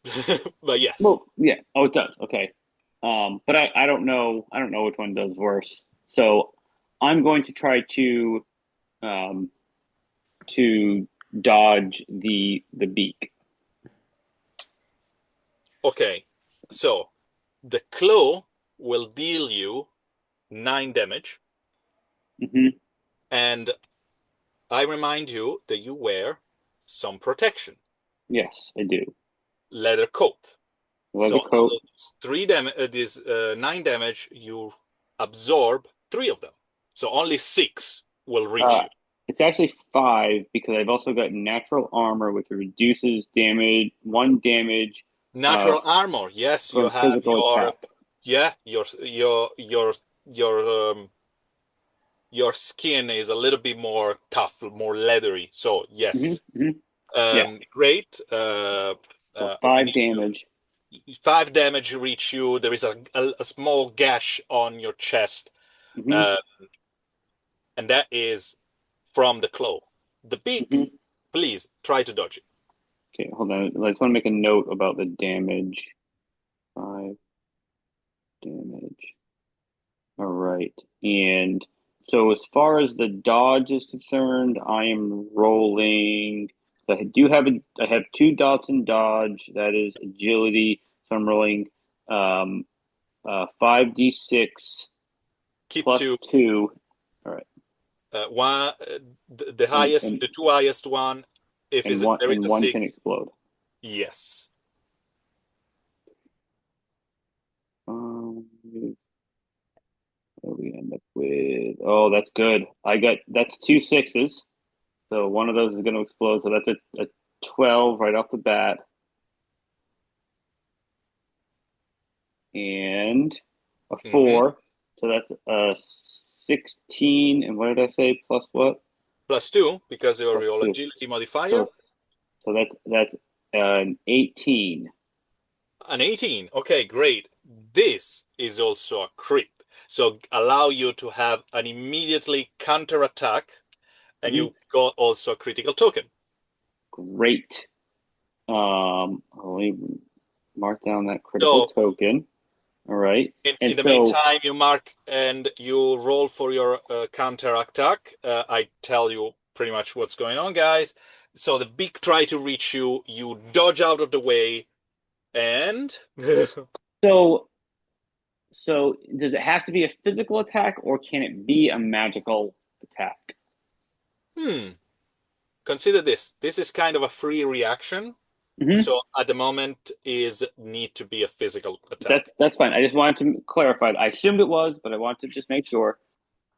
but yes. well, yeah. Oh, it does. Okay. But I don't know. I don't know which one does worse. So I'm going to try um, to dodge the beak. Okay. So the claw will deal you 9 damage, Hmm. and I remind you that you wear some protection, Yes, I do. leather coat. Leather So coat. this 9 damage, you absorb 3 of them. So only 6 will reach Uh, you. it's actually 5 because I've also got natural armor, which reduces damage, 1 damage uh, Natural armor. Yes, you from have physical attack. your your skin is a little bit more tough, more leathery. So Hmm. yes, Hmm. Yeah, great. so We 5 need damage. 5 damage reach you. There is a small gash on your chest, Hmm. uh, and that is from the claw. The beak, Hmm. please try to dodge it. Okay, hold on. I just want to make a note about the damage. 5 damage. All right. And so as far as the dodge is concerned, I am rolling. I have 2 dots in dodge. That is agility. So I'm rolling um 5d6 Keep plus to 2. All right. one, the And highest, and the 2 highest one. If and is one there is and a one 6, can explode. yes. Um, what do we end up with? Oh, that's good. That's 2 6s. So one of those is going to explode. So that's a 12 right off the bat. And a Hmm. 4. So that's a 16. And what did I say? Plus what? Plus 2 because of Plus your 2. agility modifier. So that's an 18. An 18. Okay, great. This is also a crit. So allow you to have an immediately counter attack, and Mhm. you got also a critical token. Great. Let me mark down that critical So token. All right. in And the so, meantime, you mark and you roll for your counter attack. I tell you pretty much what's going on, guys. So the beak try to reach you, you dodge out of the way, and so, so does it have to be a physical attack or can it be a magical attack? hmm, consider this. This is kind of a free reaction. Hmm. So at the moment is need to be a physical attack. That's fine. I just wanted to clarify. I assumed it was, but I wanted to just make sure.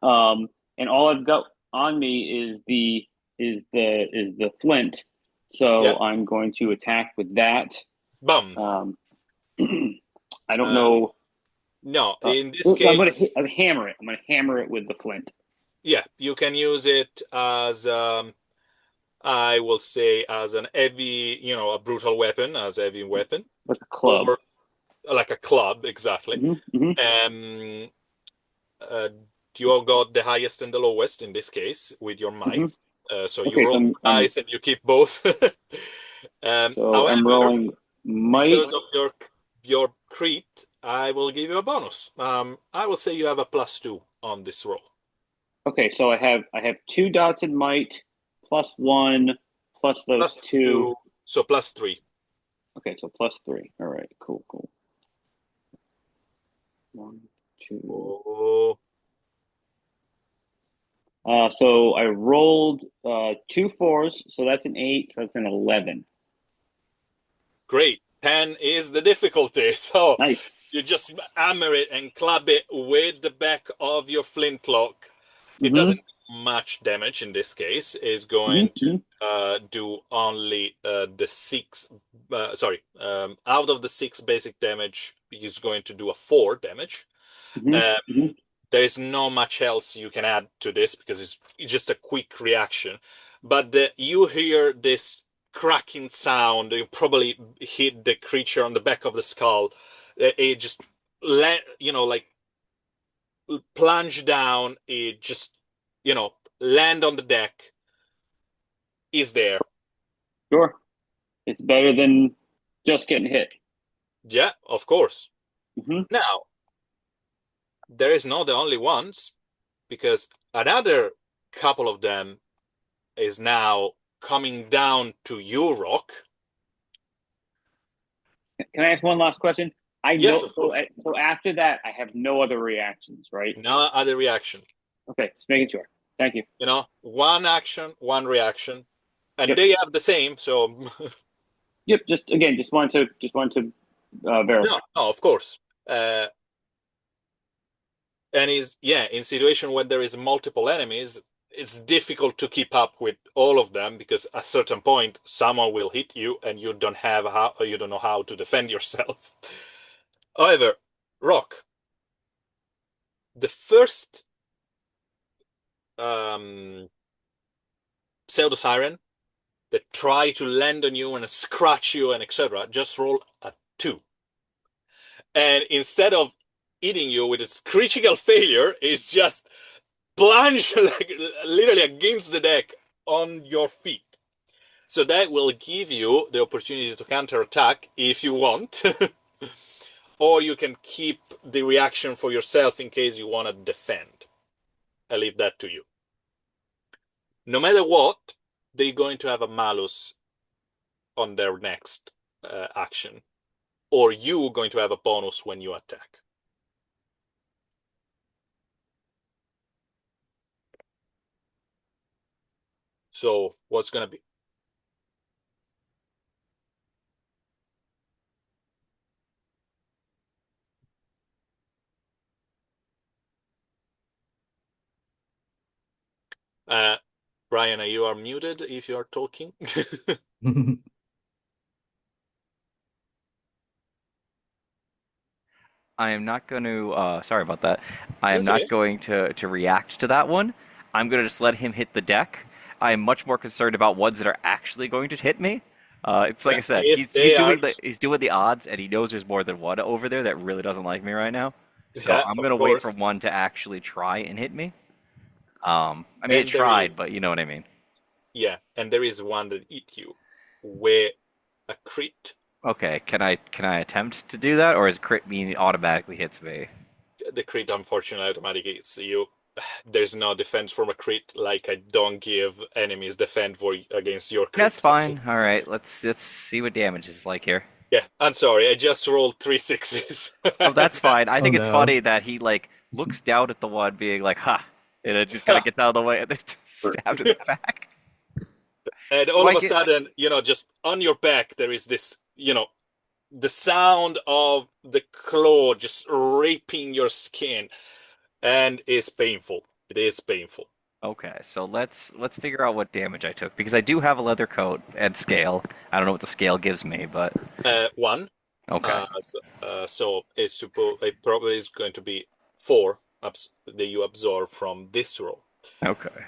And all I've got on me is the flint. Yeah. So I'm going to attack with that. Bum. Um, I don't Uh, know. no, in this I'm going case, to hammer it. I'm going to hammer it with the flint, yeah, you can use it as I will say as an heavy, a brutal weapon, as a heavy weapon, like a club. or like a club, exactly. Hmm. Hmm. Um, uh, you all got the highest and the lowest in this case with your Hmm. might. So you Okay, roll dice and you keep both. I'm However, rolling might. because of your crit, I will give you a bonus. I will say you have a +2 on this roll. Okay, so I have 2 dots in might, +1, plus those Plus two. two, so +3. Okay, so +3. All right, cool, cool. 1, 2. Oh, So I rolled 2 4s, so that's an 8, so that's an 11. great. 10 is the difficulty. So Nice. you just hammer it and club it with the back of your flintlock. It Mm-hmm. doesn't do much damage in this case. It's going Mm-hmm. to do only the six. Sorry, out of the 6 basic damage, it's going to do a 4 damage. Mm-hmm. Uh, Mm-hmm. there is not much else you can add to this because it's just a quick reaction. But you hear this cracking sound. You probably hit the creature on the back of the skull. It just, like plunge down. It just, land on the deck. Is there? Sure. It's better than just getting hit. Yeah, of course. Mm-hmm. Now, there is not the only ones because another couple of them is now coming down to you, Rock. Can I ask one last question? I Yes, know. of So, course. so after that, I have no other reactions, right? No other reaction. Okay, just making sure. Thank you. One action, one reaction, and Yep. they have the same. So Yep. Just wanted to verify. no, no, of course. And in situation when there is multiple enemies, it's difficult to keep up with all of them because at a certain point someone will hit you and you don't know how to defend yourself. However, Rock, the first pseudo siren that try to land on you and scratch you and etc. just roll a 2. And instead of eating you with its critical failure, it's just plunge like literally against the deck on your feet. So that will give you the opportunity to counterattack if you want. Or you can keep the reaction for yourself in case you want to defend. I leave that to you. No matter what, they're going to have a malus on their next action. Or you going to have a bonus when you attack. So what's going to be? Brian, you are muted if you are talking. I am not going to. Sorry about that. I am That's okay. not going to react to that one. I'm going to just let him hit the deck. I am much more concerned about ones that are actually going to hit me. It's like I said, If they are, he's doing the odds, and he knows there's more than one over there that really doesn't like me right now. So yeah, I'm of going to wait for course. one to actually try and hit me. I mean, it And there tried, is, but you know what I mean. yeah, and there is one that eat you with a crit. Okay, can I attempt to do that, or is crit mean it automatically hits me? The crit, unfortunately, automatically hits you. There's no defense from a crit. Like I don't give enemies defense against your That's crit. fine. All right, let's see what damage is like here. Yeah, I'm sorry. I just rolled 3 6s. Oh, that's fine. I Oh think it's no. funny that he like looks down at the one, being like, "Ha," and it just kind of gets out of the way and then stabbed in the back. And Do all I of a get? sudden, just on your back, there is this, the sound of the claw just ripping your skin, and it's painful. It is painful. Okay, so let's figure out what damage I took because I do have a leather coat and scale. I don't know what the scale gives me, but 1. okay, So it probably is going to be 4 that you absorb from this roll. okay,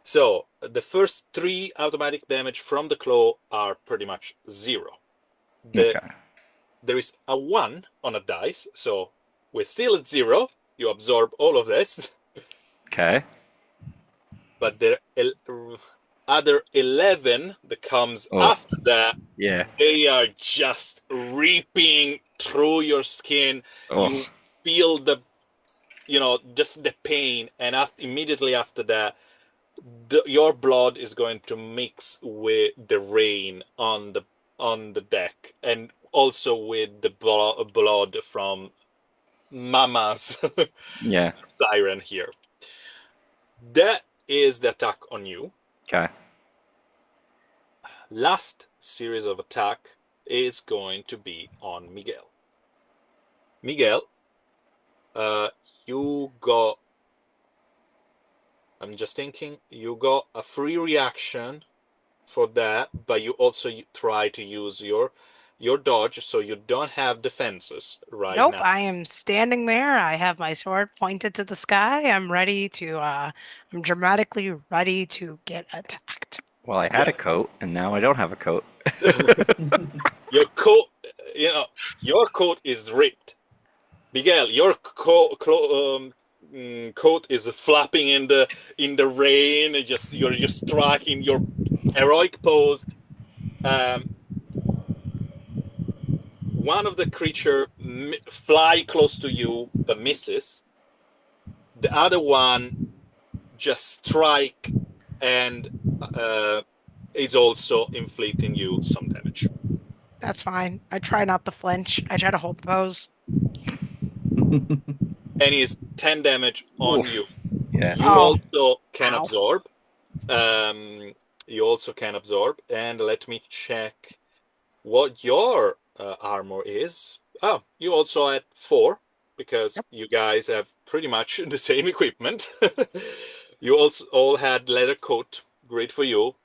So the first 3 automatic damage from the claw are pretty much 0. okay. There is a 1 on a dice, so we're still at 0. You absorb all of this, Okay. but the other 11 that comes Oh, after that, yeah. they are just ripping through your skin. Oh, You feel just the pain, and immediately after that, your blood is going to mix with the rain on the deck, and also with the blood from Mama's yeah. siren here. That is the attack on you. Okay. Last series of attack is going to be on Miguel. Miguel, you got. I'm just thinking, you got a free reaction for that, but you also try to use your dodge, so you don't have defenses right Nope, now. I am standing there. I have my sword pointed to the sky. I'm dramatically ready to get attacked. Well, I had Yeah. a coat, and now I don't have a coat. Your coat, your coat is ripped. Miguel, your coat is flapping in the rain. You're just striking your heroic pose. Um, one of the creature fly close to you but misses. The other one just strike and is also inflicting you some damage. That's fine. I try not to flinch. I try to hold the pose. And is 10 damage on Oof. you. Yeah. You Oh, also can ow. absorb. Um, you also can absorb. And let me check what your armor is. Oh, you also had 4 because Yep, you guys have pretty much the same equipment. You also all had leather coat. Great for you.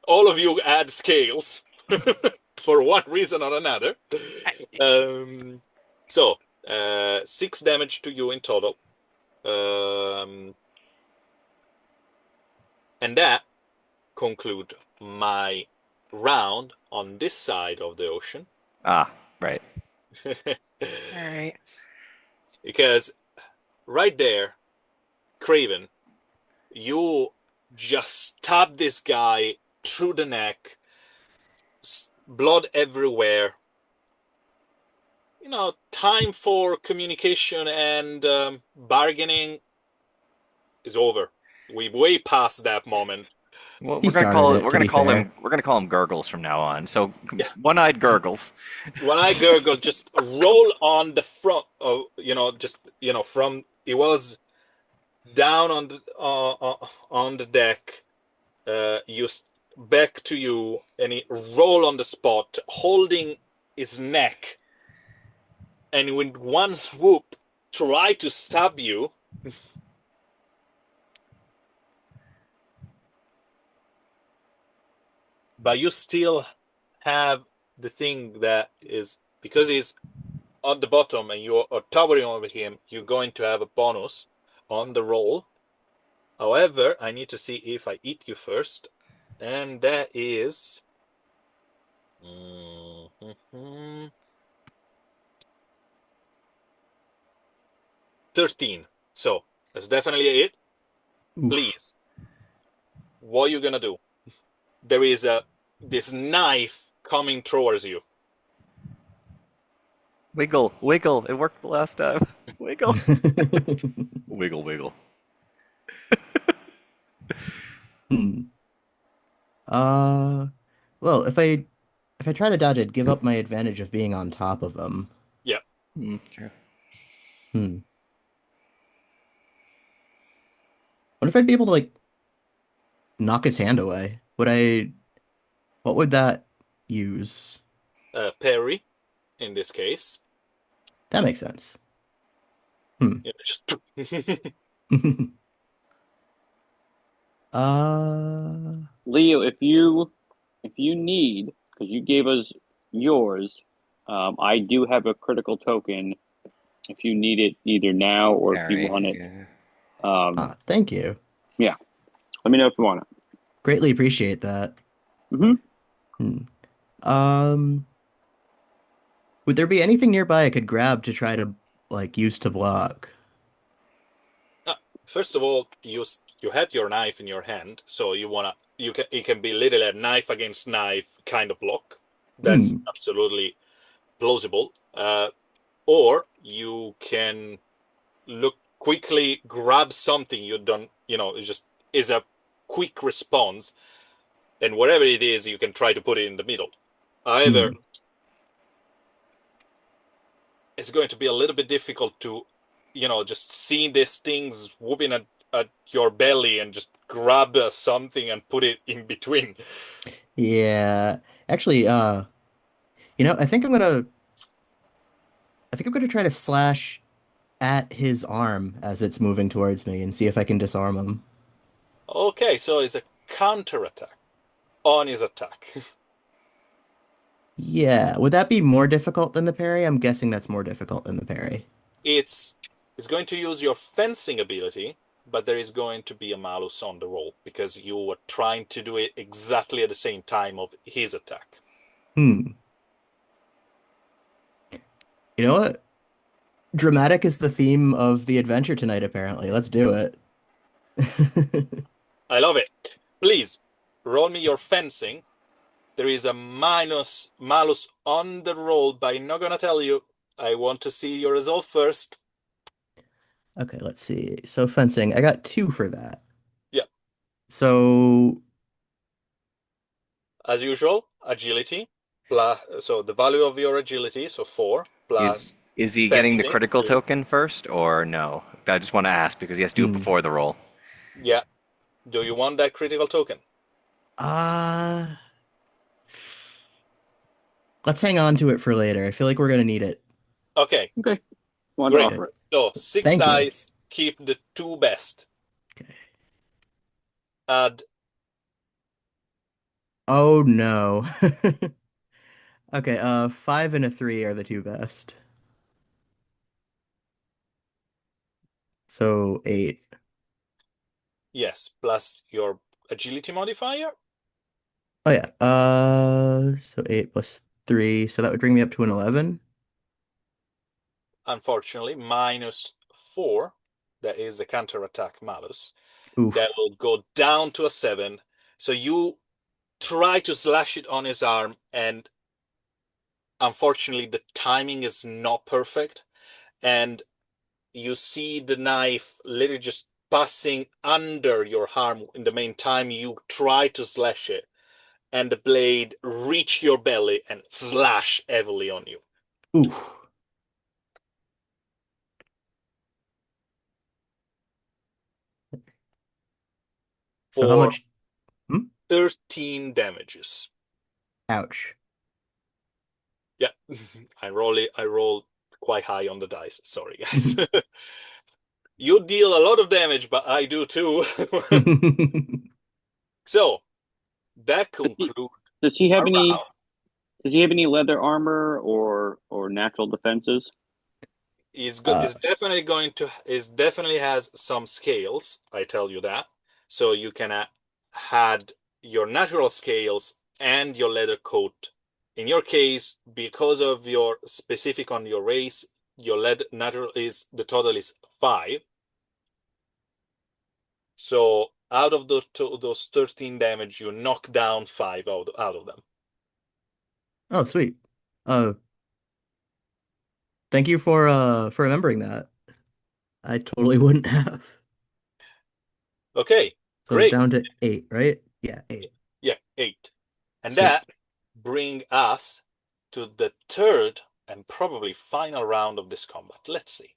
All of you add scales for one reason or another. I- Um, so, 6 damage to you in total. Um, and that conclude my round on this side of the ocean. Ah, right. all right. Because right there, Craven, you just stab this guy through the neck, blood everywhere. Time for communication and bargaining is over. We way past that moment. Well, He started it, we're to gonna be call fair. him Gurgles from now on. So Yeah, one-eyed Gurgles. when I gurgle, just roll on the front of from it was down on the deck. You back to you, and he roll on the spot, holding his neck, and with one swoop, try to stab you. But you still have the thing that is because he's on the bottom and you are towering over him. You're going to have a bonus on the roll. However, I need to see if I eat you first, and that is 13. So that's definitely it. Oof. Please, what are you gonna do? There is this knife coming towards you. Wiggle, wiggle. It worked the last time. Wiggle. Wiggle, wiggle. Hmm. Uh, well, if I try to dodge, I'd give up my advantage of being on top of him. Yeah. True. Hmm. What if I'd be able to like knock his hand away? What would that use? Parry in this case. That makes sense. Hmm. Just Uh, Leo, if you need, because you gave us yours, I do have a critical token. If you need it either now or if you Alright, want it, yeah. thank you. yeah, let me know if you want it. Greatly appreciate that. Hmm. Hmm. Um, would there be anything nearby I could grab to try to like use to block? first of all, you had your knife in your hand, so it can be literally a knife against knife kind of block. That's Hmm. absolutely plausible. Or you can look quickly, grab something you don't, it just is a quick response, and whatever it is, you can try to put it in the middle. However, Hmm. it's going to be a little bit difficult to, just see these things whooping at your belly and just grab something and put it in between. Yeah. Actually, I think I'm gonna try to slash at his arm as it's moving towards me and see if I can disarm him. Okay, so it's a counterattack on his attack. Yeah, would that be more difficult than the parry? I'm guessing that's more difficult than the parry. It's it's going to use your fencing ability, but there is going to be a malus on the roll because you were trying to do it exactly at the same time of his attack. Hmm. You know what? Dramatic is the theme of the adventure tonight, apparently. Let's do it. I love it. Please roll me your fencing. There is a minus malus on the roll, but I'm not gonna tell you. I want to see your result first. Okay, let's see. So fencing, I got 2 for that. Yeah, So, as usual, agility plus so the value of your agility, so 4 Is plus is he getting the fencing. critical token first or no? I just want to ask because he has to do it hmm. before the roll. Yeah. Do you want that critical token? Uh, let's hang on to it for later. I feel like we're gonna need it. Okay, Okay, want to great. Okay. offer it. So 6 Thank you. dice, keep the 2 best. Okay. Add Oh no. Okay, 5 and a 3 are the 2 best. So 8. yes, plus your agility modifier. Oh yeah. So 8 plus 3, so that would bring me up to an 11. Unfortunately, minus 4. That is the counterattack malus. That Oof. will go down to a 7. So you try to slash it on his arm, and unfortunately, the timing is not perfect. And you see the knife literally just passing under your arm in the meantime you try to slash it, and the blade reach your belly and slash heavily on you Oof. So how for much? Hmm? 13 damages. Ouch. Yeah, I roll quite high on the dice. Sorry, guys. You deal a lot of damage, but I do too. So that Does he, concludes does he have our any? round. Does he have any leather armor or natural defenses? Is good. Uh, Is definitely going to. Is definitely has some scales. I tell you that. So you can add your natural scales and your leather coat. In your case, because of your specific on your race, your leather natural is the total is 5. So out of those 13 damage, you knock down 5 out of them. oh, sweet. Uh, Thank you for remembering that. I totally wouldn't have. Okay, So great. down to 8, right? Yeah, 8. Yeah, 8. And Sweet. that bring us to the third and probably final round of this combat. Let's see.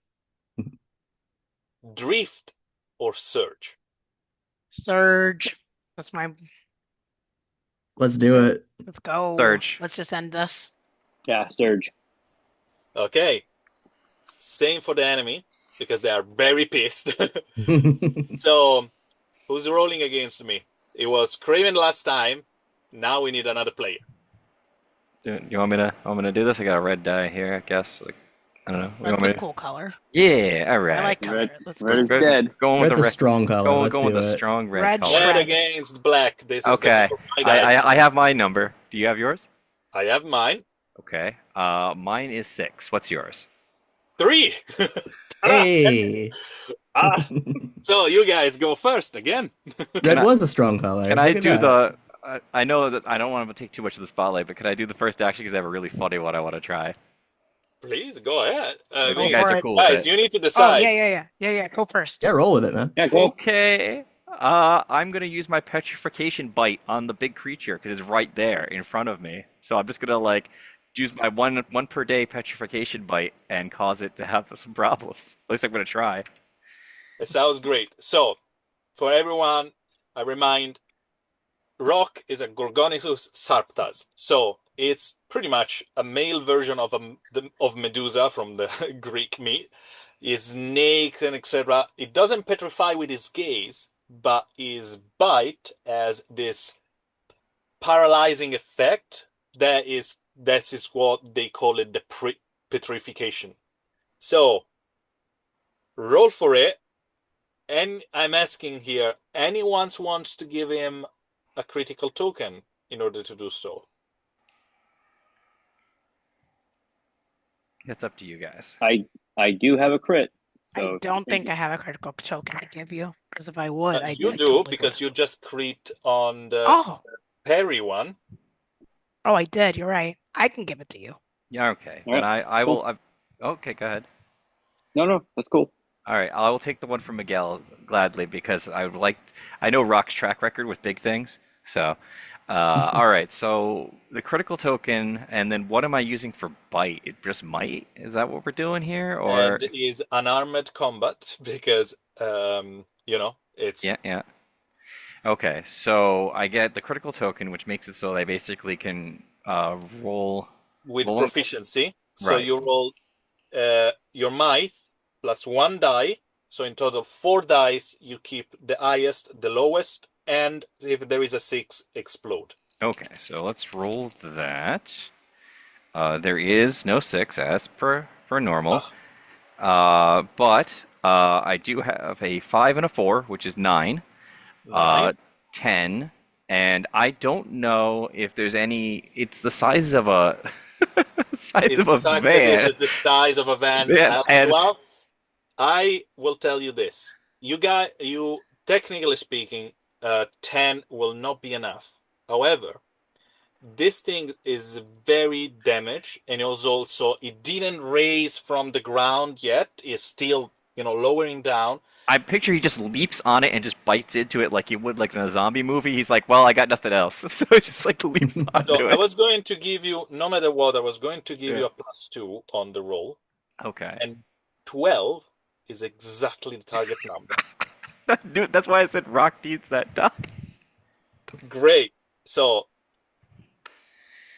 Drift or surge? Surge. That's my. Let's do it. Let's go. Surge. Let's just end this. Yeah, Surge. Okay. Same for the enemy because they are very pissed. Hmm. So, who's rolling against me? It was Craven last time. Now we need another player. You want me to do this? I got a red die here, I guess. Like, I don't know. You want That's a me to? cool color. Yeah, all I right. like color. Red, Let's red go. is dead. Going with Red's the a red. strong color. Let's Going with do the it. strong red Red color. Red shreds. against black. This is the Okay. color of my dice. I have my number. Do you have yours? I have mine. Okay. Mine is 6. What's yours? 3. Ah, Hey. ah. So you guys go first again. Can Red I was a strong color. can I Look at do that. the? I know that I don't want to take too much of the spotlight, but can I do the first action because I have a really funny one I want to try. Please go ahead. I If Go you mean, guys for are it. cool with guys, it. you need to Oh decide. yeah. Go first. Yeah, roll with it, man. Yeah, go. Okay. I'm gonna use my petrification bite on the big creature because it's right there in front of me. So I'm just gonna like use my one per day petrification bite and cause it to have some problems. At least I'm gonna try. It sounds great. So, for everyone, I remind Rock is a Gorgonishus Sarptas. So, it's pretty much a male version of of Medusa from the Greek myth. Is naked and etc. It doesn't petrify with his gaze, but his bite has this paralyzing effect that is what they call it the petrification. So roll for it, and I'm asking here, anyone wants to give him a critical token in order to do so? It's up to you guys. I do have a crit. I So don't think I have a critical token to give you, because if I would, I You do totally because would. you just crit on the Oh, parry one. oh, I did. You're right. I can give it to you. Yeah, okay. All Then right, I will. cool. Okay, go ahead. No, that's cool. All right, I will take the one from Miguel gladly because I would like. I know Rock's track record with big things, so. All right, so the critical token, and then what am I using for bite? It just might? Is that what we're doing here, or? And is unarmed combat because it's Yeah, yeah. Okay, so I get the critical token, which makes it so they basically can roll. with roll proficiency. So right. you roll your might plus one die. So in total, 4 dice. You keep the highest, the lowest, and if there is a 6, explode. Okay, so let's roll that. There is no 6 as per normal. But I do have a 5 and a 4, which is 9, 9. 10, and I don't know if there's any. It's the size of a size Is of a van. the size of a van. Man, and Well, I will tell you this. You technically speaking, 10 will not be enough. However, this thing is very damaged, and also it didn't raise from the ground yet. It's still, lowering down. I picture he just leaps on it and just bites into it like he would like in a zombie movie. He's like, "Well, I got nothing else," so it just like leaps onto So I it. was going to give you, no matter what, I was going to give Yeah. you a +2 on the roll, Okay. and 12 is exactly the target number. Dude, that's why I said Rock needs that die. Great. So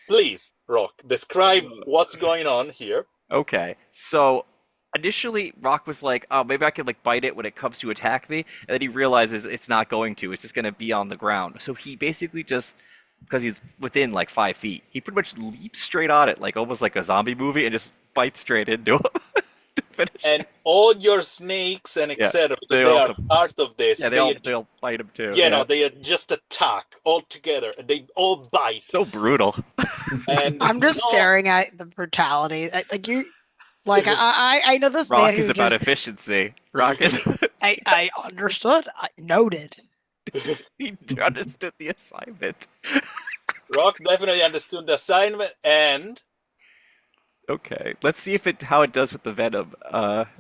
please, Rock, describe what's going on here. Okay, so initially Rock was like, "Oh, maybe I could like bite it when it comes to attack me," and then he realizes it's not going to. It's just going to be on the ground. So he basically just, because he's within like 5 feet, he pretty much leaps straight on it, like almost like a zombie movie, and just bites straight into him to finish And it. all your snakes and Yeah, etc., because they they also, are part of this, yeah, they'll bite him too. Yeah, they just attack all together. They all bite. so brutal. And I'm just staring at the brutality. I know this man Rock who is about just. efficiency. Rock is I understood. I noted. he understood the assignment. Rock definitely understood the assignment, and Okay, let's see if how it does with the venom.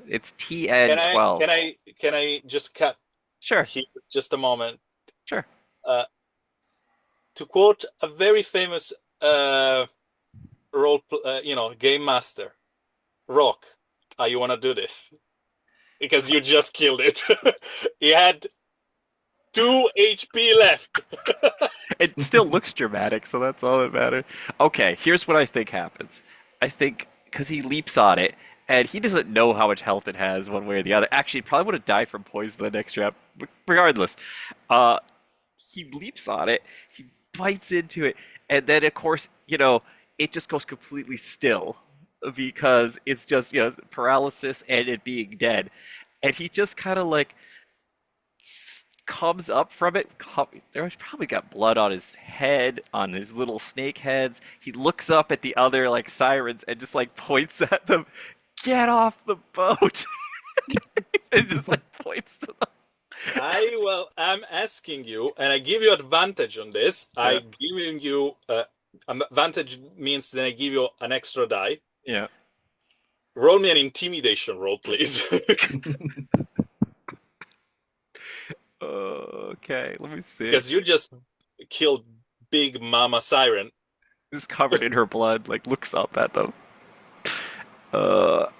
It's can I TN12. can I just cut Sure, here just a moment? sure. To quote a very famous game master, Rock, you want to do this? Because you just killed it. He had 2 HP left. It still looks dramatic, so that's all that matters. Okay, here's what I think happens. I think because he leaps on it, and he doesn't know how much health it has one way or the other. Actually, he probably would have died from poison the next round. Regardless, he leaps on it, he bites into it, and then of course, it just goes completely still because it's just, paralysis and it being dead. And he just kind of like comes up from it. There's probably got blood on his head, on his little snake heads. He looks up at the other like sirens and just like points at them. Get off the boat! And just like points to them. I'm asking you, and I give you advantage on this. Yeah. I giving you advantage means then I give you an extra die. Yeah. Roll me an intimidation roll, please. Okay, let me see. Because you just killed Big Mama Siren. Just covered in her blood, like looks up at them.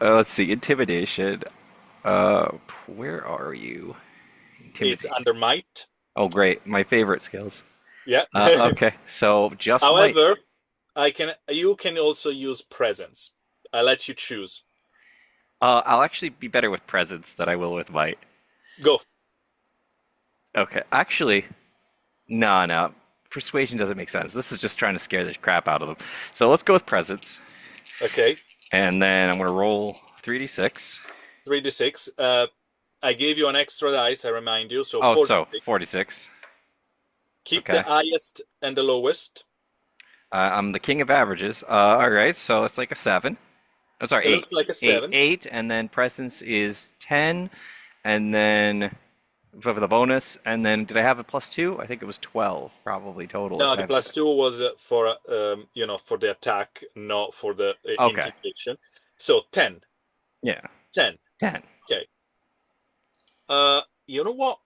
Let's see, intimidation. Where are you? It's under might. Oh, great, my favorite skills. Yeah. Okay, so just However, You can also use presence. I let you choose. I'll actually be better with presence than I will with might. Go. Okay, actually, no. Persuasion doesn't make sense. This is just trying to scare the crap out of them. So let's go with presence. Okay. And then I'm going to roll 3d6. 3d6. I gave you an extra dice, I remind you. So Oh, 46. so 46. Keep Okay. the highest and the lowest. I'm the king of averages. All right, so it's like a 7. I'm sorry, It 8. looks like a 8, 7. 8, and then presence is 10, and then for the bonus, and then did I have a +2? I think it was 12, probably total. No, if I the have- +2 was for for the attack, not for the Okay. intimidation. So 10. Yeah, 10. 10. Okay. You know what?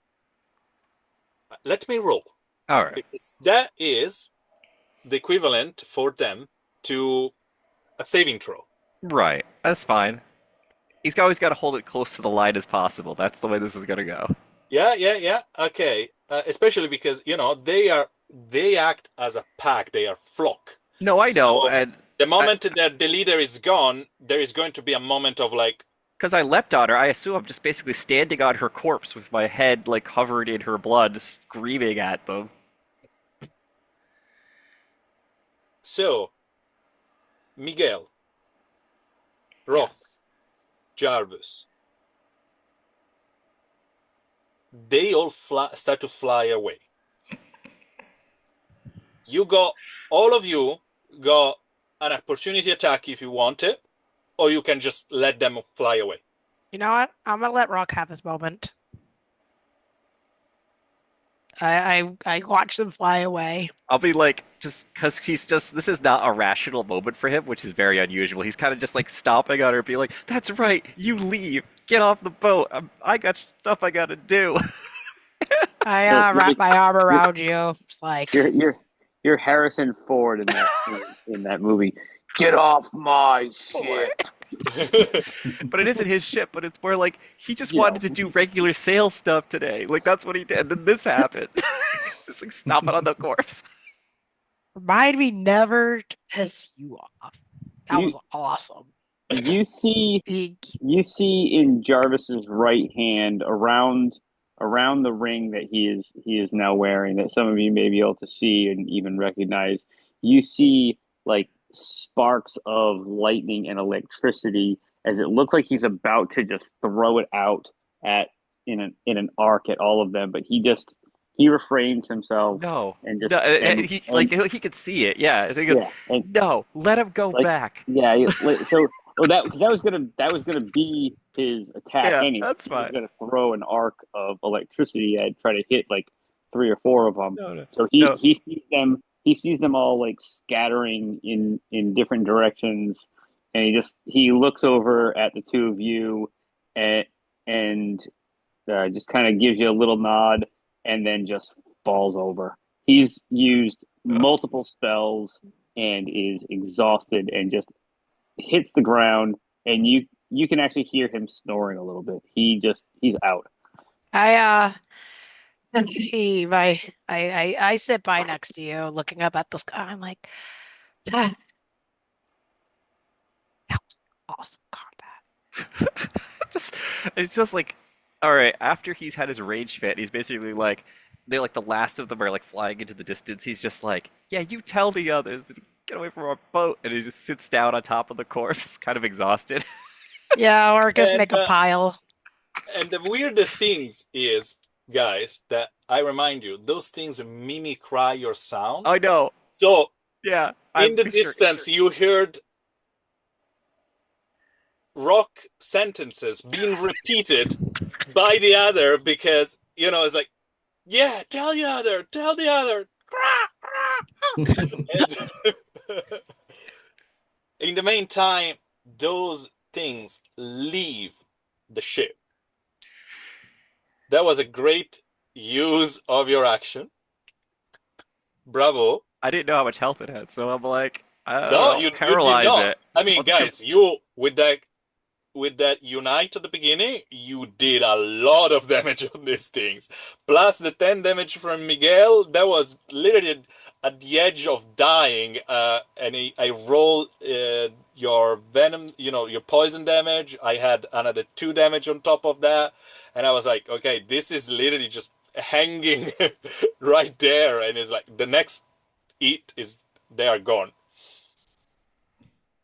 Let me roll. All right. Because that is the equivalent for them to a saving throw. Right, that's fine. He's always got to hold it close to the line as possible. That's the way this is going to go. Yeah. Okay. Especially because, they act as a pack. They are flock. No, I know, So and the moment that the leader is gone, there is going to be a moment of like, because I leapt on her, I assume I'm just basically standing on her corpse with my head like covered in her blood, screaming at them. so, Miguel, Rock, Yes. Jarvis, they all start to fly away. All of you got an opportunity attack if you want it, or you can just let them fly away. You know what? I'm gonna let Rock have his moment. I watch them fly away. I'll be like, just because this is not a rational moment for him, which is very unusual. He's kind of just like stomping on her, be like, "That's right, you leave, get off the boat. I got stuff I gotta do." I So wrap my arm around you. It's like, You're Harrison Ford in that movie. Get off my ship. But it isn't his ship, but it's more like he just You wanted know. to do regular sales stuff today. Like that's what he did. And then this happened. Just like stomping on the corpse. remind me never to piss you off. That You- was awesome. You see He, in Jarvis's right hand around the ring that he is now wearing, that some of you may be able to see and even recognize. You see like sparks of lightning and electricity as it looked like he's about to just throw it out at in an arc at all of them, but he refrains himself No. and just No, and, he and like he could see it. Yeah. So he goes, yeah and "No, let him go like back." so well that because that was gonna be his attack Yeah, anyway. that's He was fine. gonna throw an arc of electricity and try to hit like 3 or 4 of them. No. So No. he sees them all like scattering in different directions, and he looks over at the two of you and just kind of gives you a little nod and then just falls over. He's used multiple spells and is exhausted and just hits the ground, and you can actually hear him snoring a little bit. He's out. I heave. I sit by next to you, looking up at the sky. I'm like, that was awesome combat. just it's just like all right, after he's had his rage fit, he's basically like they're like the last of them are like flying into the distance. He's just like, "Yeah, you tell the others to get away from our boat." And he just sits down on top of the corpse, kind of exhausted. Yeah, or just And make a pile. and the weirdest things is, guys, that I remind you, those things mimicry your sound. I know. So Yeah. in the distance, you heard rock sentences being repeated by the other because it's like, yeah, tell the other. And in the meantime, those things leave the ship. That was a great use of your action. Bravo. I didn't know how much health it had, so I'm like, I don't No, know, you did paralyze not. it. I mean, Let's guys, you with that unite at the beginning, you did a lot of damage on these things. Plus the 10 damage from Miguel, that was literally at the edge of dying, and I roll your venom, your poison damage. I had another 2 damage on top of that, and I was like, okay, this is literally just hanging right there, and it's like the next eat is they are gone.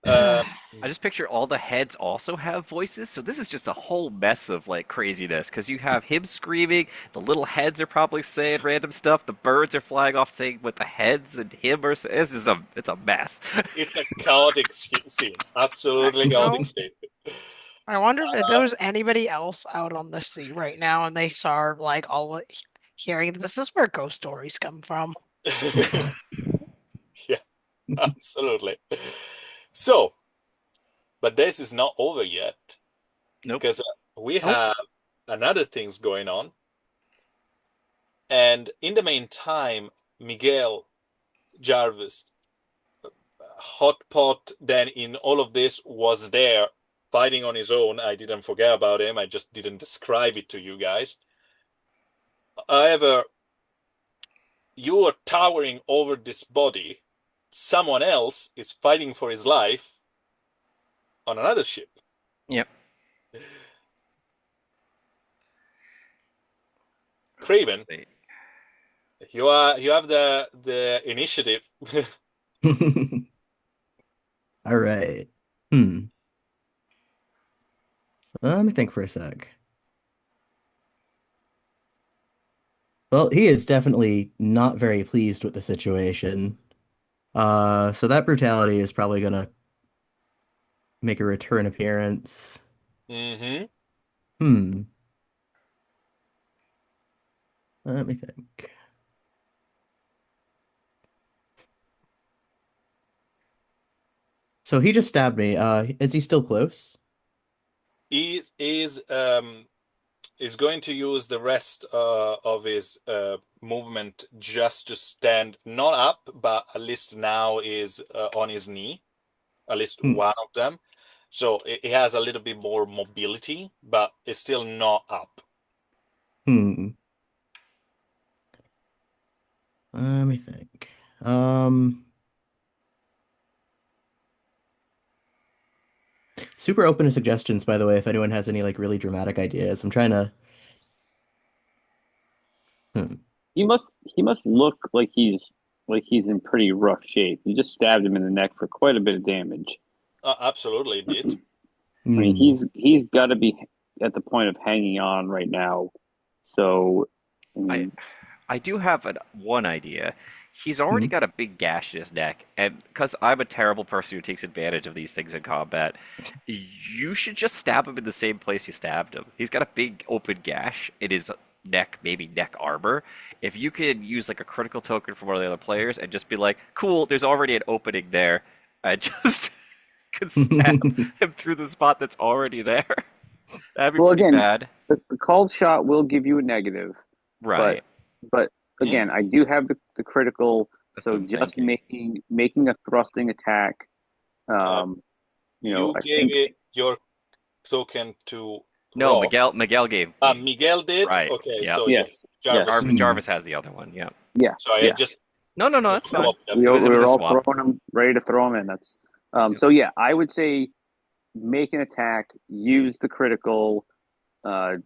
Uh, I just picture all the heads also have voices, so this is just a whole mess of like craziness. Because you have him screaming, the little heads are probably saying random stuff, the birds are flying off saying what the heads and him are saying. It's a mess. it's a chaotic scene, absolutely You chaotic know, scene. I wonder if there was anybody else out on the sea right now and they saw like all hearing this is where ghost stories come from. Yeah, absolutely. So, but this is not over yet Nope. because we Nope. have another things going on. And in the meantime, Miguel, Jarvis, Hot Pot, then in all of this was there fighting on his own. I didn't forget about him. I just didn't describe it to you guys. However, you are towering over this body. Someone else is fighting for his life on another ship. Yep. Craven, you have the initiative. All right. Let me think for a sec. Well, he is definitely not very pleased with the situation. So that brutality is probably gonna make a return appearance. Mm-hmm. Hmm. Let me think. So he just stabbed me. Is he still close? Is going to use the rest of his movement just to stand not up, but at least now is on his knee. At least Hmm. one of them. So it has a little bit more mobility, but it's still not up. Hmm. Let me think. Um, Super open to suggestions, by the way, if anyone has any like really dramatic ideas. I'm trying to. Hmm. He must look like he's in pretty rough shape. You just stabbed him in the neck for quite a bit of damage. Absolutely, it did. I mean, Hmm. he's got to be at the point of hanging on right now. So, I I mean, I do have one idea. He's already Hmm. got a big gash in his neck, and because I'm a terrible person who takes advantage of these things in combat, you should just stab him in the same place you stabbed him. He's got a big open gash in his neck, maybe neck armor. If you could use like a critical token from one of the other players and just be like, cool, there's already an opening there, I just could stab him through the spot that's already there. That'd be well, pretty again, bad. the called shot will give you a negative, but Right. but Hmm? again, I do have the critical. That's what So I'm just thinking. making a thrusting attack. Uh, Um, you I gave think it your token to No, Raw. Miguel gave me. Miguel did? Right. Okay, Yep. so yes, yes, yes, Jarvis. Hmm. Jarvis has the other one. Yeah. yeah, Sorry, I yeah. just No, that's fine. swapped them. We It we was were a all swap. throwing them, ready to throw them in. That's Yep. so yeah. I would say make an attack, use the critical, uh,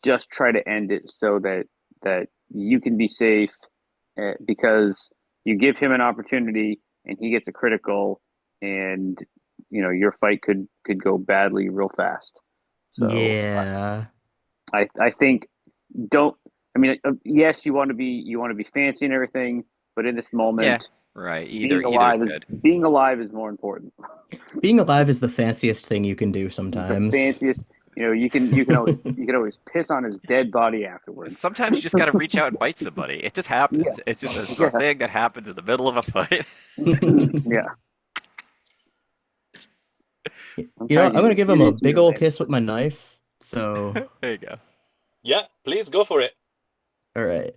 just try to end it so that you can be safe, because you give him an opportunity and he gets a critical, and your fight could go badly real fast. So Yeah. I think don't. I mean, yes, you want to be fancy and everything, but in this Yeah. moment, Right. being Either is alive is good. being alive is more important. Being alive is the fanciest thing you can do The sometimes. fanciest, you can always piss on his dead body afterwards. Sometimes you just got to reach out and bite somebody. It just Yeah, happens. It's a yeah, thing that happens in the middle of a fight. yeah. You know, Sometimes I'm you gonna just give get him a into big your old rage. kiss with my knife. So, There you go. Yeah, please go for it. all right.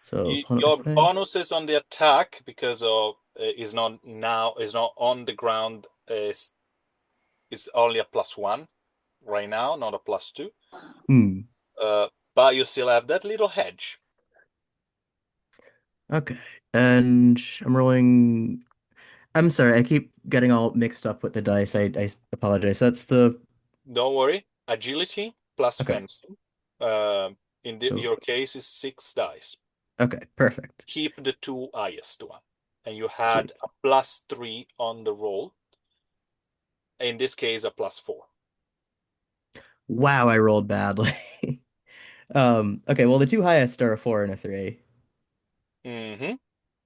So, opponent Your effect. bonuses on the attack because of is not on the ground is only a +1 right now, not a +2. Hmm. But you still have that little hedge. Okay. And I'm rolling. I'm sorry, I keep getting all mixed up with the dice. I apologize. That's the Don't worry. Agility plus okay. fencing. So Your case is 6 dice. okay, perfect. Keep the 2 highest one, and you had Sweet. a +3 on the roll. In this case, a +4. Wow, I rolled badly. Okay, well the two highest are a four and a three, Mm-hmm.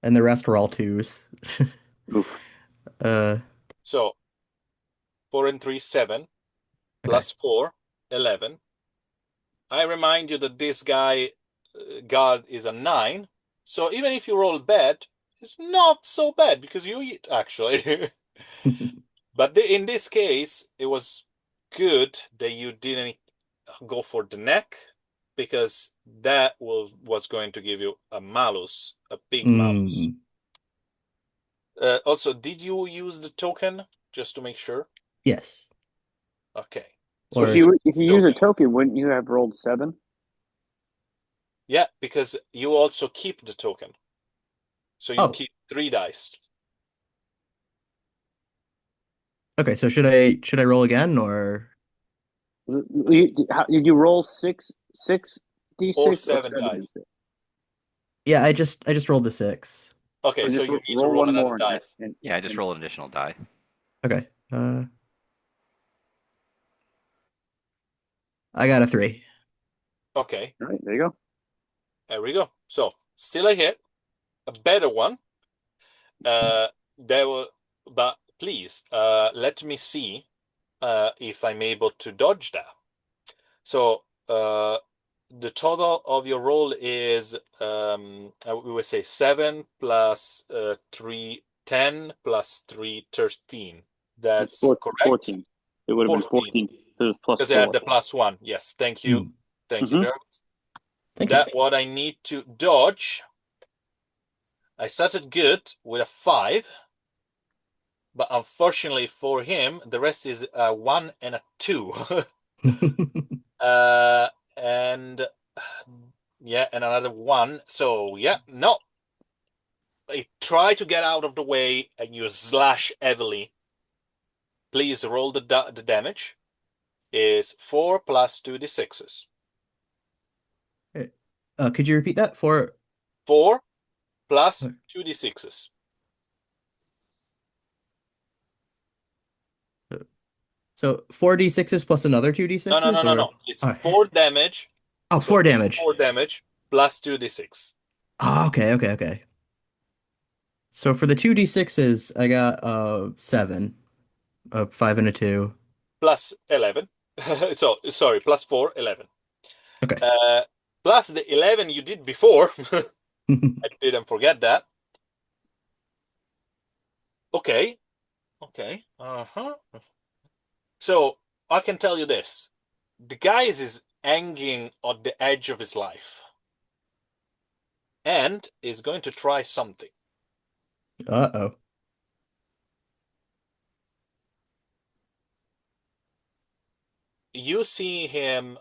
and the rest were all twos. Oof. Uh, So 4 and 3, 7, okay. +4, 11. I remind you that this guy, God, is a 9. So even if you roll bad, it's not so bad because you eat, actually. But in this case, it was good that you didn't go for the neck because that was going to give you a malus, a big malus. Mm, Also, did you use the token just to make sure? yes. Okay. So If we're Or gonna you use a token. token, wouldn't you have rolled 7? Yeah, because you also keep the token. So you oh, keep 3 dice. okay. So should I roll again or Did you roll six Or d6 or 7 dice. 7 d6? yeah, I just rolled the six. Okay, Or so just you need to roll roll one another more dice. Yeah, just roll an additional die. Okay. I got a three. Okay, all right, there you go. there we go. So still a hit, a better one. There were, but please, let me see if I'm able to dodge that. So the total of your roll is we would say 7 plus 3, 10 plus 3, 13. It's That's correct. 14. It would have been 14. 14 because it was Because I had +4. the +1. Yes, thank you. Mm, Thank you, Mm-hmm. Jarvis. thank you. That what I need to dodge. I started good with a 5, but unfortunately for him, the rest is a 1 and a 2. uh, and yeah, and another 1. So yeah, no. I try to get out of the way and you slash heavily. Please roll the damage. Is 4 plus 2d6s. Could you repeat that for? 4 plus 2d6s. So 4d6s plus another No, no, no, 2d6s no, or no. It's oh, 4 damage. oh So 4 damage. 4 damage plus 2d6. Oh, okay. So for the 2d6s, I got 7, a 5 and a 2. Plus 11. So, sorry, plus 4, 11. Okay. Uh, plus the 11 you did before. I didn't forget that. Okay, okay. Uh-huh. So, I can tell you this. The guy is hanging on the edge of his life and is going to try something. Uh-oh. You see him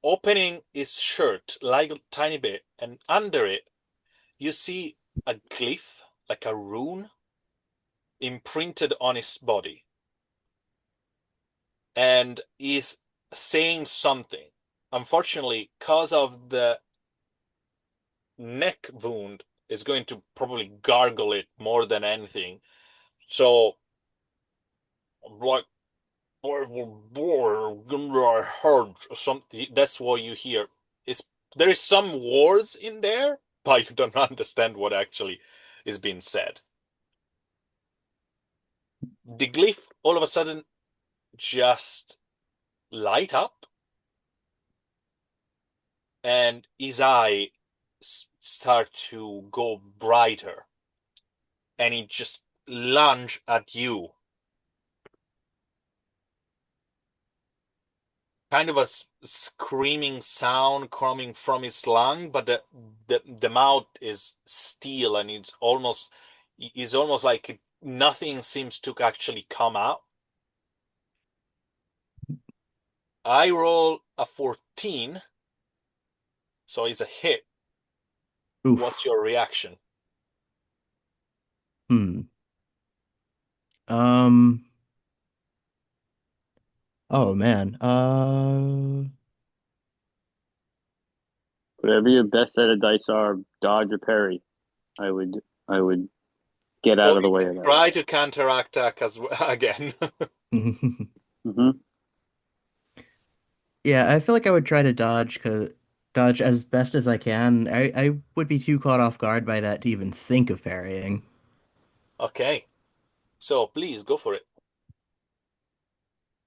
opening his shirt like a tiny bit, and under it, you see a glyph, like a rune, imprinted on his body. And he's saying something. Unfortunately, because of the neck wound, is going to probably gargle it more than anything. So, like, something. That's what you hear. Is there is some words in there, but you don't understand what actually is being said. The glyph all of a sudden just light up, and his eye start to go brighter, and he just lunge at you. Kind of a screaming sound coming from his lung, but the mouth is steel, and it's almost like nothing seems to actually come out. I roll a 14, so it's a hit. What's Oof. your reaction? Hmm. Um. Oh man. Whatever your best set of dice are, dodge or parry. I would get Or out of the you way can of that. try to counteract attack as again. Hmm. Yeah, I feel like I would try to dodge as best as I can. I would be too caught off guard by that to even think of parrying. Okay, so please go for it.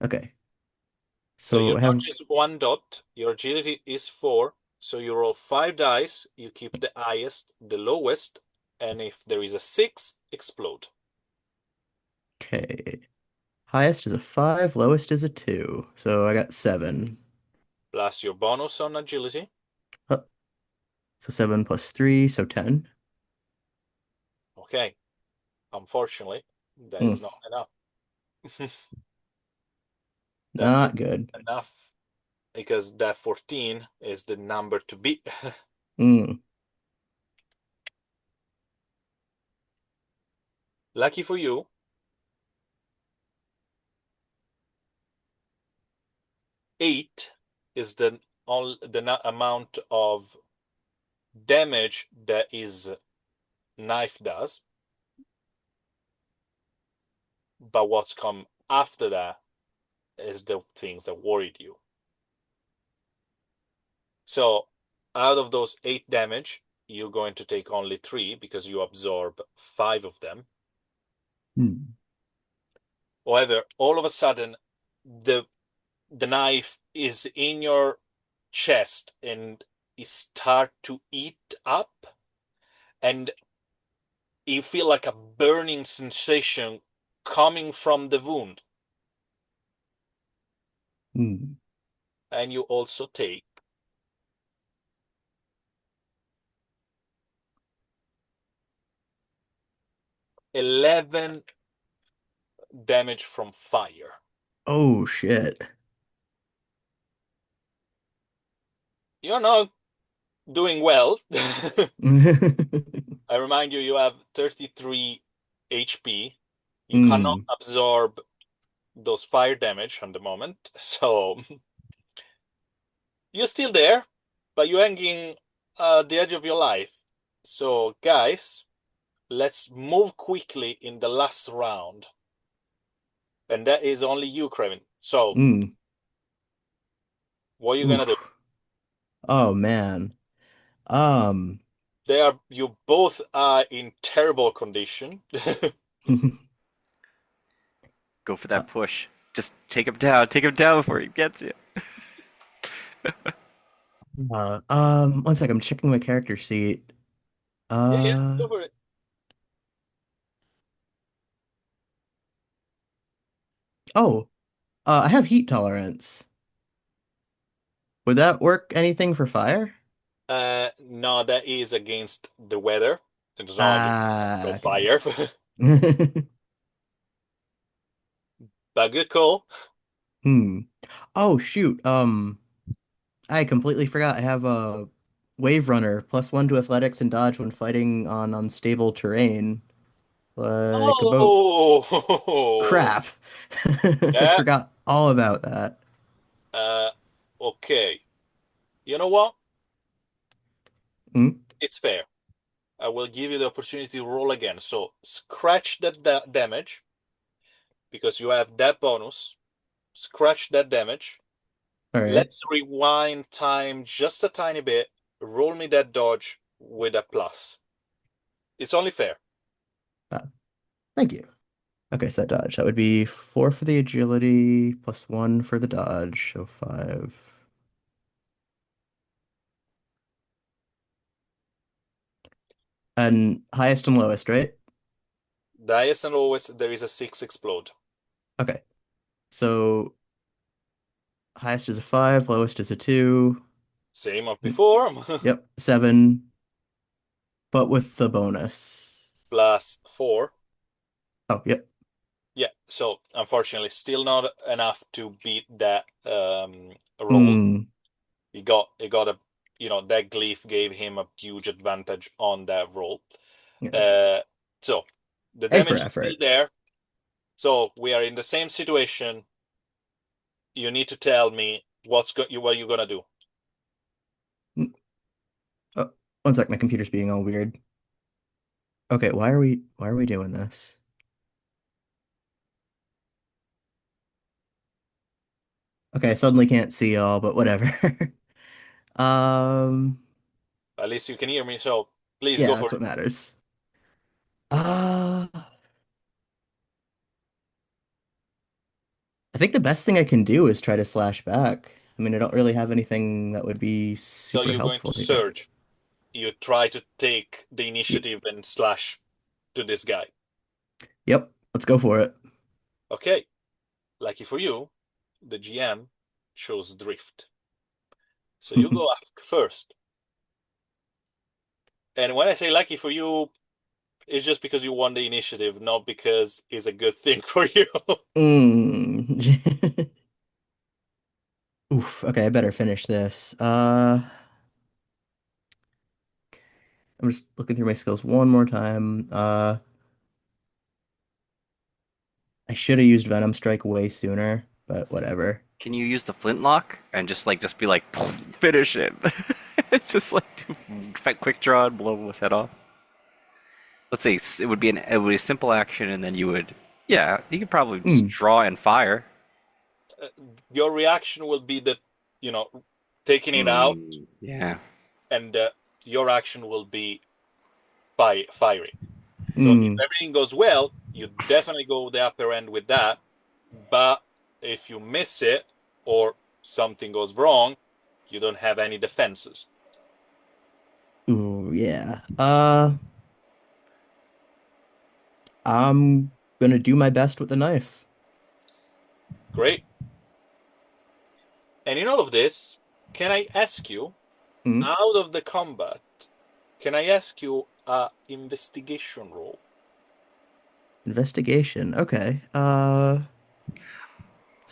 Okay. So your So I have dodge is 1 dot, your agility is 4, so you roll 5 dice, you keep the highest, the lowest, and if there is a 6, explode. okay. Highest is a 5, lowest is a 2. So I got 7. Plus your bonus on agility. Oh, so 7 plus 3, so 10. Okay, unfortunately, that Hmm, is not enough. That not won't good. be enough because that 14 is the number to beat. Hmm. Lucky for you, 8 is the amount of damage that his knife does, but what's come after that is the things that worried you. So out of those 8 damage, you're going to take only 3 because you absorb 5 of them. Hmm. However, all of a sudden, the the knife is in your chest and it start to eat up, and you feel like a burning sensation coming from the wound, Hmm. and you also take 11 damage from fire. Oh shit. You're not doing well. I remind you, you have 33 HP. You cannot Hmm. absorb those fire damage on the moment, so you're still there, but you're hanging the edge of your life. So, guys, let's move quickly in the last round, and that is only you, Kraven. So, Hmm. what are you gonna do? Oof. Oh man. Um. They are you both are in terrible condition. Go for uh, that push. Just take him down. Take him down before he gets you. 1 sec, I'm checking my character sheet. Yeah, yeah, Uh, go for it. oh, I have heat tolerance. Would that work anything for fire? No, that is against the weather. It's not against Ah, natural okay. fire. But good call. Hmm. Oh shoot. I completely forgot. I have a wave runner +1 to athletics and dodge when fighting on unstable terrain, like a boat. Oh, Crap. I yeah. forgot all about that. Uh, okay. You know what? Hmm? It's fair. I will give you the opportunity to roll again. So scratch that damage because you have that bonus. Scratch that damage. All right. Let's rewind time just a tiny bit. Roll me that dodge with a plus. It's only fair. Uh, Thank you. Okay, so that dodge. That would be 4 for the agility, +1 for the dodge, so 5. And highest and lowest, right? Dice and always there is a 6 explode. Okay. So highest is a 5, lowest is a 2. Same of before. Yep, 7, but with the bonus. Plus 4. Oh, yep. Yeah, so unfortunately, still not enough to beat that roll. Hmm. You got a that glyph gave him a huge advantage on that roll. Yeah. So the A for damage is still effort. there. So we are in the same situation. You need to tell me what you're gonna do. Mm, Oh, one sec, my computer's being all weird. Okay, why are we doing this? Okay, I suddenly can't see y'all, but whatever. Um, At least you can hear me. So please yeah, go for that's it. what matters. Uh, I think the best thing I can do is try to slash back. I mean, I don't really have anything that would be So super you're going helpful to here. surge. You try to take the Y- initiative and slash to this guy. Yep, let's go for it. Okay. Lucky for you, the GM chose drift. So you go up first. And when I say lucky for you, it's just because you won the initiative, not because it's a good thing for you. Mm. Oof, okay, I better finish this. I'm just looking through my skills one more time. I should have used Venom Strike way sooner, but whatever. Can you use the flintlock and just be like finish it? It's just like do quick draw and blow his head off. Let's say it would be a simple action, and then you could probably just Mm, draw and fire. Your reaction will be that, you know, taking it out, Yeah. and your action will be firing. So if mm. everything goes well, you definitely go the upper end with that. But if you miss it or something goes wrong, you don't have any defenses. Ooh, yeah. I'm gonna do my best with the knife. Great. And in all of this, can I ask you, Mm, out of the combat, can I ask you a investigation roll? investigation. Okay. So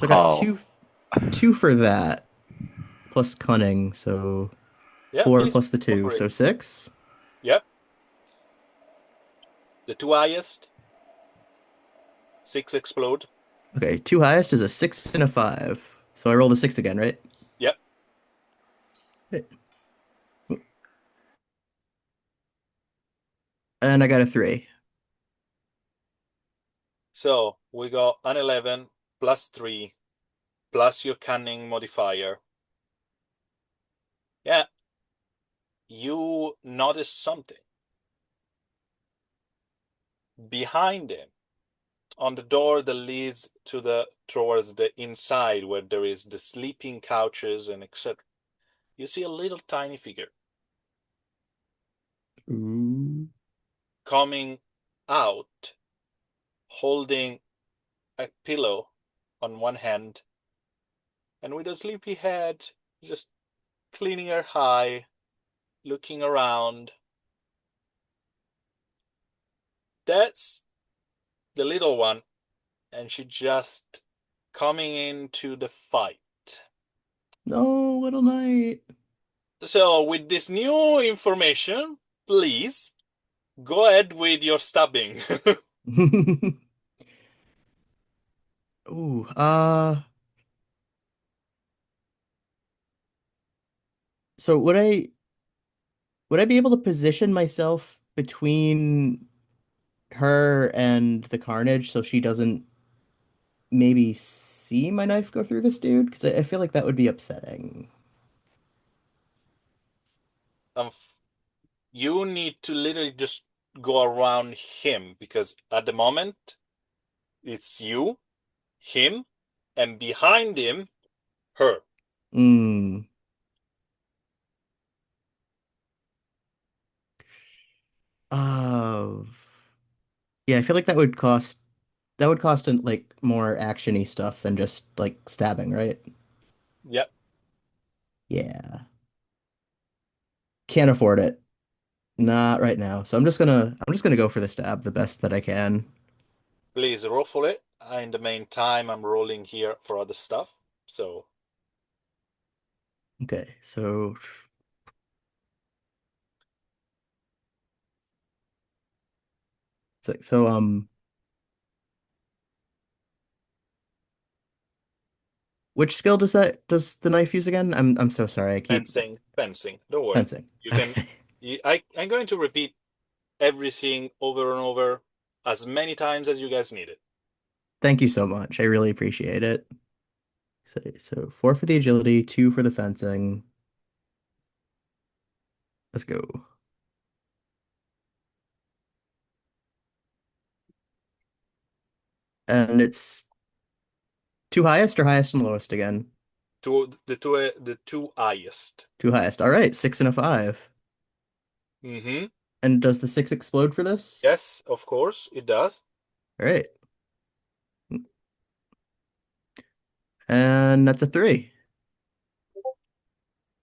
I got Oh, two for that, plus cunning, so Yeah, four please plus the go two, for it. so six. Yep, the two highest, six explode. Okay, two highest is a six and a five. So I roll the six again, right? Yep. And I got a three. So we got an 11 plus 3 plus your cunning modifier. Yeah, you notice something behind him on the door that leads towards the inside where there is the sleeping couches and etc. You see a little tiny figure Ooh. coming out holding a pillow on one hand and with a sleepy head just cleaning her eye, looking around. That's the little one, and she just coming into the fight. No, little knight. So, with this new information, please go ahead with your stabbing. Ooh, so would I be able to position myself between her and the carnage so she doesn't maybe see my knife go through this dude? Because I feel like that would be upsetting. um, you need to literally just go around him because at the moment it's you, him, and behind him, her. Mm. Uh, yeah, I feel like that would cost like more actiony stuff than just like stabbing, right? Yep. Yeah. Can't afford it. Not right now. So I'm just gonna go for the stab the best that I can. Please roll for it. In the meantime, I'm rolling here for other stuff. So Okay, so So, which skill does the knife use again? I'm so sorry. I keep Fencing, fencing. Don't worry. fencing. You can. Okay. I'm going to repeat everything over and over as many times as you guys need it. Thank you so much. I really appreciate it. So four for the agility, two for the fencing. Let's go. And it's two highest or highest and lowest again? The two highest. Two highest. All right, six and a five. Mm-hmm. And does the six explode for this? Yes, of course it does. All right. And that's a three.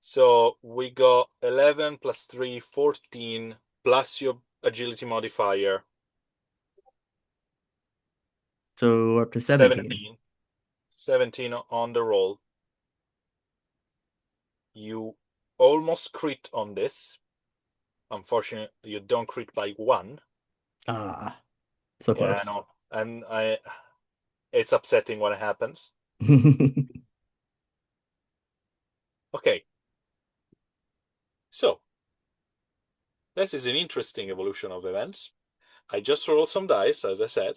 So we got 11 plus 3, 14, plus your agility modifier, So up to 17. 17. 17 on the roll. You almost crit on this. Unfortunately, you don't crit by one. Ah, so Yeah, I close. know. And it's upsetting when it happens. Okay. So, this is an interesting evolution of events. I just rolled some dice, as I said,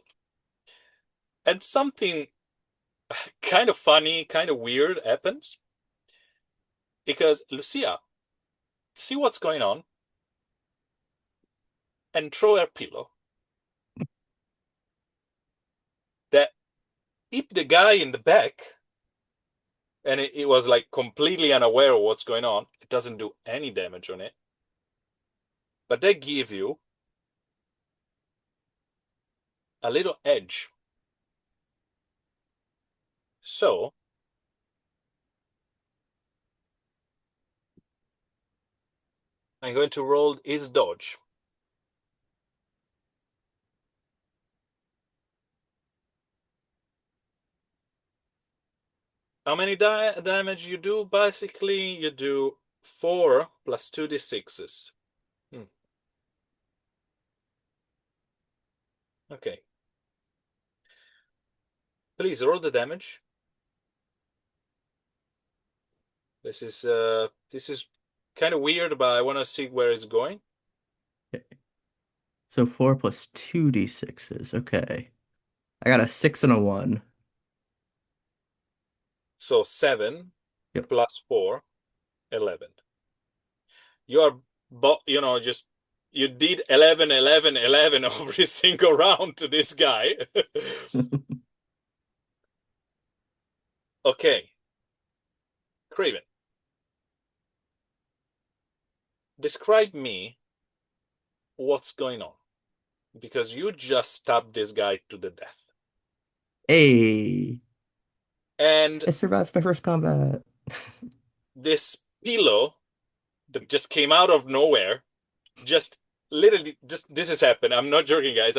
and something kind of funny, kind of weird happens because Lucia, see what's going on and throw her pillow that hit the guy in the back, and it was like completely unaware of what's going on. It doesn't do any damage on it, but they give you a little edge. So I'm going to roll his dodge. How many damage you do? Basically, you do 4 plus 2d6s. Okay. Please roll the damage. This is kind of weird, but I want to see where it's going. So four plus two d6s. Okay. I got a six and a one. So 7 Yep. plus 4, 11. You are, just you did 11, 11, 11 every single round to this guy. Okay, Craven, describe me what's going on because you just stabbed this guy to the death. Hey, And I survived my first combat. this pillow that just came out of nowhere, just literally, just this has happened. I'm not joking, guys.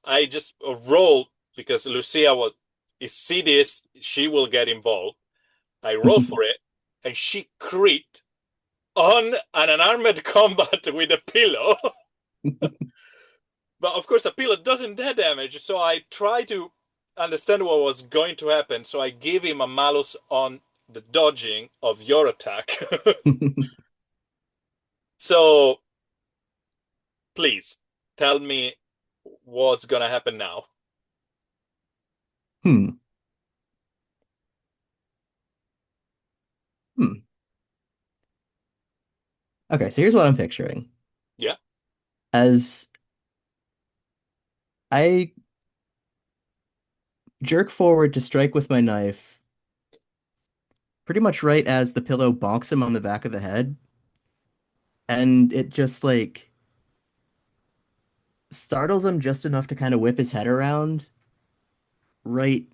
I just roll because Lucia was, you see this, she will get involved. I roll for it, and she crit on an unarmed combat with a pillow. But of course, a pillow doesn't do damage, so I try to understand what was going to happen. So I give him a malus on the dodging of your attack. So please tell me what's gonna happen now. Hmm. Hmm. Okay, so here's what I'm picturing. Yeah. As I jerk forward to strike with my knife, pretty much right as the pillow bonks him on the back of the head, and it just like startles him just enough to kind of whip his head around right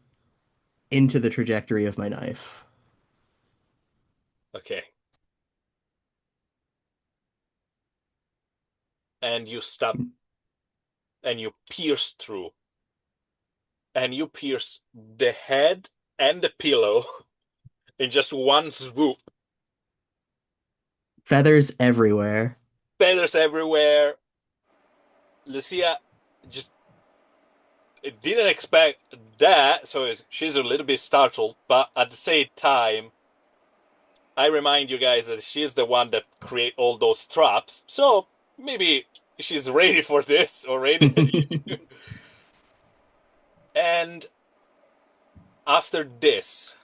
into the trajectory of my knife. Okay. And you stab and you pierce through and you pierce the head and the pillow in just one swoop. Feathers everywhere. Feathers everywhere. Lucia just didn't expect that, so she's a little bit startled, but at the same time, I remind you guys that she's the one that create all those traps, so maybe she's ready for this already. And after this,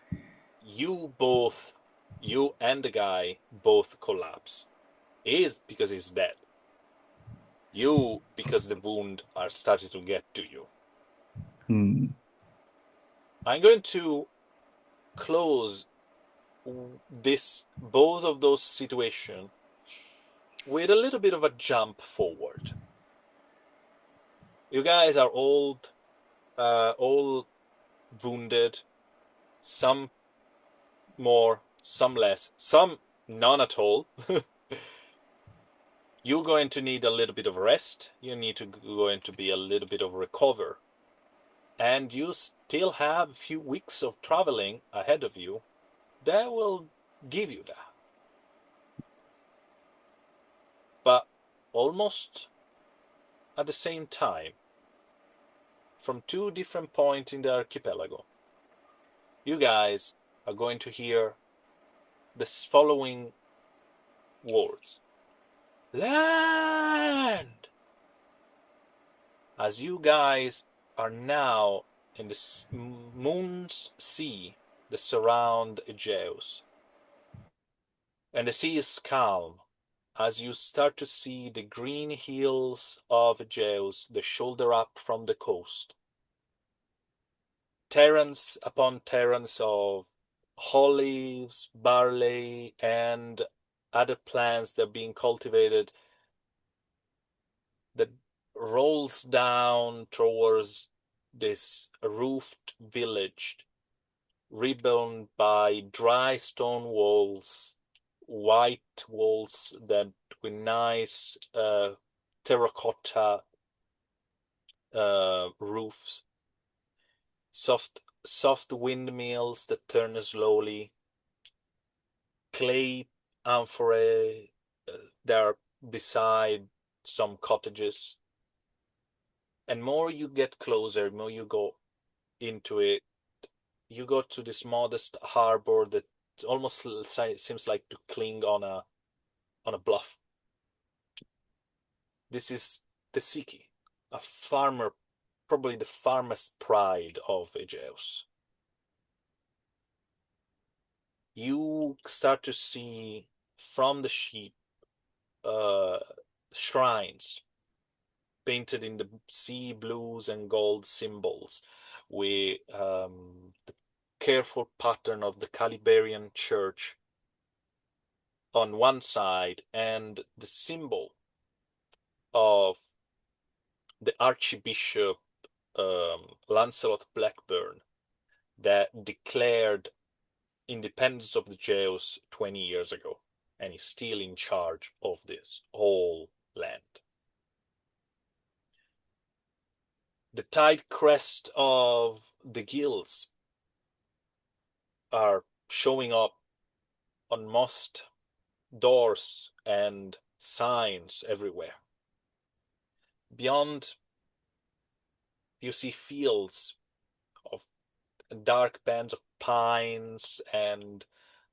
you and the guy both collapse. Is because he's dead. You because the wound are starting to get to you. I'm going to close both of those situations with a little bit of a jump forward. You guys are all wounded, some more, some less, some none at all. You're going to need a little bit of rest. You need to going to be a little bit of recover. And you still have a few weeks of traveling ahead of you that will give you that. But almost at the same time, from two different points in the archipelago, you guys are going to hear the following words. Land! As you guys are now in the moon's sea that surround Aegeus. And the sea is calm as you start to see the green hills of Aegeus, the shoulder up from the coast. Terrace upon terrace of olives, barley, and other plants that are being cultivated that rolls down towards this roofed village, ribboned by dry stone walls, white walls that with nice terracotta roofs, soft windmills that turn slowly, clay amphorae that are beside some cottages. And more you get closer, more you go into it, you go to this modest harbor that almost seems like to cling on a bluff. This is Tesiki, a farmer, probably the farmer's pride of Aegeus. You start to see from the ship shrines painted in the sea blues and gold symbols with the careful pattern of the Caliberian church on one side and the symbol of the Archbishop Lancelot Blackburn that declared independence of the Geos 20 years ago, and is still in charge of this whole land. The tide crest of the guilds are showing up on most doors and signs everywhere. Beyond, you see fields of dark bands of pines and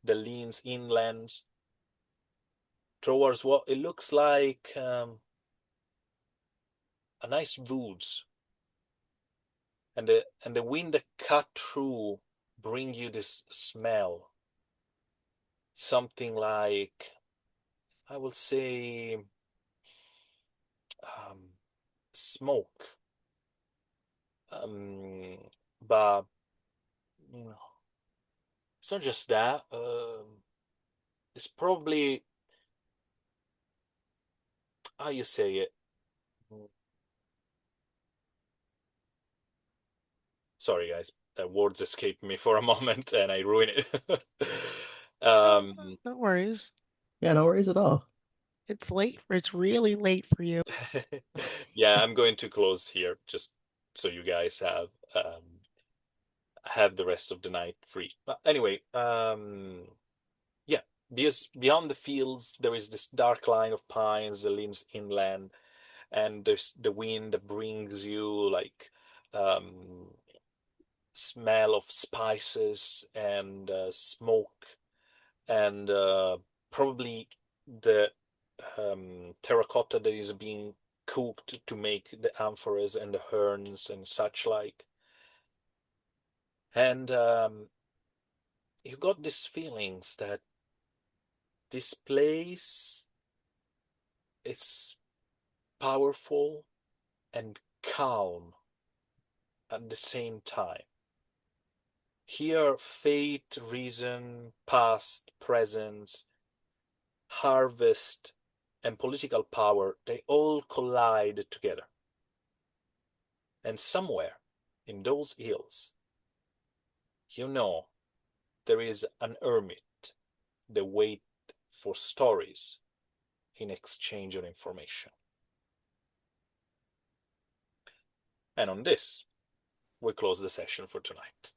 the leans inlands towards what it looks like a nice woods. And the wind that cut through bring you this smell. Something like, I will say, smoke. But it's not just that. It's probably, how you say it? Sorry, guys. Words escaped me for a moment and I ruined it. No worries. Yeah, no worries at all. It's late. It's really late for you. Yeah, I'm going to close here just so you guys have the rest of the night free. But anyway, yeah, because beyond the fields there is this dark line of pines that leans inland, and there's the wind that brings you like smell of spices and smoke, and probably the terracotta that is being cooked to make the amphoras and the urns and such like. And you got these feelings that this place is powerful and calm at the same time. Here, fate, reason, past, present, harvest, and political power, they all collide together. And somewhere in those hills, you know, there is an hermit that wait for stories in exchange of information. And on this, we close the session for tonight.